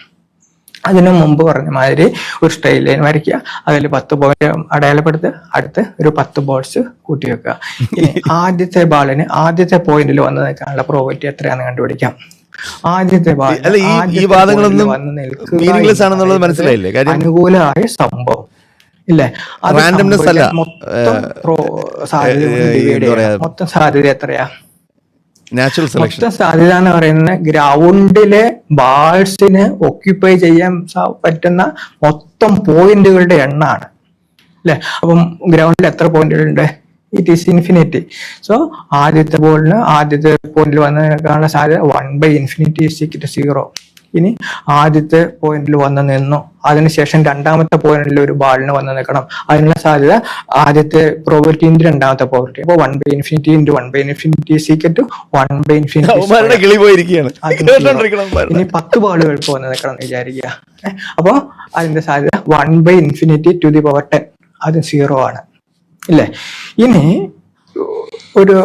അതിനു മുമ്പ് പറഞ്ഞ മാതിരി ഒരു സ്ട്രെയിറ്റ് ലൈൻ വരയ്ക്കുക, അതിൽ 10 പോയിന്റ് അടയാളപ്പെടുത്തുക, അടുത്ത് ഒരു 10 ബോൾസ് കൂട്ടി വെക്കുക. ഇനി ആദ്യത്തെ ബാളിന് ആദ്യത്തെ പോയിന്റിൽ വന്ന് നിൽക്കാനുള്ള പ്രോബബിലിറ്റി എത്രയാണെന്ന് കണ്ടുപിടിക്കാം. ആദ്യത്തെ ബാൾ മനസ്സിലായില്ലേ? അനുകൂലമായ സംഭവം ഇല്ലേ? റാൻഡംനെസ് അല്ല, മൊത്തം സാധ്യത എത്രയാ? Natural selection. മൊത്തം സാധ്യത എന്ന് പറയുന്നത് ഗ്രൗണ്ടിലെ ബാൾസിന് ഒക്യുപ്പൈ ചെയ്യാൻ പറ്റുന്ന മൊത്തം പോയിന്റുകളുടെ എണ്ണമാണ്, അല്ലെ? അപ്പം ഗ്രൗണ്ടിൽ എത്ര പോയിന്റുകളുണ്ട്? It is infinity. സോ ആദ്യത്തെ ബോളിന് ആദ്യത്തെ പോയിന്റിൽ വന്ന് നിൽക്കാനുള്ള സാധ്യത 1/∞=0. ഇനി ആദ്യത്തെ പോയിന്റിൽ വന്ന് നിന്നു, അതിനുശേഷം രണ്ടാമത്തെ പോയിന്റിൽ ഒരു ബാളിന് വന്ന് നിൽക്കണം, അതിനുള്ള സാധ്യത ആദ്യത്തെ പ്രോബബിലിറ്റി ഇൻറ്റു രണ്ടാമത്തെ പ്രോബബിലിറ്റി. അപ്പോൾ 1/∞ × 1/∞=1/∞. ഇനി 10 ബാളുകൾക്ക് വന്ന് നിൽക്കണം എന്ന് വിചാരിക്കുക. അപ്പൊ അതിന്റെ സാധ്യത 1/∞10, അത് 0 ആണ്, ഇല്ലേ? ഇനി ഒരു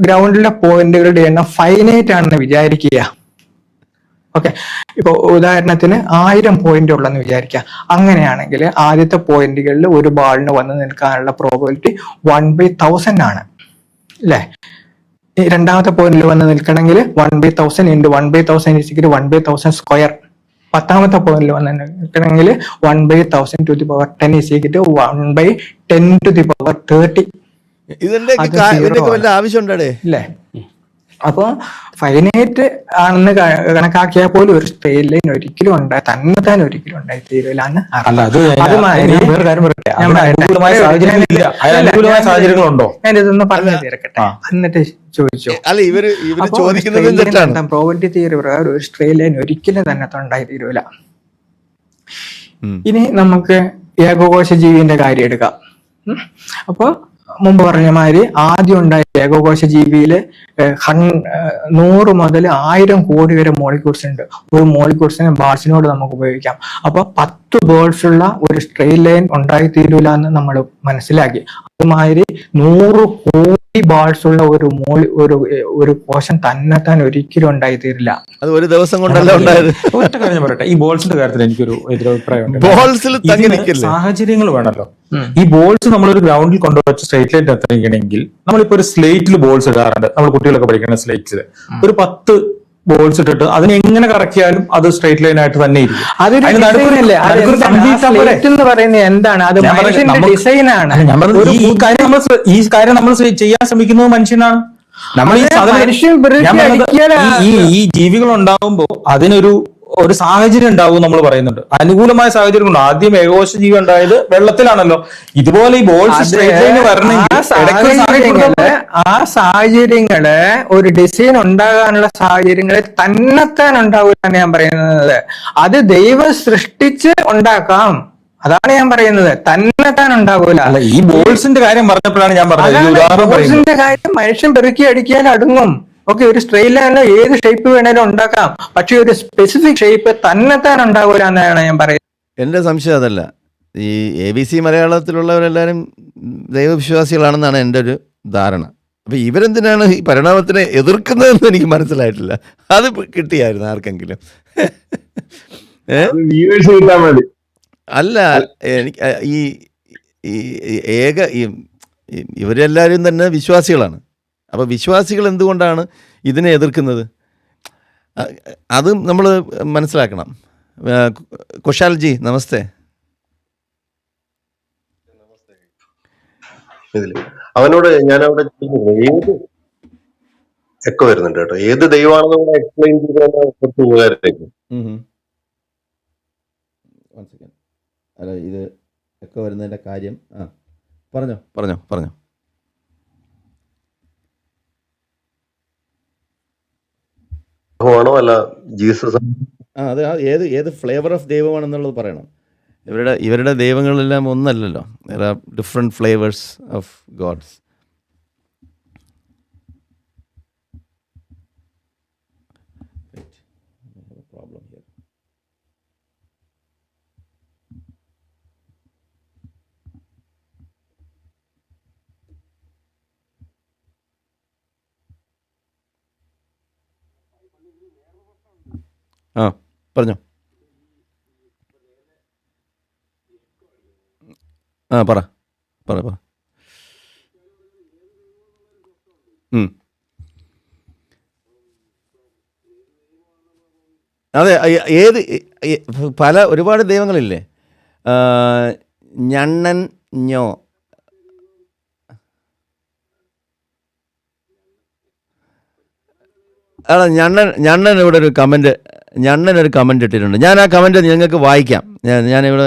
ഗ്രൗണ്ടിലെ പോയിന്റുകളുടെ എണ്ണം ഫൈനൈറ്റ് ആണെന്ന് വിചാരിക്കുക. ഓക്കെ, ഇപ്പൊ ഉദാഹരണത്തിന് 1000 പോയിന്റ് ഉള്ളെന്ന് വിചാരിക്കുക. അങ്ങനെയാണെങ്കിൽ ആദ്യത്തെ പോയിന്റുകളിൽ ഒരു ബാളിന് വന്ന് നിൽക്കാനുള്ള പ്രോബബിലിറ്റി 1/1000 ആണ്, അല്ലേ? രണ്ടാമത്തെ പോയിന്റിൽ വന്ന് നിൽക്കണമെങ്കിൽ 1/1000 × 1/1000 = 1/1000 സ്ക്വയർ. 10ാമത്തെ പോയിന്റിൽ വന്ന് നിൽക്കണമെങ്കിൽ 1/1000 × 10 = 1/10⁻30. ഇല്ലേ? അപ്പൊ ഫൈനൈറ്റ് ആണെന്ന് കണക്കാക്കിയാൽ പോലും ഒരു സ്ട്രെയിറ്റ് ലൈൻ ഒരിക്കലും തന്നെത്താൻ ഒരിക്കലും ഉണ്ടായിത്തീരില്ല എന്ന്. ഞാനിതൊന്ന് പറഞ്ഞു തീർക്കട്ടെ, എന്നിട്ട് ചോദിച്ചോ. പ്രോബബിലിറ്റി തിയറി പ്രകാരം ഒരു സ്ട്രെയിറ്റ് ലൈൻ ഒരിക്കലും തന്നെത്താൻ ഉണ്ടായിത്തീരൂല. ഇനി നമുക്ക് ഏകകോശ ജീവിന്റെ കാര്യം എടുക്കാം. അപ്പൊ മുമ്പ് പറഞ്ഞ മാതിരി ആദ്യം ഉണ്ടായ ഏകകോശ ജീവിയില് 100 മുതൽ 1000 കോടി വരെ മോളിക്യൂൾസ് ഉണ്ട്. ഒരു മോളിക്യൂൾസിനെ ബാൾസിനോട് നമുക്ക് ഉപയോഗിക്കാം. അപ്പൊ 10 ബോൾസ് ഉള്ള ഒരു സ്ട്രെയിറ്റ് ലൈൻ ഉണ്ടായിത്തീരൂല എന്ന് നമ്മൾ മനസ്സിലാക്കി. അതുമാതിരി 100 കോടി ബാൾസ് ഉള്ള ഒരു കോശം തന്നെത്താൻ ഒരിക്കലും ഉണ്ടായിത്തീരില്ല. അത് ഒരു ദിവസം കൊണ്ടല്ല ഉണ്ടായത്. ഒറ്റ കാര്യം പറയട്ടെ, ഈ ബോൾസിന്റെ കാര്യത്തിൽ എനിക്കൊരു എതിരഭിപ്രായമുണ്ട്. സാഹചര്യങ്ങൾ വേണമല്ലോ. ഈ ബോൾസ് നമ്മളൊരു ഗ്രൗണ്ടിൽ കൊണ്ടുവച്ച് സ്ട്രെയിറ്റ് ലൈൻ എത്തിക്കണമെങ്കിൽ നമ്മളിപ്പോ ഒരു സ്ലേറ്റിൽ ബോൾസ് ഇടാറുണ്ട്. നമ്മൾ കുട്ടികളൊക്കെ പഠിക്കുന്ന സ്ലേറ്റിൽ ഒരു 10 ബോൾസ് ഇട്ടിട്ട് അതിനെ എങ്ങനെ കറക്കിയാലും അത് സ്ട്രെയിറ്റ് ലൈൻ ആയിട്ട് തന്നെ ഇരിക്കും. എന്താണ് അത്? ഡിസൈനാണ്. ഈ കാര്യം നമ്മൾ ചെയ്യാൻ ശ്രമിക്കുന്നത് മനുഷ്യനാണ്. നമ്മൾ ഈ ജീവികൾ ഉണ്ടാകുമ്പോൾ അതിനൊരു സാഹചര്യം ഉണ്ടാവും. നമ്മൾ പറയുന്നുണ്ട് അനുകൂലമായ സാഹചര്യം ഉണ്ട്. ആദ്യം ഏകകോശ ജീവി ഉണ്ടായത് വെള്ളത്തിലാണല്ലോ. ഇതുപോലെ ഈ ബോൾസ് ആ സാഹചര്യങ്ങള് ഒരു ഡിസൈൻ ഉണ്ടാകാനുള്ള സാഹചര്യങ്ങളെ തന്നെത്താൻ ഉണ്ടാവില്ല ഞാൻ പറയുന്നത്. അത് ദൈവം സൃഷ്ടിച്ച് ഉണ്ടാക്കാം. അതാണ് ഞാൻ പറയുന്നത്. തന്നെത്താൻ ഉണ്ടാകൂല. ഈ ബോൾസിന്റെ കാര്യം പറഞ്ഞപ്പോഴാണ് ഞാൻ പറഞ്ഞത്. ബോൾസിന്റെ കാര്യം മനുഷ്യൻ പെറുക്കി അടിക്കാൻ അടുങ്ങും. ഓക്കെ, ഒരു സ്ട്രെയിറ്റ് ലൈനിൽ ഏത് ഷേപ്പ് വേണേലും ഉണ്ടാക്കാം, പക്ഷെ ഒരു സ്പെസിഫിക് ഷേപ്പ് തന്നെത്താൻ ഉണ്ടാകൂല എന്നാണ് ഞാൻ പറയുന്നത്. എന്റെ സംശയം അതല്ല. ഈ ABC മലയാളത്തിലുള്ളവരെല്ലാവരും ദൈവവിശ്വാസികളാണെന്നാണ് എൻ്റെ ഒരു ധാരണ. അപ്പൊ ഇവരെന്തിനാണ് ഈ പരിണാമത്തിനെ എതിർക്കുന്നതെന്ന് എനിക്ക് മനസ്സിലായിട്ടില്ല. അത് കിട്ടിയായിരുന്നു ആർക്കെങ്കിലും? അല്ല, എനിക്ക് ഇവരെല്ലാവരും തന്നെ വിശ്വാസികളാണ്. അപ്പോൾ വിശ്വാസികൾ എന്തുകൊണ്ടാണ് ഇതിനെ എതിർക്കുന്നത്? അത് നമ്മൾ മനസ്സിലാക്കണം. കുശാൽജി നമസ്തേ. അവനോട് ഞാൻ അവിടെ ഏത് എക്കോ വരുന്നുണ്ട് കേട്ടോ, ഏത് ദൈവമാണെന്ന് കൂടെ എക്സ്പ്ലെയിൻ ചെയ്താൽ കുറച്ച് ഉപകാരമായിരിക്കും. അല്ല, ഇത് എക്കോ വരുന്നതിന്റെ കാര്യം പറഞ്ഞോ. ആണോ അല്ല ജീസസ്? അത് ഏത് ഫ്ലേവർ ഓഫ് ദൈവമാണെന്നുള്ളത് പറയണം. ഇവരുടെ ദൈവങ്ങളെല്ലാം ഒന്നല്ലല്ലോ. there are different flavors of gods. ആ പറഞ്ഞോ. ആ പറ പറ പറ. അതെ, ഏത് ഒരുപാട് ദൈവങ്ങളില്ലേ? ഞണ്ണൻ ഞോ ഞണ്ണൻ ഇവിടെ ഒരു കമൻറ്റ് ഇട്ടിട്ടുണ്ട്. ഞാൻ ആ കമൻറ്റ് നിങ്ങൾക്ക് വായിക്കാം. ഞാനിവിടെ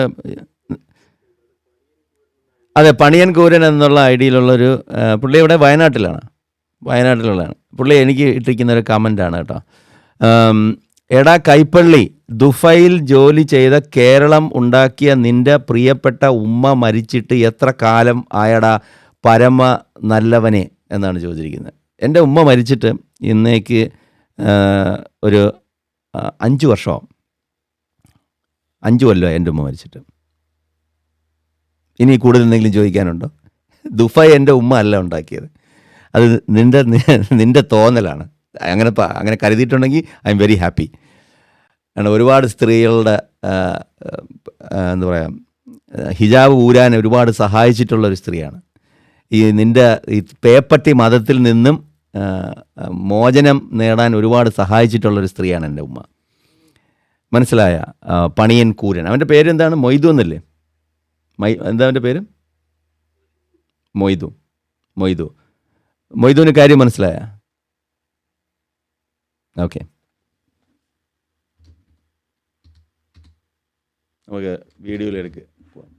അതെ, പണിയൻ കൂരൻ എന്നുള്ള ഐഡിയിലുള്ളൊരു പുള്ളി ഇവിടെ വയനാട്ടിലുള്ളതാണ് പുള്ളി. എനിക്ക് ഇട്ടിരിക്കുന്ന ഒരു കമൻ്റാണ് കേട്ടോ. എടാ കൈപ്പള്ളി, ദുബൈയിൽ ജോലി ചെയ്ത കേരളം ഉണ്ടാക്കിയ നിൻ്റെ പ്രിയപ്പെട്ട ഉമ്മ മരിച്ചിട്ട് എത്ര കാലം ആയടാ പരമ നല്ലവനെ എന്നാണ് ചോദിച്ചിരിക്കുന്നത്. എൻ്റെ ഉമ്മ മരിച്ചിട്ട് ഇന്നേക്ക് ഒരു 5 വർഷമാവും. 5 കൊല്ലമായി എൻ്റെ ഉമ്മ മരിച്ചിട്ട്. ഇനി കൂടുതൽ എന്തെങ്കിലും ചോദിക്കാനുണ്ടോ? ദുബൈ എൻ്റെ ഉമ്മ അല്ല ഉണ്ടാക്കിയത്, അത് നിൻ്റെ തോന്നലാണ്. അങ്ങനെ കരുതിയിട്ടുണ്ടെങ്കിൽ ഐ എം വെരി ഹാപ്പി. കാരണം ഒരുപാട് സ്ത്രീകളുടെ എന്താ പറയുക, ഹിജാബ് ഊരാൻ ഒരുപാട് സഹായിച്ചിട്ടുള്ളൊരു സ്ത്രീയാണ്. നിൻ്റെ ഈ പേപ്പട്ടി മതത്തിൽ നിന്നും മോചനം നേടാൻ ഒരുപാട് സഹായിച്ചിട്ടുള്ളൊരു സ്ത്രീയാണ് എൻ്റെ ഉമ്മ. മനസ്സിലായ? പണിയൻ കൂരൻ. അവൻ്റെ പേരെന്താണ്? മൊയ്തു എന്നല്ലേ? എന്താ അവൻ്റെ പേര്? മൊയ്തുവിന് കാര്യം മനസ്സിലായ? ഓക്കെ, നമുക്ക് വീഡിയോയിലെടുക്ക് പോവാം.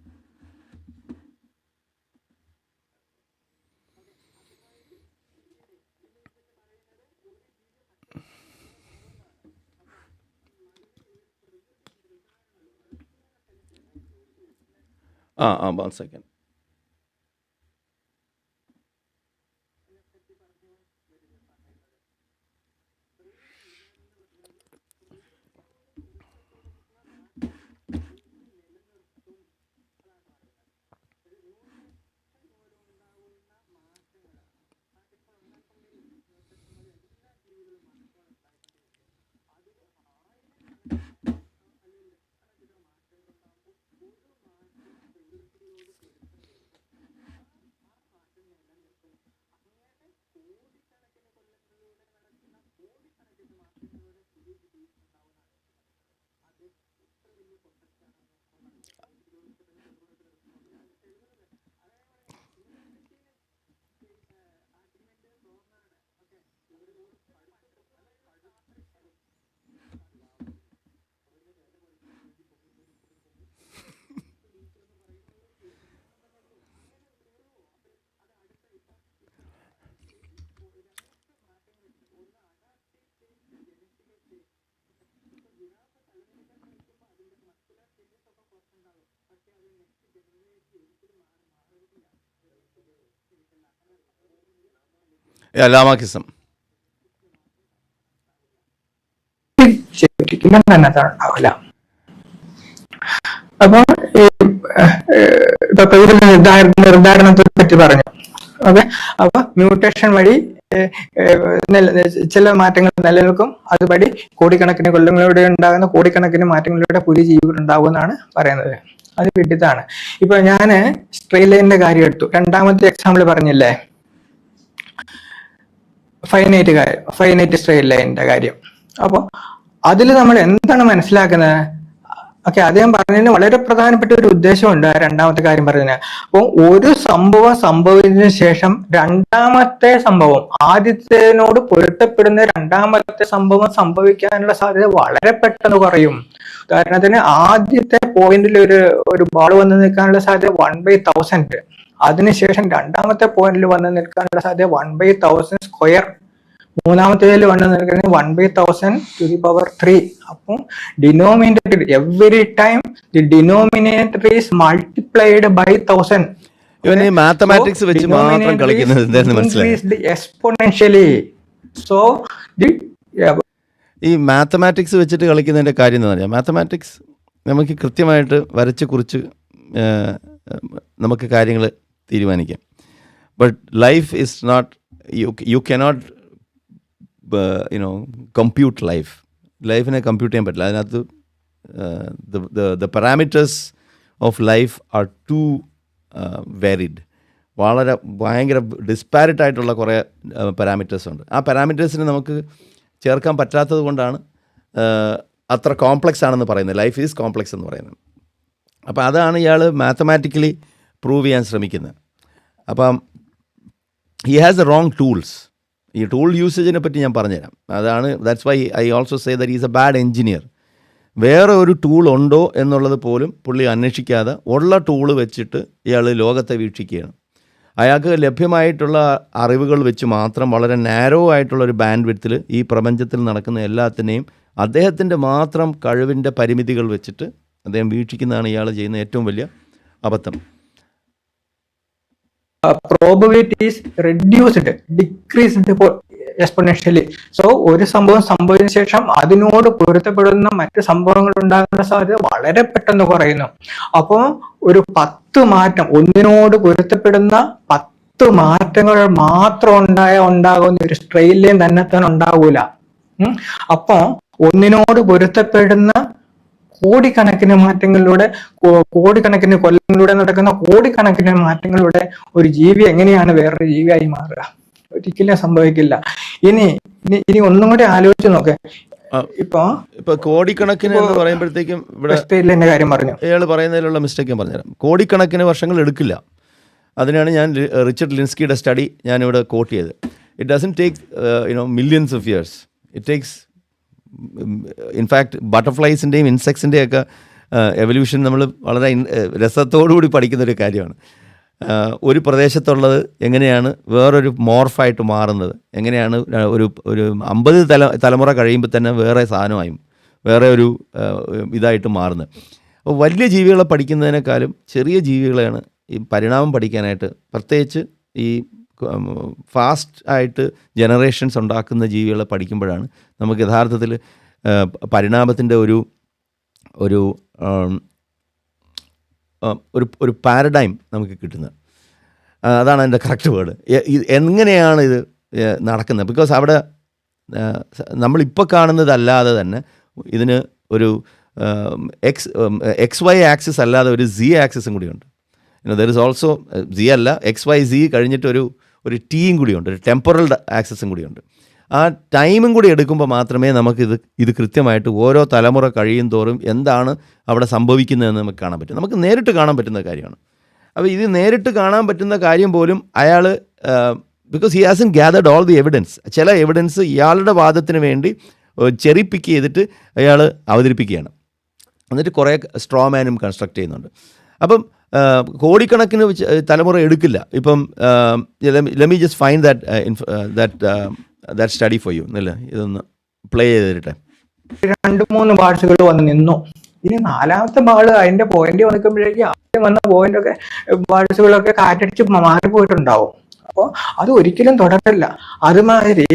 one second. ലാമാക്കിസം ശരിക്കും ഉണ്ടാവില്ല. അപ്പൊ ഇപ്പൊ നിർദ്ധാരണത്തെ പറ്റി പറഞ്ഞു. ഓക്കെ, അപ്പൊ മ്യൂട്ടേഷൻ വഴി ചില മാറ്റങ്ങൾ നിലനിൽക്കും. അതുവഴി കോടിക്കണക്കിന് കൊല്ലങ്ങളിലൂടെ ഉണ്ടാകുന്ന കോടിക്കണക്കിന് മാറ്റങ്ങളിലൂടെ പുതിയ ജീവികൾ ഉണ്ടാകുമെന്നാണ് പറയുന്നത്. അത് വിഡിത്താണ്. ഇപ്പൊ ഞാന് സ്ട്രെയിറ്റ് ലൈനിന്റെ കാര്യം എടുത്തു. രണ്ടാമത്തെ എക്സാമ്പിൾ പറഞ്ഞില്ലേ, ഫൈനൈറ്റ് സ്ട്രെയിറ്റ് ലൈനിന്റെ കാര്യം. അപ്പൊ അതിൽ നമ്മൾ എന്താണ് മനസ്സിലാക്കുന്നത്? ഓക്കെ, അദ്ദേഹം പറഞ്ഞതിന് വളരെ പ്രധാനപ്പെട്ട ഒരു ഉദ്ദേശമുണ്ട് രണ്ടാമത്തെ കാര്യം പറഞ്ഞതിന്. അപ്പോൾ ഒരു സംഭവം സംഭവിച്ചതിന് ശേഷം രണ്ടാമത്തെ സംഭവം ആദ്യത്തേനോട് പൊരുത്തപ്പെടുന്ന രണ്ടാമത്തെ സംഭവം സംഭവിക്കാനുള്ള സാധ്യത വളരെ പെട്ടെന്ന് കുറയും. ഉദാഹരണത്തിന് ആദ്യത്തെ പോയിന്റിൽ ഒരു ബാൾ വന്ന് നിൽക്കാനുള്ള സാധ്യത 1/1000. അതിനുശേഷം രണ്ടാമത്തെ പോയിന്റിൽ വന്ന് നിൽക്കാനുള്ള സാധ്യത 1/1000 സ്ക്വയർ മൂന്നാമത്തേതിൽ വന്ന് നിൽക്കുന്നത് 1/1000 to the power 3. അപ്പം denominator every time the denominator is multiplied by 1000. ഇവൻ ഈ മാത്തമാറ്റിക്സ് വെച്ച് മാത്രം കളിക്കുന്നത് എന്താണെന്ന് മനസ്സിലായി. എക്സ്പോണൻഷ്യലി. സോ ഈ മാത്തമാറ്റിക്സ് വെച്ചിട്ട് കളിക്കുന്നതിൻ്റെ കാര്യം എന്ന് പറഞ്ഞാൽ, മാത്തമാറ്റിക്സ് നമുക്ക് കൃത്യമായിട്ട് വരച്ച് കുറിച്ച് നമുക്ക് കാര്യങ്ങൾ തീരുമാനിക്കാം. But life is not, you cannot compute ലൈഫിനെ കമ്പ്യൂട്ട് ചെയ്യാൻ പറ്റില്ല. അതിനകത്ത് the parameters of life are too varied. വളരെ ഭയങ്കര ഡിസ്പാരിറ്റ് ആയിട്ടുള്ള കുറേ പാരാമീറ്റേഴ്സ് ഉണ്ട്. ആ പാരാമീറ്റേഴ്സിനെ നമുക്ക് ചേർക്കാൻ പറ്റാത്തത് കൊണ്ടാണ് അത്ര കോംപ്ലക്സ് ആണെന്ന് പറയുന്നത്. ലൈഫ് ഈസ് കോംപ്ലക്സ് എന്ന് പറയുന്നത്. അപ്പോൾ അതാണ് ഇയാൾ മാത്തമാറ്റിക്കലി പ്രൂവ് ചെയ്യാൻ ശ്രമിക്കുന്നത്. അപ്പം he has A wrong tools. ഈ ടൂൾ യൂസേജിനെ പറ്റി ഞാൻ പറഞ്ഞുതരാം. അതാണ്, that's why I also say that is A bad engineer. വേറെ ഒരു ടൂൾ ഉണ്ടോ എന്നുള്ളത് പോലും പുള്ളി അന്വേഷിക്കാതെ ഉള്ള ടൂള് വെച്ചിട്ട് ഇയാൾ ലോകത്തെ വീക്ഷിക്കുകയാണ്. അയാൾക്ക് ലഭ്യമായിട്ടുള്ള അറിവുകൾ വെച്ച് മാത്രം വളരെ നാരോ ആയിട്ടുള്ളൊരു ബാൻഡ് വിഡ്ത്തിൽ ഈ പ്രപഞ്ചത്തിൽ നടക്കുന്ന എല്ലാത്തിനെയും അദ്ദേഹത്തിൻ്റെ മാത്രം കഴിവിൻ്റെ പരിമിതികൾ വെച്ചിട്ട് അദ്ദേഹം വീക്ഷിക്കുന്നതാണ് ഇയാൾ ചെയ്യുന്ന ഏറ്റവും വലിയ അബദ്ധം. probability is reduced, decreased exponentially. So ഒരു സംഭവം സംഭവിച്ചതിന് ശേഷം അതിനോട് പൊരുത്തപ്പെടുന്ന മറ്റ് സംഭവങ്ങൾ ഉണ്ടാകുന്ന സാധ്യത വളരെ പെട്ടെന്ന് കുറയുന്നു. അപ്പോൾ ഒരു 10 മാറ്റം, ഒന്നിനോട് പൊരുത്തപ്പെടുന്ന 10 മാറ്റങ്ങൾ മാത്രം ഉണ്ടാകുന്ന ഒരു സ്ട്രെയിറ്റ് ലൈൻ തന്നെ ഉണ്ടാവൂല. അപ്പോ ഒന്നിനോട് പൊരുത്തപ്പെടുന്ന കോടിക്കണക്കിന് മാറ്റങ്ങളിലൂടെ, കോടിക്കണക്കിന് കൊല്ലങ്ങളിലൂടെ നടക്കുന്ന കോടിക്കണക്കിന് മാറ്റങ്ങളിലൂടെ ഒരു ജീവി എങ്ങനെയാണ് വേറൊരു ജീവിയായി മാറുക? ഒരിക്കലും സംഭവിക്കില്ല. ഇനി ഒന്നും കൂടി ആലോചിച്ച് നോക്കെ. ഇപ്പൊ കോടിക്കണക്കിന് എന്ന് പറയുമ്പോഴത്തേക്കും ഇവിടെ കാര്യം പറഞ്ഞു, ഇയാൾ പറയുന്നതിലുള്ള മിസ്റ്റേക്ക് പറഞ്ഞുതരാം. കോടിക്കണക്കിന് വർഷങ്ങൾ എടുക്കില്ല. അതിനാണ് ഞാൻ റിച്ചർഡ് ലിൻസ്കിയുടെ സ്റ്റഡി ഞാനിവിടെ കോട്ട് ചെയ്തത്. It doesn't take millions of years. It takes, in fact ബട്ടർഫ്ലൈസിൻ്റെയും ഇൻസെക്ട്സിൻ്റെയും ഒക്കെ എവല്യൂഷൻ നമ്മൾ വളരെ രസത്തോടുകൂടി പഠിക്കുന്നൊരു കാര്യമാണ്. ഒരു പ്രദേശത്തുള്ളത് എങ്ങനെയാണ് വേറൊരു മോർഫായിട്ട് മാറുന്നത്, എങ്ങനെയാണ് ഒരു 50 തലമുറ കഴിയുമ്പോൾ തന്നെ വേറെ സാധനമായും വേറെ ഒരു ഇതായിട്ട് മാറുന്നത്. അപ്പോൾ വലിയ ജീവികളെ പഠിക്കുന്നതിനേക്കാളും ചെറിയ ജീവികളെയാണ് ഈ പരിണാമം പഠിക്കാനായിട്ട്, പ്രത്യേകിച്ച് ഈ ഫാസ്റ്റ് ആയിട്ട് ജനറേഷൻസ് ഉണ്ടാക്കുന്ന ജീവികളെ പഠിക്കുമ്പോഴാണ് നമുക്ക് യഥാർത്ഥത്തിൽ പരിണാമത്തിൻ്റെ ഒരു ഒരു ഒരു പാരഡൈം നമുക്ക് കിട്ടുന്നത്. അതാണ് അതിൻ്റെ കറക്റ്റ് വേർഡ്. എങ്ങനെയാണ് ഇത് നടക്കുന്നത്? ബിക്കോസ് അവിടെ നമ്മളിപ്പോൾ കാണുന്നതല്ലാതെ തന്നെ ഇതിന് ഒരു എക്സ് വൈ ആക്സിസ് അല്ലാതെ ഒരു സി ആക്സിസും കൂടിയുണ്ട്. ദർ ഇസ് ഓൾസോ സി അല്ല, എക്സ് വൈ സി കഴിഞ്ഞിട്ട് ഒരു ടീയും കൂടിയുണ്ട്, ഒരു ടെമ്പറൽ ആക്സിസും കൂടിയുണ്ട്. ആ ടൈമും കൂടി എടുക്കുമ്പോൾ മാത്രമേ ഇത് കൃത്യമായിട്ട് ഓരോ തലമുറ കഴിയും തോറും എന്താണ് അവിടെ സംഭവിക്കുന്നതെന്ന് നമുക്ക് കാണാൻ പറ്റും. നമുക്ക് നേരിട്ട് കാണാൻ പറ്റുന്ന കാര്യമാണ്. അപ്പോൾ ഇത് നേരിട്ട് കാണാൻ പറ്റുന്ന കാര്യം പോലും അയാൾ, because he hasn't gathered all the evidence, ചില എവിഡൻസ് ഇയാളുടെ വാദത്തിന് വേണ്ടി ചെറി പിക്ക് ചെയ്തിട്ട് അയാൾ അവതരിപ്പിക്കുകയാണ്. എന്നിട്ട് കുറേ സ്ട്രോമാനും കൺസ്ട്രക്ട് ചെയ്യുന്നുണ്ട്. അപ്പം കോടിക്കണക്കിന് തലമുറ എടുക്കില്ല. ഇപ്പം let me just find that study for you എന്നല്ലേ, ഇതൊന്ന് പ്ലേ ചെയ്ത് തരട്ടെ. 2-3 ബാൾസുകൾ വന്ന് നിന്നു. ഇനി 4ാമത്തെ ബാള് അതിന്റെ പോയിന്റ് വന്നിക്കുമ്പോഴേക്കും ആദ്യം വന്ന പോയിന്റൊക്കെ ബാൾസുകളൊക്കെ കാറ്റടിച്ച് മാറിപ്പോയിട്ടുണ്ടാവും. അപ്പോൾ അത് ഒരിക്കലും തുടരില്ല. അതുമാതിരി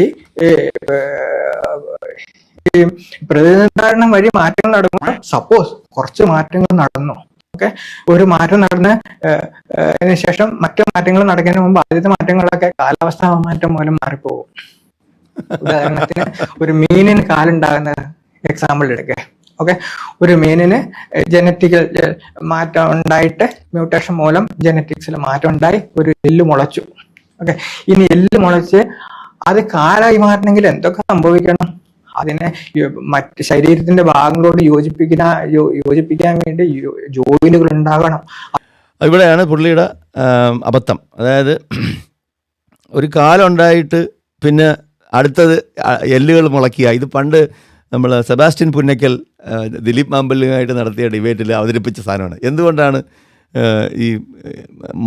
ഈ പ്രതിനിധാരണം വഴി മാറ്റങ്ങൾ നടക്കുമ്പോൾ, സപ്പോസ് കുറച്ച് മാറ്റങ്ങൾ നടന്നു, ഓക്കെ, ഒരു മാറ്റം നടന്ന് ശേഷം മറ്റു മാറ്റങ്ങൾ നടക്കുന്നതിന് മുമ്പ് ആദ്യത്തെ മാറ്റങ്ങളൊക്കെ കാലാവസ്ഥാ മാറ്റം മൂലം മാറിപ്പോകും. ഉദാഹരണത്തിന് ഒരു മീനിന് കാലുണ്ടാകുന്ന എക്സാമ്പിൾ എടുക്കുക. ഓക്കെ, ഒരു മീനിന് ജനറ്റിക്കൽ മാറ്റം ഉണ്ടായിട്ട് മ്യൂട്ടേഷൻ മൂലം ജനറ്റിക്സിൽ മാറ്റം ഉണ്ടായി ഒരു എല്ല് മുളച്ചു. ഓക്കെ, ഇനി എല്ല് മുളച്ച് അത് കാലായി മാറണമെങ്കിൽ എന്തൊക്കെ സംഭവിക്കണം? അതിനെ മറ്റ് ശരീരത്തിന്റെ ഭാഗങ്ങളോട് യോജിപ്പിക്കാൻ വേണ്ടി ജോയിനുകൾ ഉണ്ടാകണം. ഇവിടെയാണ് പുള്ളിയുടെ അബദ്ധം. അതായത് ഒരു കാലുണ്ടായിട്ട് പിന്നെ അടുത്തത് എല്ലുകൾ മുളയ്ക്കുക. ഇത് പണ്ട് നമ്മൾ സെബാസ്റ്റ്യൻ പുന്നക്കൽ ദിലീപ് മാമ്പല്ലുമായിട്ട് നടത്തിയ ഡിബേറ്റിൽ അവതരിപ്പിച്ച സാധനമാണ്. എന്തുകൊണ്ടാണ് ഈ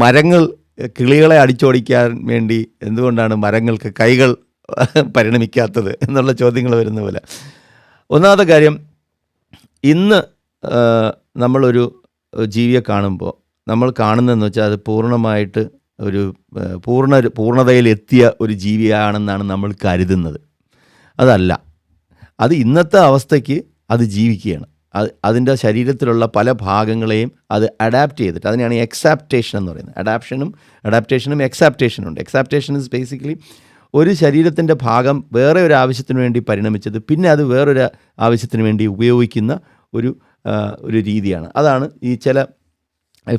മരങ്ങൾ കിളികളെ അടിച്ചോടിക്കാൻ വേണ്ടി എന്തുകൊണ്ടാണ് മരങ്ങൾക്ക് കൈകൾ പരിണമിക്കാത്തത് എന്നുള്ള ചോദ്യങ്ങൾ വരുന്ന പോലെ. ഒന്നാമത്തെ കാര്യം, ഇന്ന് നമ്മളൊരു ജീവിയെ കാണുമ്പോൾ നമ്മൾ കാണുന്നതെന്ന് വെച്ചാൽ അത് പൂർണ്ണമായിട്ട് ഒരു പൂർണ്ണതയിലെത്തിയ ഒരു ജീവിയാണെന്നാണ് നമ്മൾ കരുതുന്നത്. അതല്ല, അത് ഇന്നത്തെ അവസ്ഥയ്ക്ക് അത് ജീവിക്കുകയാണ്. അതിൻ്റെ ശരീരത്തിലുള്ള പല ഭാഗങ്ങളെയും അത് അഡാപ്റ്റ് ചെയ്തിട്ട്, അതിനെയാണ് എക്സാപ്റ്റേഷൻ എന്ന് പറയുന്നത്. അഡാപ്റ്റേഷനും എക്സാപ്റ്റേഷനും ഉണ്ട്. എക്സാപ്റ്റേഷൻ ഇസ് ബേസിക്കലി ഒരു ശരീരത്തിൻ്റെ ഭാഗം വേറെ ഒരു ആവശ്യത്തിന് വേണ്ടി പരിണമിച്ചത് പിന്നെ അത് വേറൊരു ആവശ്യത്തിന് വേണ്ടി ഉപയോഗിക്കുന്ന ഒരു രീതിയാണ്. അതാണ് ഈ ചില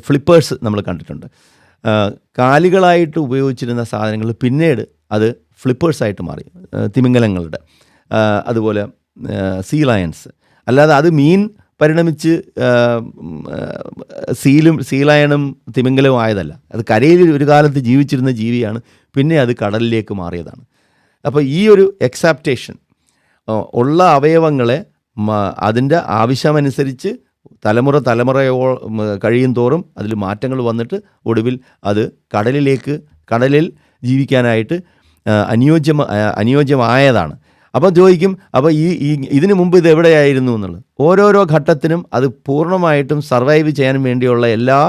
ഫ്ലിപ്പേഴ്സ് നമ്മൾ കണ്ടിട്ടുണ്ട്. കാലുകളായിട്ട് ഉപയോഗിച്ചിരുന്ന സാധനങ്ങൾ പിന്നീട് അത് ഫ്ലിപ്പേഴ്സായിട്ട് മാറി. തിമിംഗലങ്ങളുടെ, അതുപോലെ സീ ലയൺസ്. അല്ലാതെ അത് മീൻ പരിണമിച്ച് സീലയണും തിമിംഗലവും ആയതല്ല. അത് കരയിൽ ഒരു കാലത്ത് ജീവിച്ചിരുന്ന ജീവിയാണ്, പിന്നെ അത് കടലിലേക്ക് മാറിയതാണ്. അപ്പോൾ ഈ ഒരു എക്സാപ്റ്റേഷൻ ഉള്ള അവയവങ്ങളെ അതിൻ്റെ ആവശ്യമനുസരിച്ച് തലമുറയോ കഴിയും തോറും അതിൽ മാറ്റങ്ങൾ വന്നിട്ട് ഒടുവിൽ അത് കടലിൽ ജീവിക്കാനായിട്ട് അനുയോജ്യമായതാണ്. അപ്പോൾ ചോദിക്കും, അപ്പോൾ ഇതിനു മുമ്പ് ഇത് എവിടെയായിരുന്നു എന്നുള്ളത്. ഓരോരോ ഘട്ടത്തിനും അത് പൂർണ്ണമായിട്ടും സർവൈവ് ചെയ്യാൻ വേണ്ടിയുള്ള എല്ലാ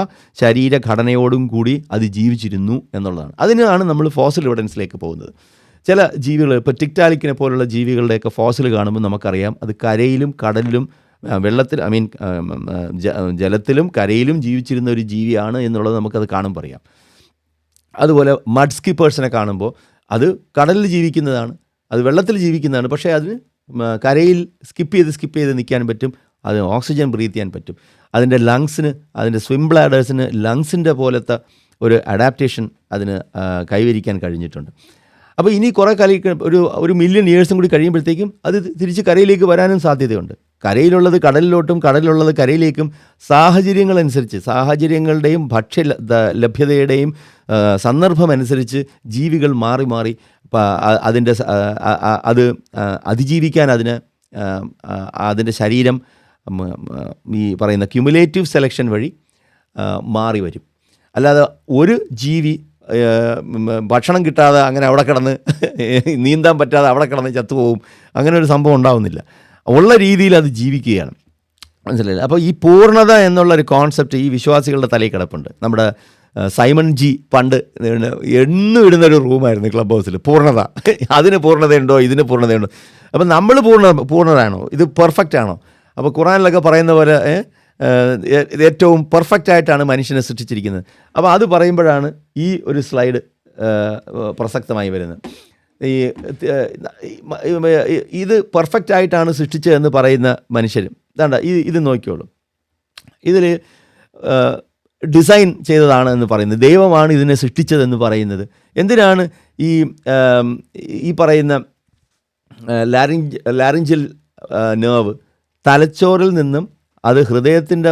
ശരീരഘടനയോടും കൂടി അത് ജീവിച്ചിരുന്നു എന്നുള്ളതാണ്. അതിനാണ് നമ്മൾ ഫോസിൽ എവിഡൻസിലേക്ക് പോകുന്നത്. ചില ജീവികൾ, ഇപ്പോൾ ടിക്ടാലിക്കിനെ പോലുള്ള ജീവികളുടെയൊക്കെ ഫോസിൽ കാണുമ്പോൾ നമുക്കറിയാം അത് കരയിലും കടലിലും വെള്ളത്തിൽ ജലത്തിലും കരയിലും ജീവിച്ചിരുന്ന ഒരു ജീവിയാണ് എന്നുള്ളത് നമുക്കത് കാണുമ്പോൾ അറിയാം. അതുപോലെ മഡ് സ്കിപ്പേഴ്സിനെ കാണുമ്പോൾ അത് കടലിൽ ജീവിക്കുന്നതാണ്, അത് വെള്ളത്തിൽ ജീവിക്കുന്നതാണ്. പക്ഷേ അതിന് കരയിൽ സ്കിപ്പ് ചെയ്ത് നിൽക്കാൻ പറ്റും, അതിന് ഓക്സിജൻ ബ്രീത്ത് ചെയ്യാൻ പറ്റും. അതിൻ്റെ ലങ്സിന്, അതിൻ്റെ സ്വിം ബ്ലാഡേഴ്സിന് ലങ്സിൻ്റെ പോലത്തെ ഒരു അഡാപ്റ്റേഷൻ അതിന് കൈവരിക്കാൻ കഴിഞ്ഞിട്ടുണ്ട്. അപ്പോൾ ഇനി കുറേ ഒരു മില്യൺ ഇയേഴ്സും കൂടി കഴിയുമ്പോഴത്തേക്കും അത് തിരിച്ച് കരയിലേക്ക് വരാനും സാധ്യതയുണ്ട്. കരയിലുള്ളത് കടലിലോട്ടും കടലിലുള്ളത് കരയിലേക്കും സാഹചര്യങ്ങളനുസരിച്ച്, സാഹചര്യങ്ങളുടെയും ഭക്ഷ്യ ലഭ്യതയുടെയും സന്ദർഭമനുസരിച്ച് ജീവികൾ മാറി മാറി അത് അതിജീവിക്കാൻ അതിൻ്റെ ശരീരം ഈ പറയുന്ന ക്യുമുലേറ്റീവ് സെലക്ഷൻ വഴി മാറി വരും. അല്ലാതെ ഒരു ജീവി ഭക്ഷണം കിട്ടാതെ അങ്ങനെ അവിടെ കിടന്ന് നീന്താൻ പറ്റാതെ അവിടെ കിടന്ന് ചത്തുപോകും, അങ്ങനെ ഒരു സംഭവം ഉണ്ടാവുന്നില്ല. ഉള്ള രീതിയിൽ അത് ജീവിക്കുകയാണ്. മനസ്സിലായില്ല? അപ്പോൾ ഈ പൂർണ്ണത എന്നുള്ളൊരു കോൺസെപ്റ്റ് ഈ വിശ്വാസികളുടെ തലയിൽ കിടപ്പുണ്ട്. നമ്മുടെ സൈമൺ ജി പണ്ട് എന്നും ഇടുന്നൊരു റൂമായിരുന്നു ക്ലബ് ഹൗസിൽ. പൂർണ്ണത, അതിന് പൂർണ്ണതയുണ്ടോ, ഇതിന് പൂർണ്ണതയുണ്ടോ. അപ്പം നമ്മൾ പൂർണ്ണതാണോ, ഇത് പെർഫെക്റ്റ് ആണോ? അപ്പോൾ ഖുറാനിലൊക്കെ പറയുന്ന പോലെ ഏറ്റവും പെർഫെക്റ്റ് ആയിട്ടാണ് മനുഷ്യനെ സൃഷ്ടിച്ചിരിക്കുന്നത്. അപ്പോൾ അത് പറയുമ്പോഴാണ് ഈ ഒരു സ്ലൈഡ് പ്രസക്തമായി വരുന്നത്. ഇത് പെർഫെക്റ്റ് ആയിട്ടാണ് സൃഷ്ടിച്ചതെന്ന് പറയുന്ന മനുഷ്യരും ഇതാണ്ട ഇത് നോക്കിയോളൂ. ഇതിൽ ഡിസൈൻ ചെയ്തതാണ് എന്ന് പറയുന്നത്, ദൈവമാണ് ഇതിനെ സൃഷ്ടിച്ചതെന്ന് പറയുന്നത്. എന്തിനാണ് ഈ പറയുന്ന ലാരിഞ്ചൽ നെർവ് തലച്ചോറിൽ നിന്നും അത് ഹൃദയത്തിൻ്റെ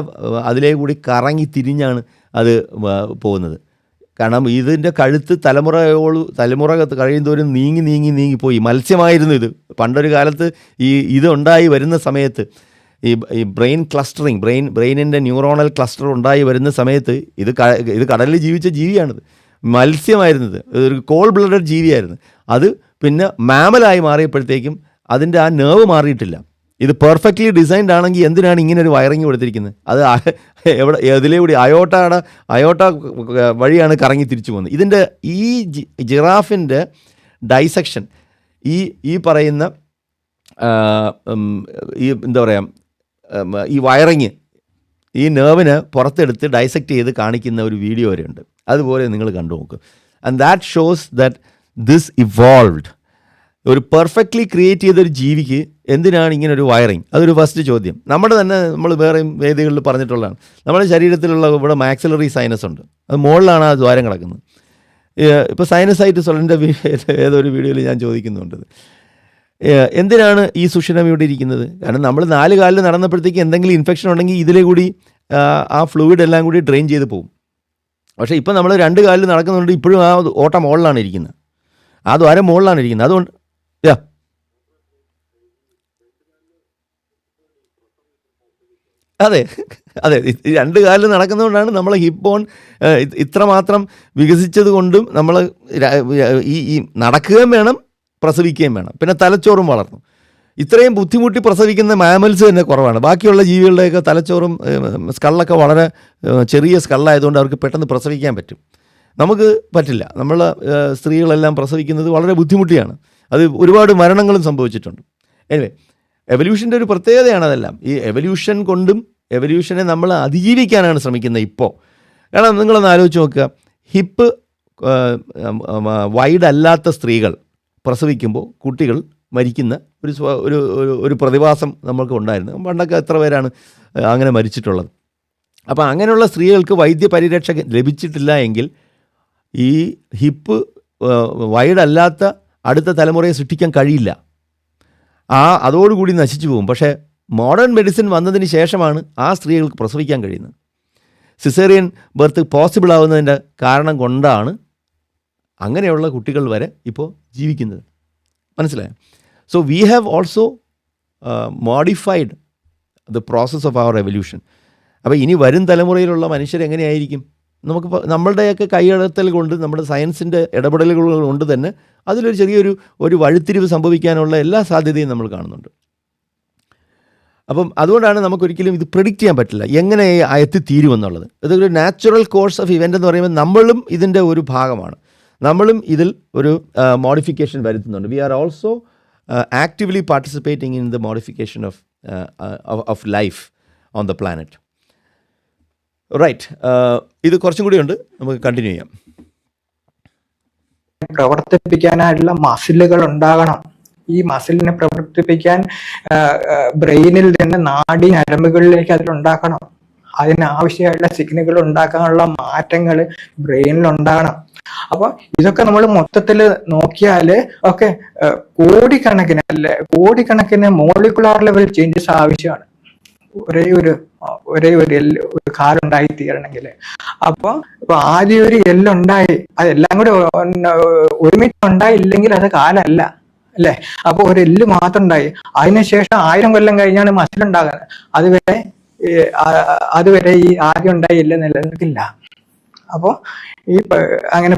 അതിലേ കൂടി കറങ്ങി തിരിഞ്ഞാണ് അത് പോകുന്നത്? കാരണം ഇതിൻ്റെ കഴുത്ത് തലമുറ കഴിയുന്തോറും നീങ്ങിപ്പോയി. മത്സ്യമായിരുന്നു ഇത് പണ്ടൊരു കാലത്ത്. ഇതുണ്ടായി വരുന്ന സമയത്ത് ഈ ബ്രെയിൻ ക്ലസ്റ്ററിങ്, ബ്രെയിനിൻ്റെ ന്യൂറോണൽ ക്ലസ്റ്റർ ഉണ്ടായി വരുന്ന സമയത്ത് ഇത് കടലിൽ ജീവിച്ച ജീവിയാണിത്, മത്സ്യമായിരുന്നത്, ഒരു കോൾ ബ്ലഡഡ് ജീവിയായിരുന്നു. അത് പിന്നെ മാമലായി മാറിയപ്പോഴത്തേക്കും അതിൻ്റെ ആ നെർവ് മാറിയിട്ടില്ല. ഇത് പെർഫെക്റ്റ്ലി ഡിസൈൻഡ് ആണെങ്കിൽ എന്തിനാണ് ഇങ്ങനെ ഒരു വയറിങ് കൊടുത്തിരിക്കുന്നത്? അത് ഇതിലേ കൂടി അയോട്ട വഴിയാണ് കറങ്ങി തിരിച്ചു പോകുന്നത്. ഇതിൻ്റെ ഈ ജിറാഫിൻ്റെ ഡൈസെക്ഷൻ, ഈ പറയുന്ന എന്താ പറയുക, ഈ വയറിങ്, ഈ നെർവിനെ പുറത്തെടുത്ത് ഡൈസെക്റ്റ് ചെയ്ത് കാണിക്കുന്ന ഒരു വീഡിയോ വരെയുണ്ട്. അതുപോലെ നിങ്ങൾ കണ്ടു നോക്കും. And that shows that this evolved. ഒരു പെർഫെക്റ്റ്ലി ക്രിയേറ്റ് ചെയ്തൊരു ജീവിക്ക് എന്തിനാണ് ഇങ്ങനെ ഒരു വയറിങ്? അതൊരു ഫസ്റ്റ് ചോദ്യം. നമ്മൾ വേറെ വേദികളിൽ പറഞ്ഞിട്ടുള്ളതാണ്. നമ്മുടെ ശരീരത്തിലുള്ള ഇവിടെ മാക്സിലറി സൈനസ് ഉണ്ട്, അത് മുകളിലാണ് ആ ദ്വാരം കിടക്കുന്നത്. ഇപ്പോൾ സൈനസൈറ്റിസ് ഉള്ളതിൻ്റെ ഏതൊരു വീഡിയോയിൽ ഞാൻ ചോദിക്കുന്നുണ്ട്, എന്തിനാണ് ഈ സുഷിരം ഇവിടെ ഇരിക്കുന്നത്? കാരണം നമ്മൾ 4 കാലിൽ നടന്നപ്പോഴത്തേക്ക് എന്തെങ്കിലും ഇൻഫെക്ഷൻ ഉണ്ടെങ്കിൽ ഇതിലെ കൂടി ആ ഫ്ലൂയിഡ് എല്ലാം കൂടി ഡ്രെയിൻ ചെയ്ത് പോകും. പക്ഷേ ഇപ്പം നമ്മൾ 2 കാലിൽ നടക്കുന്നുണ്ട്, ഇപ്പോഴും ആ ഓട്ട മുകളിലാണ് ഇരിക്കുന്നത്, ആ ദ്വാരം മുകളിലാണ് ഇരിക്കുന്നത്. അതുകൊണ്ട് അതെ 2 കാലിൽ നടക്കുന്നതുകൊണ്ടാണ് നമ്മളെ ഹിപ്പ് ബോൺ ഇത്രമാത്രം വികസിച്ചത് കൊണ്ടും നമ്മൾ ഈ നടക്കുകയും വേണം, പ്രസവിക്കുകയും വേണം. പിന്നെ തലച്ചോറും വളർന്നു. ഇത്രയും ബുദ്ധിമുട്ടി പ്രസവിക്കുന്ന മാമൽസ് തന്നെ കുറവാണ്. ബാക്കിയുള്ള ജീവികളുടെയൊക്കെ തലച്ചോറും സ്കള്ളൊക്കെ വളരെ ചെറിയ സ്കള്ളായതുകൊണ്ട് അവർക്ക് പെട്ടെന്ന് പ്രസവിക്കാൻ പറ്റും. നമുക്ക് പറ്റില്ല. നമ്മൾ സ്ത്രീകളെല്ലാം പ്രസവിക്കുന്നത് വളരെ ബുദ്ധിമുട്ടിയാണ്. അത് ഒരുപാട് മരണങ്ങളും സംഭവിച്ചിട്ടുണ്ട്. എനിവേ, എവല്യൂഷൻ്റെ ഒരു പ്രത്യേകതയാണ് അതെല്ലാം. ഈ എവല്യൂഷൻ കൊണ്ടും എവല്യൂഷനെ നമ്മൾ അതിജീവിക്കാനാണ് ശ്രമിക്കുന്നത് ഇപ്പോൾ. കാരണം നിങ്ങളൊന്ന് ആലോചിച്ച് നോക്കുക, ഹിപ്പ് വൈഡ് അല്ലാത്ത സ്ത്രീകൾ പ്രസവിക്കുമ്പോൾ കുട്ടികൾ മരിക്കുന്ന ഒരു പ്രതിഭാസം നമ്മൾക്ക് ഉണ്ടായിരുന്നു. പണ്ടൊക്കെ എത്ര പേരാണ് അങ്ങനെ മരിച്ചിട്ടുള്ളത്. അപ്പോൾ അങ്ങനെയുള്ള സ്ത്രീകൾക്ക് വൈദ്യപരിരക്ഷ ലഭിച്ചിട്ടില്ല എങ്കിൽ ഈ ഹിപ്പ് വൈഡ് അല്ലാത്ത അടുത്ത തലമുറയെ സൃഷ്ടിക്കാൻ കഴിയില്ല. അതോടുകൂടി നശിച്ചു പോകും. പക്ഷേ മോഡേൺ മെഡിസിൻ വന്നതിന് ശേഷമാണ് ആ സ്ത്രീകൾക്ക് പ്രസവിക്കാൻ കഴിയുന്നത്. സിസേറിയൻ ബർത്ത് പോസിബിൾ ആവുന്നതിൻ്റെ കാരണം കൊണ്ടാണ് അങ്ങനെയുള്ള കുട്ടികൾ വരെ ഇപ്പോൾ ജീവിക്കുന്നത്. മനസ്സിലായോ? So we have also modified the process of our evolution. അപ്പോൾ ഇനി വരും തലമുറയിലുള്ള മനുഷ്യരെങ്ങനെയായിരിക്കും? നമുക്ക് നമ്മളുടെയൊക്കെ കൈയടത്തൽ കൊണ്ട്, നമ്മുടെ സയൻസിൻ്റെ ഇടപെടലുകൾ കൊണ്ട് തന്നെ അതിലൊരു ചെറിയൊരു വഴിത്തിരിവ് സംഭവിക്കാനുള്ള എല്ലാ സാധ്യതയും നമ്മൾ കാണുന്നുണ്ട്. അപ്പം അതുകൊണ്ടാണ് നമുക്കൊരിക്കലും ഇത് പ്രെഡിക്റ്റ് ചെയ്യാൻ പറ്റില്ല എങ്ങനെ എത്തിത്തീരുമെന്നുള്ളത്. ഇതൊരു നാച്ചുറൽ കോഴ്സ് ഓഫ് ഇവൻ്റ് എന്ന് പറയുമ്പോൾ നമ്മളും ഇതിൻ്റെ ഒരു ഭാഗമാണ്. നമ്മളും ഇതിൽ ഒരു മോഡിഫിക്കേഷൻ വരുത്തുന്നുണ്ട്. We are also actively participating in the modification of life on the planet. Right, ഇത് കുറച്ചും കൂടി ഉണ്ട്, നമുക്ക് കണ്ടിന്യൂ ചെയ്യാം. പ്രവർത്തിപ്പിക്കാനായിട്ടുള്ള മസിലുകൾ ഉണ്ടാകണം. ഈ മസിലിനെ പ്രവർത്തിപ്പിക്കാൻ ബ്രെയിനിൽ തന്നെ നാഡി ഞരമ്പുകളിലേക്ക് അതിലുണ്ടാക്കണം. അതിനാവശ്യമായിട്ടുള്ള സിഗ്നലുകൾ ഉണ്ടാക്കാനുള്ള മാറ്റങ്ങൾ ബ്രെയിനിൽ ഉണ്ടാകണം. അപ്പൊ ഇതൊക്കെ നമ്മൾ മൊത്തത്തിൽ നോക്കിയാല് ഒക്കെ കോടിക്കണക്കിന് മോളിക്കുലാർ ലെവൽ ചേഞ്ചസ് ആവശ്യമാണ് ഒരേ ഒരു കാലുണ്ടായി തീരണമെങ്കിൽ. അപ്പൊ ആദ്യം ഒരു എല്ലുണ്ടായി, അതെല്ലാം കൂടെ ഒരുമിച്ച് ഉണ്ടായില്ലെങ്കിൽ അത് കാലല്ല, അല്ലേ? അപ്പൊ ഒരു എല്ല് മാത്രം ഉണ്ടായി. അതിനുശേഷം 1000 കൊല്ലം കഴിഞ്ഞാണ് മസിലുണ്ടാകുന്നത്. അതുവരെ ഈ ആദ്യം ഉണ്ടായി എല്ല് നിലനിൽക്കില്ല. അപ്പോ ഈ അങ്ങനെ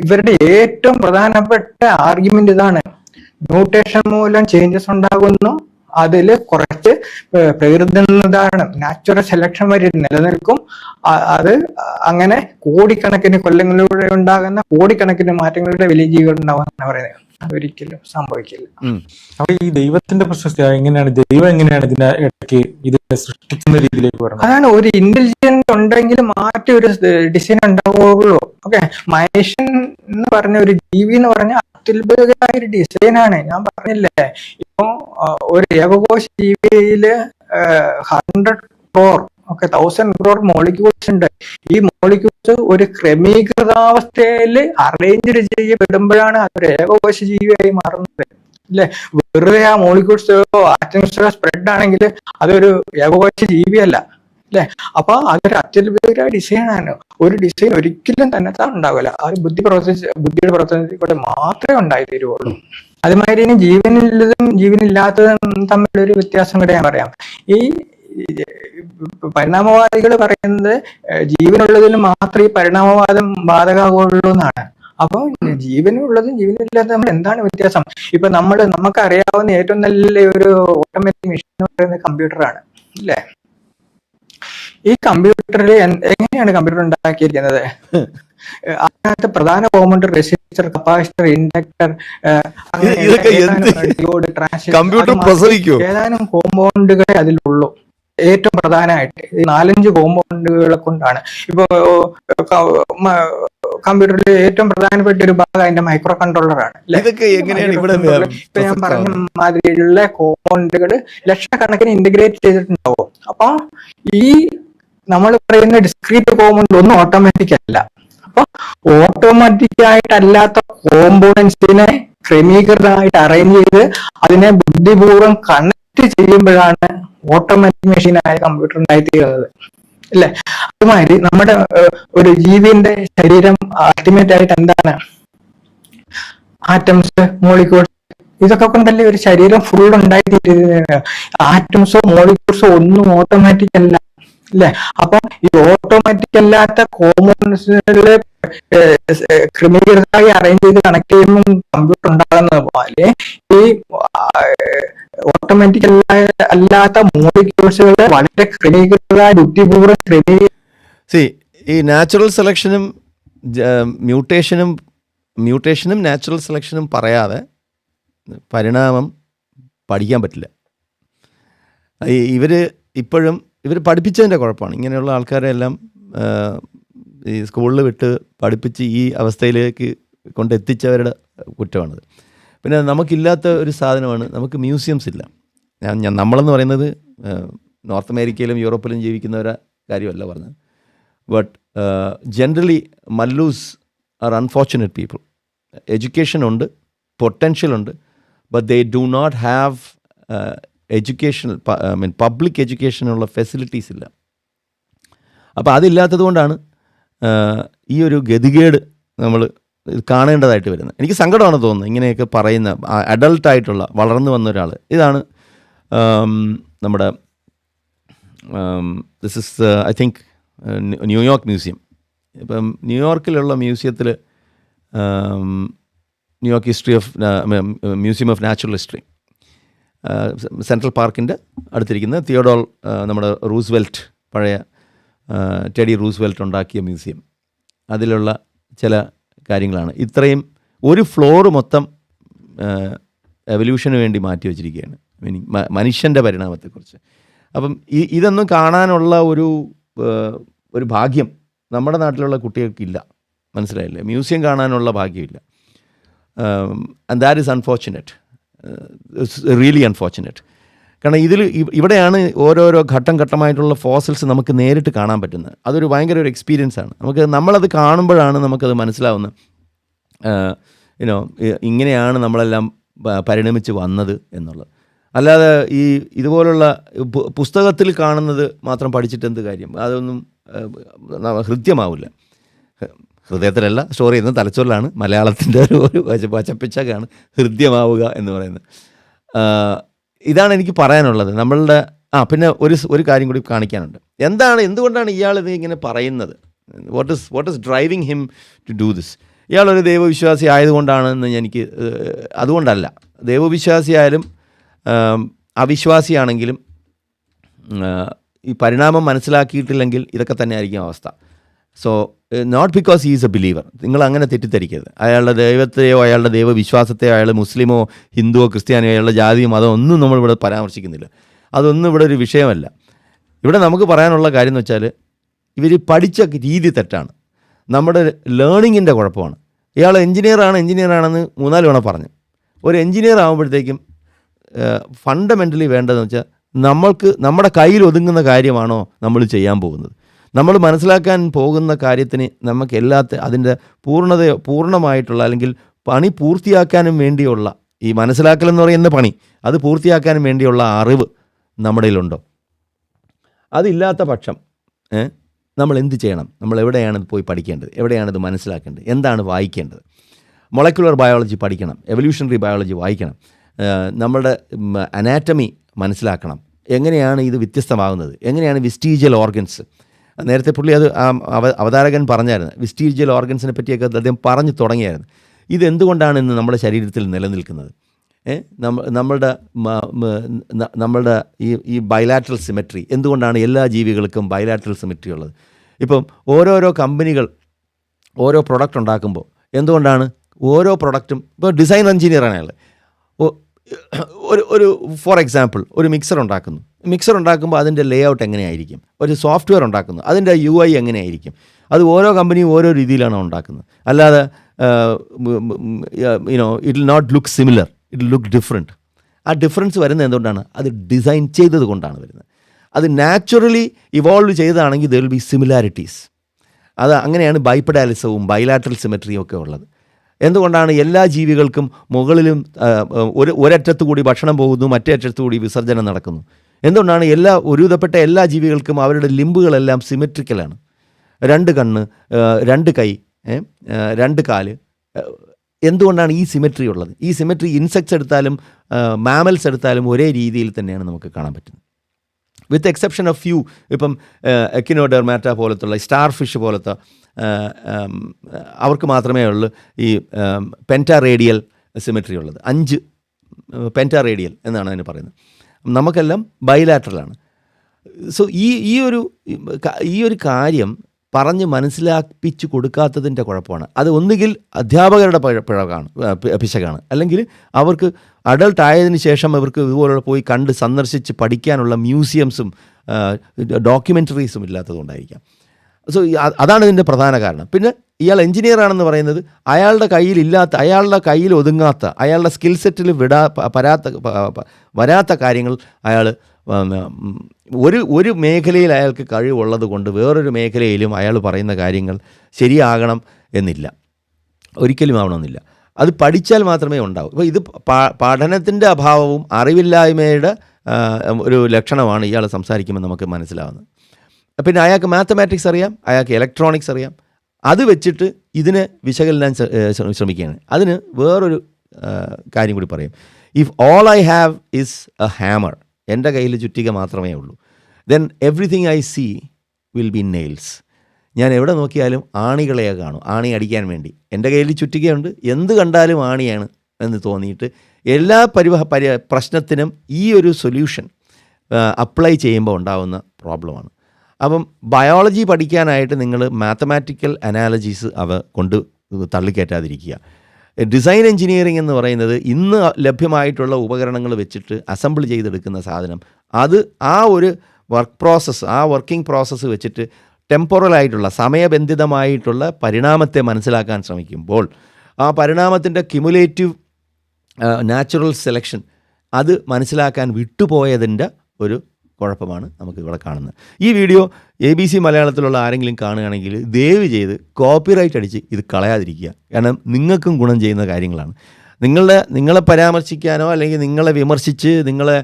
ഇവരുടെ ഏറ്റവും പ്രധാനപ്പെട്ട ആർഗ്യുമെന്റ് ഇതാണ്: മ്യൂട്ടേഷൻ മൂലം ചേഞ്ചസ് ഉണ്ടാകുന്നു, അതില് കുറച്ച് പ്രകൃതിയിൽ നിന്നതാണ് നാച്ചുറൽ സെലക്ഷൻ വരെ നിലനിൽക്കും. അത് അങ്ങനെ കോടിക്കണക്കിന് കൊല്ലങ്ങളിലൂടെ ഉണ്ടാകുന്ന കോടിക്കണക്കിന് മാറ്റങ്ങളുടെ വലിയ ജീവികൾ ഉണ്ടാവുമെന്നാണ് പറയുന്നത്. അതൊരിക്കലും സംഭവിക്കില്ല. അപ്പൊ ഈ ദൈവത്തിന്റെ പ്രശസ്തി എങ്ങനെയാണ്, ദൈവം എങ്ങനെയാണ് ഇതിനെ ഇടയ്ക്ക് ഇതിനെ സൃഷ്ടിക്കുന്ന രീതിയിലേക്ക് വരുന്നത്? അതാണ്, ഒരു ഇന്റലിജന്റ് ഉണ്ടെങ്കിൽ മാറ്റി ഒരു ഡിസൈൻ ഉണ്ടാവുകയുള്ളൂ. ഓക്കെ, മനുഷ്യൻ എന്ന് പറഞ്ഞ ഒരു ജീവി എന്ന് പറഞ്ഞ അത്യുത്ഭുതകരമായ ഒരു ഡിസൈനാണ്. ഞാൻ പറഞ്ഞില്ലേ, ഇപ്പൊ ഒരു ഏകകോശ ജീവിയില് 100 crore 1000 crore മോളിക്യൂൾസ് ഉണ്ട്. ഈ മോളിക്യൂൾസ് ഒരു ക്രമീകൃതാവസ്ഥയിൽ അറേഞ്ച് ചെയ്യപ്പെടുമ്പോഴാണ് അതൊരു ഏകകോശ ജീവിയായി മാറുന്നത്, അല്ലെ? വെറുതെ ആ മോളിക്യൂൾസ് ആറ്റംസ് സ്പ്രെഡ് ആണെങ്കിൽ അതൊരു ഏകകോശ ജീവിയല്ല, അല്ലെ? അപ്പൊ അതൊരു അത്യുത്ഭുതകരമായ ഡിസൈനാണ്. ഒരു ഡിസൈൻ ഒരിക്കലും തന്നെ ഉണ്ടാവില്ല. അത് ബുദ്ധിയുടെ പ്രവർത്തനത്തിൽ കൂടെ മാത്രമേ ഉണ്ടായി തീരുവുള്ളൂ. അതുമാതിരി ഇനി ജീവനുള്ളതും ജീവനില്ലാത്തതും തമ്മിലൊരു വ്യത്യാസം കൂടെ ഞാൻ പറയാം. ഈ പരിണാമവാദികൾ പറയുന്നത് ജീവനുള്ളതിന് മാത്രമേ ഈ പരിണാമവാദം ബാധകമാകുള്ളൂ എന്നാണ്. അപ്പൊ ജീവനുള്ളതും ജീവനില്ലാത്തതും തമ്മിൽ എന്താണ് വ്യത്യാസം? ഇപ്പൊ നമുക്ക് അറിയാവുന്ന ഏറ്റവും നല്ല ഒരു ഓട്ടോമാറ്റിക് മെഷീൻ എന്ന് പറയുന്നത് കമ്പ്യൂട്ടറാണ്, അല്ലേ? ഈ കമ്പ്യൂട്ടറിൽ എങ്ങനെയാണ് കമ്പ്യൂട്ടർ ഉണ്ടാക്കിയിരിക്കുന്നത്? അതിനകത്ത് പ്രധാന കോമ്പൗണ്ട് റെസിസ്റ്റർ, കപ്പാസിറ്റർ, ഇൻഡക്ടർ, ഏതാനും കോമ്പൗണ്ടുകളെ അതിലുള്ളൂ. ഏറ്റവും പ്രധാനമായിട്ട് ഈ 4-5 കോമ്പൗണ്ടുകളെ കൊണ്ടാണ്. ഇപ്പൊ കമ്പ്യൂട്ടറിൽ ഏറ്റവും പ്രധാനപ്പെട്ട ഒരു ഭാഗം അതിന്റെ മൈക്രോ കൺട്രോളറാണ്. ഇപ്പൊ ഞാൻ പറഞ്ഞ മാതിരിയുള്ള കോമ്പൗണ്ടുകൾ ലക്ഷക്കണക്കിന് ഇന്റഗ്രേറ്റ് ചെയ്തിട്ടുണ്ടാവും. അപ്പൊ ഈ നമ്മൾ പറയുന്ന ഡിസ്ക്രീറ്റ് കോമ്പൗണ്ട് ഒന്നും ഓട്ടോമാറ്റിക് അല്ല. അപ്പൊ ഓട്ടോമാറ്റിക് ആയിട്ടല്ലാത്ത കോമ്പോണൻസിനെ ക്രമീകൃതമായിട്ട് അറേഞ്ച് ചെയ്ത് അതിനെ ബുദ്ധിപൂർവ്വം കണക്ട് ചെയ്യുമ്പോഴാണ് ഓട്ടോമാറ്റിക് മെഷീനായ കമ്പ്യൂട്ടർ ഉണ്ടായിത്തീരുന്നത്, അല്ലെ? അതുമാതിരി നമ്മുടെ ഒരു ജീവിന്റെ ശരീരം അൾട്ടിമേറ്റ് ആയിട്ട് എന്താണ്? ആറ്റംസ്, മോളിക്യൂൾസ്, ഇതൊക്കെ കൊണ്ടല്ലേ ഒരു ശരീരം ഫുൾ ഉണ്ടായിത്തീരുന്നത്. ആറ്റംസോ മോളിക്യൂൾസോ ഒന്നും ഓട്ടോമാറ്റിക് അല്ല, അല്ലെ? അപ്പൊ ഈ ഓട്ടോമാറ്റിക് അല്ലാത്ത കോമ്പോണൻസുകളിലെ ക്രമീകൃതമായി അറേഞ്ച് ചെയ്ത് കണക്ട് ചെയ്യുമ്പോൾ കമ്പ്യൂട്ടർ ഉണ്ടാകുന്നത് പോലെ ഈ ഓട്ടോമാറ്റിക് അല്ലാത്ത മോളിക്യൂൾസുകൾ വളരെ ക്രമീകൃതമായ ബുദ്ധിപൂർവ്വം ഈ നാച്ചുറൽ സെലക്ഷനും മ്യൂട്ടേഷനും നാച്ചുറൽ സെലക്ഷനും പറയാതെ പരിണാമം പഠിക്കാൻ പറ്റില്ല. ഇവർ പഠിപ്പിച്ചതിൻ്റെ കുഴപ്പമാണ്. ഇങ്ങനെയുള്ള ആൾക്കാരെ എല്ലാം ഈ സ്കൂളിൽ വിട്ട് പഠിപ്പിച്ച് ഈ അവസ്ഥയിലേക്ക് കൊണ്ടെത്തിച്ചവരുടെ കുറ്റമാണത്. പിന്നെ നമുക്കില്ലാത്ത ഒരു സാധനമാണ്, നമുക്ക് മ്യൂസിയംസ് ഇല്ല. നമ്മളെന്ന് പറയുന്നത് നോർത്ത് അമേരിക്കയിലും യൂറോപ്പിലും ജീവിക്കുന്നവരെ കാര്യമല്ല പറഞ്ഞത്. But generally Mallus are unfortunate people. Education ഉണ്ട്, പൊട്ടൻഷ്യൽ ഉണ്ട്, but they do not have educational public എഡ്യൂക്കേഷനുള്ള ഫെസിലിറ്റീസ് ഇല്ല. അപ്പോൾ അതില്ലാത്തത് കൊണ്ടാണ് ഈ ഒരു ഗതികേട് നമ്മൾ കാണേണ്ടതായിട്ട് വരുന്നത്. എനിക്ക് സങ്കടമാണ് തോന്നുന്നത് ഇങ്ങനെയൊക്കെ പറയുന്ന അഡൾട്ടായിട്ടുള്ള വളർന്നു വന്ന ഒരാൾ. ഇതാണ് നമ്മുടെ this is I think New York museum. ഇപ്പം ന്യൂയോർക്കിലുള്ള മ്യൂസിയത്തിൽ New York history of museum of natural history, central പാർക്കിൻ്റെ അടുത്തിരിക്കുന്ന തിയോഡോൾ, നമ്മുടെ റൂസ്വെൽറ്റ്, പഴയ ടെഡി റൂസ്വെൽറ്റ് ഉണ്ടാക്കിയ മ്യൂസിയം. അതിലുള്ള ചില കാര്യങ്ങളാണ്. ഇത്രയും ഒരു ഫ്ലോർ മൊത്തം എവല്യൂഷന് വേണ്ടി മാറ്റി വച്ചിരിക്കുകയാണ്, മീനിങ് മനുഷ്യൻ്റെ പരിണാമത്തെക്കുറിച്ച്. അപ്പം ഇതൊന്നും കാണാനുള്ള ഒരു ഭാഗ്യം നമ്മുടെ നാട്ടിലുള്ള കുട്ടികൾക്കില്ല. മനസ്സിലായില്ലേ? മ്യൂസിയം കാണാനുള്ള ഭാഗ്യമില്ല. And that is unfortunate, really unfortunate. കാരണം ഇവിടെയാണ് ഓരോരോ ഘട്ടം ഘട്ടമായിട്ടുള്ള ഫോസിൽസ് നമുക്ക് നേരിട്ട് കാണാൻ പറ്റുന്നത്. അതൊരു ഭയങ്കര ഒരു എക്സ്പീരിയൻസ് ആണ്. നമ്മളത് കാണുമ്പോഴാണ് നമുക്കത് മനസ്സിലാവുന്നത്. ഇങ്ങനെയാണ് നമ്മളെല്ലാം പരിണമിച്ച് വന്നത് എന്നുള്ളത്. അല്ലാതെ ഇതുപോലുള്ള പുസ്തകത്തിൽ കാണുന്നത് മാത്രം പഠിച്ചിട്ട് എന്ത് കാര്യം? അതൊന്നും ഹൃദ്യമാവില്ല. ഹൃദയത്തിലല്ല സ്റ്റോർ ചെയ്യുന്നത്, തലച്ചോറിലാണ്. മലയാളത്തിൻ്റെ ഒരു വചപ്പിച്ചൊക്കെയാണ് ഹൃദ്യമാവുക എന്ന് പറയുന്നത്. ഇതാണ് എനിക്ക് പറയാനുള്ളത്. നമ്മളുടെ പിന്നെ ഒരു കാര്യം കൂടി കാണിക്കാനുണ്ട്. എന്തുകൊണ്ടാണ് ഇയാൾ ഇത് ഇങ്ങനെ പറയുന്നത്? What is driving him to do this? ഇയാളൊരു ദൈവവിശ്വാസി ആയതുകൊണ്ടാണെന്ന് എനിക്ക് അതുകൊണ്ടല്ല. ദൈവവിശ്വാസിയായാലും അവിശ്വാസിയാണെങ്കിലും ഈ പരിണാമം മനസ്സിലാക്കിയിട്ടില്ലെങ്കിൽ ഇതൊക്കെ തന്നെ ആയിരിക്കും അവസ്ഥ. So not because he is a believer. നിങ്ങൾ അങ്ങനെ തെറ്റിദ്ധരിക്കരുത്. അയാളുടെ ദൈവത്തെയോ അയാളുടെ ദൈവവിശ്വാസത്തെയോ അയാൾ മുസ്ലിമോ ഹിന്ദുവോ ക്രിസ്ത്യാനിയോ അയാളുടെ ജാതിയോ മതമോ ഒന്നും നമ്മളിവിടെ പരാമർശിക്കുന്നില്ല. അതൊന്നും ഇവിടെ ഒരു വിഷയമല്ല. ഇവിടെ നമുക്ക് പറയാനുള്ള കാര്യം എന്ന് വെച്ചാൽ ഇവർ പഠിച്ച രീതി തെറ്റാണ്. നമ്മുടെ ലേണിങ്ങിൻ്റെ കുഴപ്പമാണ്. ഇയാൾ എഞ്ചിനീയറാണെന്ന് 3-4 തവണ പറഞ്ഞു. ഒരു എഞ്ചിനീയർ ആകുമ്പോഴത്തേക്കും ഫണ്ടമെൻ്റലി വേണ്ടതെന്ന് വെച്ചാൽ നമ്മുടെ കയ്യിൽ ഒതുങ്ങുന്ന കാര്യമാണോ നമ്മൾ ചെയ്യാൻ പോകുന്നത്? നമ്മൾ മനസ്സിലാക്കാൻ പോകുന്ന കാര്യത്തിന് നമുക്ക് അതിൻ്റെ പൂർണ്ണമായിട്ടുള്ള അല്ലെങ്കിൽ പണി പൂർത്തിയാക്കാനും വേണ്ടിയുള്ള ഈ മനസ്സിലാക്കലെന്ന് പറയുന്ന പണി അത് പൂർത്തിയാക്കാനും വേണ്ടിയുള്ള അറിവ് നമ്മുടെ കയ്യിലുണ്ടോ? അതില്ലാത്ത പക്ഷം നമ്മൾ എന്ത് ചെയ്യണം? നമ്മൾ എവിടെയാണ് പോയി പഠിക്കേണ്ടത്? എവിടെയാണിത് മനസ്സിലാക്കേണ്ടത്? എന്താണ് വായിക്കേണ്ടത്? മൊളക്യുലർ ബയോളജി പഠിക്കണം, എവല്യൂഷണറി ബയോളജി വായിക്കണം, നമ്മളുടെ അനാറ്റമി മനസ്സിലാക്കണം. എങ്ങനെയാണ് ഇത് വ്യത്യസ്തമാകുന്നത്? എങ്ങനെയാണ് വിസ്റ്റീജിയൽ ഓർഗൻസ്? നേരത്തെ പുള്ളി അത് അവതാരകൻ പറഞ്ഞായിരുന്നു. വിസ്റ്റീജിയൽ ഓർഗൻസിനെ പറ്റിയൊക്കെ അദ്ദേഹം പറഞ്ഞു തുടങ്ങിയായിരുന്നു. ഇതെന്തുകൊണ്ടാണ് ഇന്ന് നമ്മുടെ ശരീരത്തിൽ നിലനിൽക്കുന്നത്? നമ്മളുടെ ഈ ബൈലാറ്ററൽ സിമെട്രി എന്തുകൊണ്ടാണ് എല്ലാ ജീവികൾക്കും ബൈലാറ്ററൽ സിമെട്രി ഉള്ളത്? ഇപ്പം ഓരോരോ കമ്പനികൾ ഓരോ പ്രൊഡക്റ്റ് ഉണ്ടാക്കുമ്പോൾ എന്തുകൊണ്ടാണ് ഓരോ പ്രൊഡക്റ്റും ഇപ്പോൾ ഡിസൈൻ എഞ്ചിനീയറാണ് അയാൾ. ഒരു ഫോർ എക്സാമ്പിൾ ഒരു മിക്സർ ഉണ്ടാക്കുമ്പോൾ അതിൻ്റെ ലേ ഔട്ട് എങ്ങനെയായിരിക്കും? ഒരു സോഫ്റ്റ്വെയർ ഉണ്ടാക്കുന്നു, അതിൻ്റെ UI എങ്ങനെയായിരിക്കും? അത് ഓരോ കമ്പനിയും ഓരോ രീതിയിലാണ് ഉണ്ടാക്കുന്നത്. അല്ലാതെ it will not look similar, it will look different. ആ ഡിഫറൻസ് വരുന്നത് എന്തുകൊണ്ടാണ്? അത് ഡിസൈൻ ചെയ്തത് കൊണ്ടാണ് വരുന്നത്. അത് നാച്ചുറലി ഇവോൾവ് ചെയ്തതാണെങ്കിൽ ദർ വിൽ ബി സിമിലാരിറ്റീസ്. അത് അങ്ങനെയാണ് ബൈപെഡാലിസവും ബൈലാറ്ററൽ സിമെട്രിയും ഒക്കെ ഉള്ളത്. എന്തുകൊണ്ടാണ് എല്ലാ ജീവികൾക്കും മുകളിലും ഒരറ്റത്തു കൂടി ഭക്ഷണം പോകുന്നു, മറ്റേ അറ്റത്തു കൂടി വിസർജനം നടക്കുന്നു? എന്തുകൊണ്ടാണ് ഒരുവിധപ്പെട്ട എല്ലാ ജീവികൾക്കും അവരുടെ ലിംബുകളെല്ലാം സിമെട്രിക്കലാണ്? 2 കണ്ണ്, 2 കൈ, 2 കാല്. എന്തുകൊണ്ടാണ് ഈ സിമെട്രി ഉള്ളത്? ഈ സിമെട്രി ഇൻസെക്ട്സ് എടുത്താലും മാമൽസ് എടുത്താലും ഒരേ രീതിയിൽ തന്നെയാണ് നമുക്ക് കാണാൻ പറ്റുന്നത്. വിത്ത് എക്സെപ്ഷൻ ഓഫ് ഫ്യൂ. ഇപ്പം എക്കിനോഡെർമാറ്റ പോലത്തുള്ള സ്റ്റാർ ഫിഷ് പോലത്തെ അവർക്ക് മാത്രമേ ഉള്ളൂ ഈ പെൻറ്റാറേഡിയൽ സിമെട്രി ഉള്ളത്. 5 പെൻറ്റാറേഡിയൽ എന്നാണ് അതിന് പറയുന്നത്. നമുക്കെല്ലാം ബൈലാറ്ററലാണ്. സോ ഈ ഒരു കാര്യം പറഞ്ഞ് മനസ്സിലാക്കിച്ചു കൊടുക്കാത്തതിൻ്റെ കുഴപ്പമാണ്. അത് ഒന്നുകിൽ അധ്യാപകരുടെ പിശകാണ്, അല്ലെങ്കിൽ അവർക്ക് അഡൾട്ട് ആയതിനു ശേഷം അവർക്ക് ഇതുപോലുള്ള പോയി കണ്ട് സന്ദർശിച്ച് പഠിക്കാനുള്ള മ്യൂസിയംസും ഡോക്യുമെൻ്ററീസും ഇല്ലാത്തതുകൊണ്ടായിരിക്കാം. സോ അതാണ് ഇതിൻ്റെ പ്രധാന കാരണം. പിന്നെ ഇയാൾ എഞ്ചിനീയർ ആണെന്ന് പറയുന്നത് അയാളുടെ കയ്യിൽ ഒതുങ്ങാത്ത, അയാളുടെ സ്കിൽ സെറ്റിൽ വരാത്ത കാര്യങ്ങൾ അയാൾ ഒരു മേഖലയിൽ അയാൾക്ക് കഴിവുള്ളത് കൊണ്ട് വേറൊരു മേഖലയിലും അയാൾ പറയുന്ന കാര്യങ്ങൾ ശരിയാകണം എന്നില്ല, ഒരിക്കലും ആവണമെന്നില്ല. അത് പഠിച്ചാൽ മാത്രമേ ഉണ്ടാവൂ. ഇപ്പോൾ ഇത് പഠനത്തിൻ്റെ അഭാവവും അറിവില്ലായ്മയുടെ ഒരു ലക്ഷണമാണ് ഇയാൾ സംസാരിക്കുമ്പോൾ നമുക്ക് മനസ്സിലാവുന്നത്. പിന്നെ അയാൾക്ക് മാത്തമാറ്റിക്സ് അറിയാം, അയാൾക്ക് ഇലക്ട്രോണിക്സ് അറിയാം. അത് വെച്ചിട്ട് ഇതിനെ വിശകലനം ശ്രമിക്കുകയാണ്. അതിന് വേറൊരു കാര്യം കൂടി പറയും. If all I have is a hammer, എൻ്റെ കയ്യിൽ ചുറ്റിക മാത്രമേ ഉള്ളൂ, then everything I see will be nails. ഞാൻ എവിടെ നോക്കിയാലും ആണികളെ കാണും, ആണി അടിക്കാൻ വേണ്ടി. എൻ്റെ കയ്യിൽ ചുറ്റികയുണ്ട്, എന്ത് കണ്ടാലും ആണിയാണ് എന്ന് തോന്നിയിട്ട് എല്ലാ പ്രശ്നത്തിനും ഈ ഒരു സൊല്യൂഷൻ അപ്ലൈ ചെയ്യുമ്പോൾ ഉണ്ടാകുന്ന പ്രോബ്ലമാണ്. അപ്പം ബയോളജി പഠിക്കാനായിട്ട് നിങ്ങൾ മാത്തമാറ്റിക്കൽ അനാലജീസ് കൊണ്ട് തള്ളിക്കയറ്റാതിരിക്കുക. ഡിസൈൻ എഞ്ചിനീയറിംഗ് എന്ന് പറയുന്നത് ഇന്ന് ലഭ്യമായിട്ടുള്ള ഉപകരണങ്ങൾ വെച്ചിട്ട് അസംബിൾ ചെയ്തെടുക്കുന്ന സാധനം, അത് ആ ഒരു വർക്കിംഗ് പ്രോസസ്സ് വെച്ചിട്ട് ടെമ്പറലായിട്ടുള്ള സമയബന്ധിതമായിട്ടുള്ള പരിണാമത്തെ മനസ്സിലാക്കാൻ ശ്രമിക്കുമ്പോൾ ആ പരിണാമത്തിൻ്റെ ക്യുമുലേറ്റീവ് നാച്ചുറൽ സെലക്ഷൻ അത് മനസ്സിലാക്കാൻ വിട്ടുപോയതിൻ്റെ ഒരു കുഴപ്പമാണ് നമുക്ക് ഇവിടെ കാണുന്നത്. ഈ വീഡിയോ ABC മലയാളത്തിലുള്ള ആരെങ്കിലും കാണുകയാണെങ്കിൽ ദയവ് ചെയ്ത് കോപ്പിറൈറ്റ് അടിച്ച് ഇത് കളയാതിരിക്കുക. കാരണം നിങ്ങൾക്കും ഗുണം ചെയ്യുന്ന കാര്യങ്ങളാണ്. നിങ്ങളെ പരാമർശിക്കാനോ അല്ലെങ്കിൽ നിങ്ങളെ വിമർശിച്ച് നിങ്ങളെ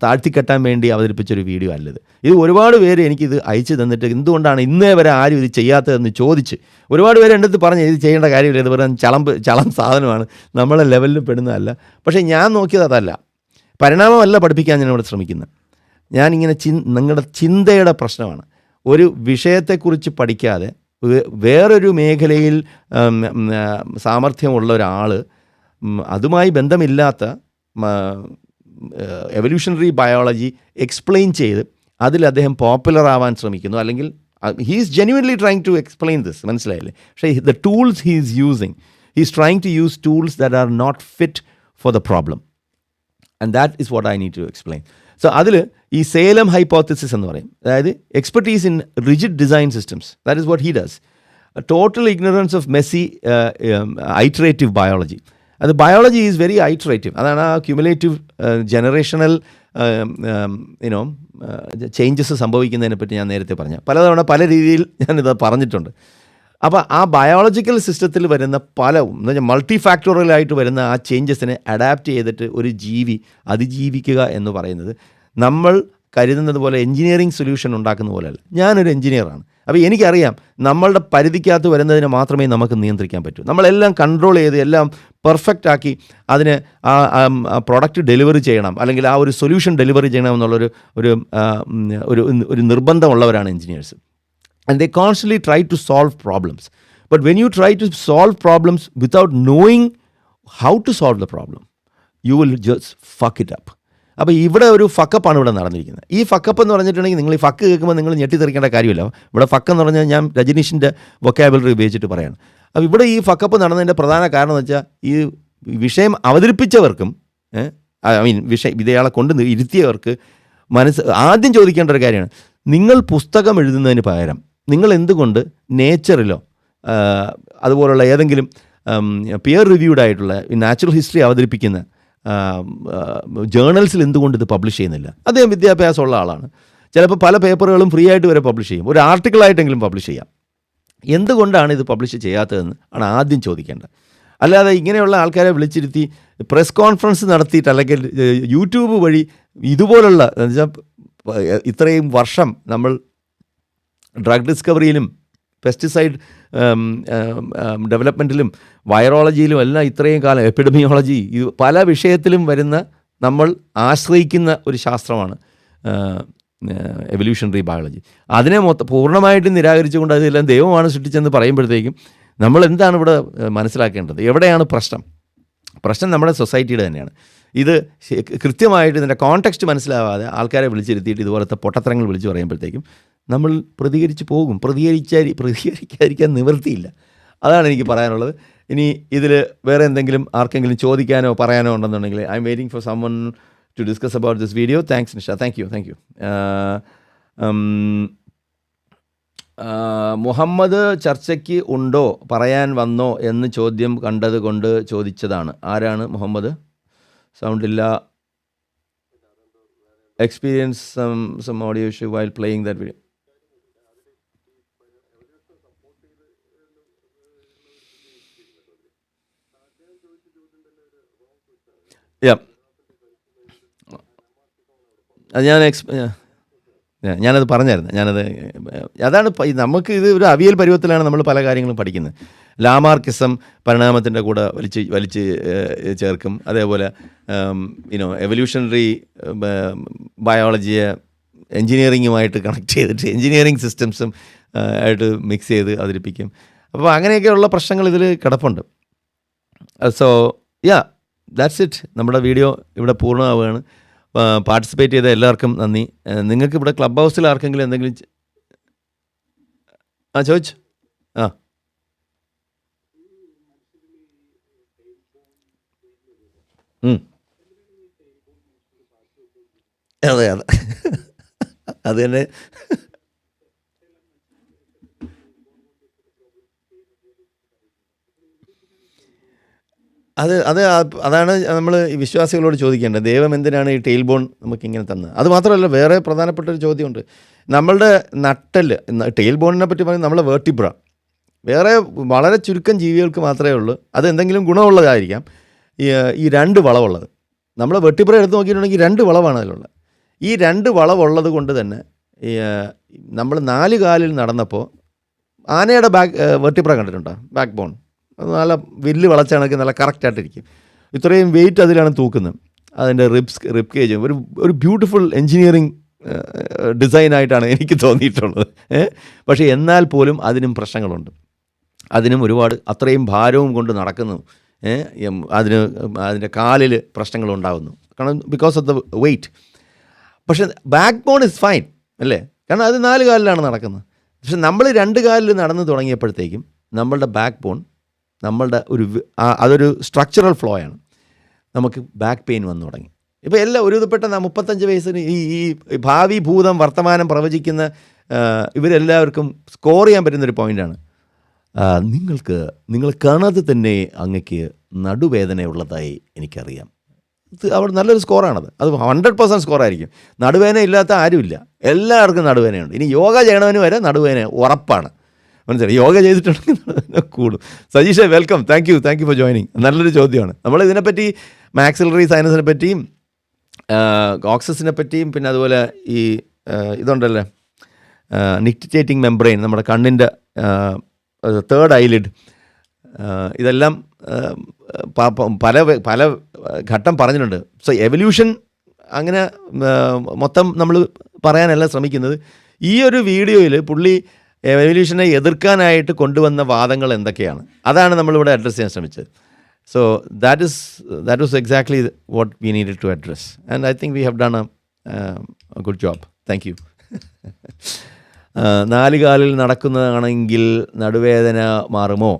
താഴ്ത്തിക്കെട്ടാൻ വേണ്ടി അവതരിപ്പിച്ചൊരു വീഡിയോ അല്ലത്. ഇത് ഒരുപാട് പേര് എനിക്കിത് അയച്ചു തന്നിട്ട് എന്തുകൊണ്ടാണ് ഇന്നേ വരെ ആരും ഇത് ചെയ്യാത്തതെന്ന് ചോദിച്ച് ഒരുപാട് പേര് എൻ്റെ അടുത്ത് പറഞ്ഞ് ഇത് ചെയ്യേണ്ട കാര്യമില്ല, ഇത് വെറും ചളം സാധനമാണ്, നമ്മളെ ലെവലിൽ പെടുന്നതല്ല. പക്ഷേ ഞാൻ നോക്കിയത് അതല്ല, പരിണാമമല്ല പഠിപ്പിക്കാൻ ഞാനിവിടെ ശ്രമിക്കുന്നത്. ഞാനിങ്ങനെ നിങ്ങളുടെ ചിന്തയുടെ പ്രശ്നമാണ്. ഒരു വിഷയത്തെക്കുറിച്ച് പഠിക്കാതെ വേറൊരു മേഖലയിൽ സാമർഥ്യമുള്ള ഒരാൾ അതുമായി ബന്ധമില്ലാത്ത എവല്യൂഷണറി ബയോളജി എക്സ്പ്ലെയിൻ ചെയ്ത് അതിൽ അദ്ദേഹം പോപ്പുലർ ആവാൻ ശ്രമിക്കുന്നു, അല്ലെങ്കിൽ he is genuinely trying to explain this, മനസ്സിലായില്ലേ? പക്ഷേ the tools he is using, he is trying to use tools that are not fit for the problem. And that is what I need to explain. So അതിൽ ഈ Salem hypothesis എന്ന് പറയും, അതായത് expertise in rigid design systems, that is what he does. Total ignorance of messy iterative biology. അത് biology is very iterative. അതാണ് ആ cumulative generational changes സംഭവിക്കുന്നതിനെ പറ്റി ഞാൻ നേരത്തെ പറഞ്ഞ പലതവണ പല രീതിയിൽ ഞാനിത് പറഞ്ഞിട്ടുണ്ട്. അപ്പോൾ ആ ബയോളജിക്കൽ സിസ്റ്റത്തിൽ വരുന്ന എന്ന് വെച്ചാൽ മൾട്ടി ഫാക്ടോറിയലായിട്ട് വരുന്ന ആ ചേഞ്ചസിനെ അഡാപ്റ്റ് ചെയ്തിട്ട് ഒരു ജീവി അതിജീവിക്കുക എന്ന് പറയുന്നത് നമ്മൾ കരുതുന്നത് പോലെ എൻജിനീയറിംഗ് സൊല്യൂഷൻ ഉണ്ടാക്കുന്ന പോലെയല്ല. ഞാനൊരു എൻജിനീയറാണ്. അപ്പോൾ എനിക്കറിയാം നമ്മളുടെ പരിധിക്കകത്ത് വരുന്നതിനെ മാത്രമേ നമുക്ക് നിയന്ത്രിക്കാൻ പറ്റൂ. നമ്മളെല്ലാം കൺട്രോൾ ചെയ്ത് എല്ലാം പെർഫെക്റ്റ് ആക്കി അതിന് ആ പ്രൊഡക്റ്റ് ഡെലിവറി ചെയ്യണം, അല്ലെങ്കിൽ ആ ഒരു സൊല്യൂഷൻ ഡെലിവറി ചെയ്യണം എന്നുള്ളൊരു ഒരു നിർബന്ധമുള്ളവരാണ് engineers. And they constantly try to solve problems. But when you try to solve problems without knowing how to solve the problem, you will just fuck it up. അപ്പോൾ ഇവിടെ ഒരു ഫക്കപ്പാണ് ഇവിടെ നടന്നിരിക്കുന്നത്. ഈ ഫക്കപ്പ് എന്ന് പറഞ്ഞിട്ടുണ്ടെങ്കിൽ നിങ്ങൾ ഈ ഫക്ക് കേൾക്കുമ്പോൾ നിങ്ങൾ ഞെട്ടിത്തെറിക്കേണ്ട കാര്യമില്ല. ഇവിടെ ഫക്ക് എന്ന് പറഞ്ഞാൽ ഞാൻ രജനീഷിൻ്റെ വൊക്കാബുലറി ഉപയോഗിച്ചിട്ട് പറയാണ്. അപ്പോൾ ഇവിടെ ഈ ഫക്കപ്പ് നടന്നതിൻ്റെ പ്രധാന കാരണം എന്ന് വെച്ചാൽ ഈ വിഷയം അവതരിപ്പിച്ചവർക്കും ഇതയാളെ കൊണ്ട് ഇരുത്തിയവർക്ക് ആദ്യം ചോദിക്കേണ്ട ഒരു കാര്യമാണ്, നിങ്ങൾ പുസ്തകം എഴുതുന്നതിന് പകരം നിങ്ങൾ എന്തുകൊണ്ട് നേച്ചറിലോ അതുപോലുള്ള ഏതെങ്കിലും പിയർ റിവ്യൂഡ് ആയിട്ടുള്ള നാച്ചുറൽ ഹിസ്റ്ററി അവതരിപ്പിക്കുന്ന ജേർണൽസിൽ എന്തുകൊണ്ട് ഇത് പബ്ലിഷ് ചെയ്യുന്നില്ല? അദ്ദേഹം വിദ്യാഭ്യാസമുള്ള ആളാണ്, ചിലപ്പോൾ പല പേപ്പറുകളും ഫ്രീ ആയിട്ട് വരെ പബ്ലിഷ് ചെയ്യും, ഒരു ആർട്ടിക്കിളായിട്ടെങ്കിലും പബ്ലിഷ് ചെയ്യാം. എന്തുകൊണ്ടാണ് ഇത് പബ്ലിഷ് ചെയ്യാത്തതെന്ന് ആണ് ആദ്യം ചോദിക്കേണ്ടത്. അല്ലാതെ ഇങ്ങനെയുള്ള ആൾക്കാരെ വിളിച്ചിരുത്തി പ്രസ് കോൺഫറൻസ് നടത്തിയിട്ട് അല്ലെങ്കിൽ യൂട്യൂബ് വഴി ഇതുപോലുള്ള ഇത്രയും വർഷം നമ്മൾ ഡ്രഗ് ഡിസ്കവറിയിലും പെസ്റ്റിസൈഡ് ഡെവലപ്മെൻറ്റിലും വൈറോളജിയിലും എല്ലാം ഇത്രയും കാലം എപ്പിഡമിയോളജി പല വിഷയത്തിലും വരുന്ന നമ്മൾ ആശ്രയിക്കുന്ന ഒരു ശാസ്ത്രമാണ് എവല്യൂഷണറി ബയോളജി. അതിനെ പൂർണ്ണമായിട്ടും നിരാകരിച്ചുകൊണ്ട് അതെല്ലാം ദൈവമാണ് സൃഷ്ടിച്ചെന്ന് പറയുമ്പോഴത്തേക്കും നമ്മൾ എന്താണ് ഇവിടെ മനസ്സിലാക്കേണ്ടത്? എവിടെയാണ് പ്രശ്നം? പ്രശ്നം നമ്മുടെ സൊസൈറ്റിയുടെ തന്നെയാണ്. ഇത് കൃത്യമായിട്ട് ഇതിൻ്റെ കോണ്ടെക്സ്റ്റ് മനസ്സിലാവാതെ ആൾക്കാരെ വിളിച്ചിരുത്തിയിട്ട് ഇതുപോലത്തെ പൊട്ടത്തരങ്ങൾ വിളിച്ച് പറയുമ്പോഴത്തേക്കും നമ്മൾ പ്രതികരിച്ച് പോകും. പ്രതികരിക്കാതിരിക്കാൻ നിവൃത്തിയില്ല. അതാണ് എനിക്ക് പറയാനുള്ളത്. ഇനി ഇതിൽ വേറെ എന്തെങ്കിലും ആർക്കെങ്കിലും ചോദിക്കാനോ പറയാനോ ഉണ്ടെന്നുണ്ടെങ്കിൽ I'm waiting for someone to discuss about this video. Thanks Nisha. Thank you. Muhammad ചർച്ചയ്ക്ക് ഉണ്ടോ, പറയാൻ വന്നോ എന്ന് ചോദ്യം കണ്ടത് കൊണ്ട് ചോദിച്ചതാണ്. ആരാണ് മുഹമ്മദ്? സൗണ്ടില്ല. Experience some audio issue while playing that video. അത് ഞാനത് പറഞ്ഞായിരുന്നു. അതാണ് നമുക്ക് ഇത് ഒരു അവിയൽ പരുവത്തിലാണ് നമ്മൾ പല കാര്യങ്ങളും പഠിക്കുന്നത്. ലാമാർക്കിസം പരിണാമത്തിൻ്റെ കൂടെ വലിച്ച് ചേർക്കും. അതേപോലെ എവല്യൂഷണറി ബയോളജിയെ എൻജിനീയറിങ്ങുമായിട്ട് കണക്ട് ചെയ്തിട്ട് എൻജിനീയറിങ് സിസ്റ്റംസും ആയിട്ട് മിക്സ് ചെയ്ത് അവതരിപ്പിക്കും. അപ്പോൾ അങ്ങനെയൊക്കെയുള്ള പ്രശ്നങ്ങൾ ഇതിൽ കിടപ്പുണ്ട്. So that's it. നമ്മുടെ വീഡിയോ ഇവിടെ പൂർണ്ണമാവുകയാണ്. പാർട്ടിസിപ്പേറ്റ് ചെയ്ത എല്ലാവർക്കും നന്ദി. നിങ്ങൾക്ക് ഇവിടെ ക്ലബ് ഹൗസിൽ ആർക്കെങ്കിലും എന്തെങ്കിലും ചോദിച്ചു? അതെ അത് തന്നെ. അതാണ് നമ്മൾ വിശ്വാസികളോട് ചോദിക്കേണ്ടത്. ദൈവം എന്തിനാണ് ഈ ടെയിൽ ബോൺ നമുക്കിങ്ങനെ തന്നത്? അത് മാത്രമല്ല, വേറെ പ്രധാനപ്പെട്ട ഒരു ചോദ്യമുണ്ട്. നമ്മളുടെ നട്ടല്, ടെയിൽ ബോണിനെ പറ്റി പറയുന്നത് നമ്മളെ വേർട്ടിബ്ര. വേറെ വളരെ ചുരുക്കം ജീവികൾക്ക് മാത്രമേ ഉള്ളൂ. അത് എന്തെങ്കിലും ഗുണമുള്ളതായിരിക്കാം ഈ രണ്ട് വളവുള്ളത്. നമ്മൾ വെർട്ടിബ്ര എടുത്ത് നോക്കിയിട്ടുണ്ടെങ്കിൽ 2 വളവാണ് അതിലുള്ളത്. ഈ 2 വളവുള്ളത് കൊണ്ട് തന്നെ നമ്മൾ 4 കാലിൽ നടന്നപ്പോൾ ആനയുടെ വെർട്ടിബ്ര കണ്ടിട്ടുണ്ടോ? ബാക്ക് ബോൺ നല്ല വില്ല് വളച്ചണക്ക് നല്ല കറക്റ്റായിട്ടിരിക്കും. ഇത്രയും വെയിറ്റ് അതിലാണ് തൂക്കുന്നത്. അതിൻ്റെ റിബ് കേജും ഒരു ബ്യൂട്ടിഫുൾ എൻജിനീയറിങ് ഡിസൈനായിട്ടാണ് എനിക്ക് തോന്നിയിട്ടുള്ളത്. പക്ഷേ എന്നാൽ പോലും അതിനും പ്രശ്നങ്ങളുണ്ട്. അതിനും ഒരുപാട് അത്രയും ഭാരവും കൊണ്ട് നടക്കുന്നു. അതിൻ്റെ കാലിൽ പ്രശ്നങ്ങളുണ്ടാകുന്നു, കാരണം ബിക്കോസ് ഓഫ് ദ വെയിറ്റ്. പക്ഷേ ബാക്ക് ബോൺ ഇസ് ഫൈൻ അല്ലേ? കാരണം അത് 4 കാലിലാണ് നടക്കുന്നത്. പക്ഷെ നമ്മൾ 2 കാലിൽ നടന്ന് തുടങ്ങിയപ്പോഴത്തേക്കും നമ്മളുടെ ബാക്ക് ബോൺ അതൊരു സ്ട്രക്ചറൽ ഫ്ലോ ആണ്. നമുക്ക് ബാക്ക് പെയിൻ വന്നു തുടങ്ങി. ഇപ്പോൾ എല്ലാം ഒരു വിധപ്പെട്ട 35 വയസ്സിന് ഈ ഭാവി ഭൂതം വർത്തമാനം പ്രവചിക്കുന്ന ഇവരെല്ലാവർക്കും സ്കോർ ചെയ്യാൻ പറ്റുന്നൊരു പോയിൻ്റാണ്. നിങ്ങൾ കാണാതെ തന്നെ അങ്ങക്ക് നടുവേദനയുള്ളതായി എനിക്കറിയാം. അവിടെ നല്ലൊരു സ്കോറാണത്. അത് 100% സ്കോറായിരിക്കും. നടുവേദന ഇല്ലാത്ത ആരുമില്ല, എല്ലാവർക്കും നടുവേദനയുണ്ട്. ഇനി യോഗ ചെയ്യണവന് വരെ നടുവേദന ഉറപ്പാണ്. മനസ്സിലായി? യോഗ ചെയ്തിട്ടുണ്ടെങ്കിൽ കൂടും. Sajeesha, welcome. Thank you for joining. നല്ലൊരു ചോദ്യമാണ്. നമ്മൾ ഇതിനെപ്പറ്റി മാക്സിലറി സൈനസിനെ പറ്റിയും ഓക്സസിനെ പറ്റിയും പിന്നെ അതുപോലെ ഈ ഇതുണ്ടല്ലേ നിക്റ്റിറ്റേറ്റിംഗ് മെംബ്രെയിൻ, നമ്മുടെ കണ്ണിൻ്റെ 3rd ഐലിഡ്, ഇതെല്ലാം പല ഘട്ടം പറഞ്ഞിട്ടുണ്ട്. സോ എവല്യൂഷൻ അങ്ങനെ മൊത്തം നമ്മൾ പറയാനല്ല ശ്രമിക്കുന്നത്. ഈ ഒരു വീഡിയോയിൽ പുള്ളി എവല്യൂഷനെ എതിർക്കാനായിട്ട് കൊണ്ടുവന്ന വാദങ്ങൾ എന്തൊക്കെയാണ്, അതാണ് നമ്മളിവിടെ അഡ്രസ്സ് ചെയ്യാൻ ശ്രമിച്ചത്. So that was exactly what we needed to address, and I think we have done a good job. Thank you. 4 കാലിൽ നടക്കുന്നതാണെങ്കിൽ നടുവേദന മാറുമോ?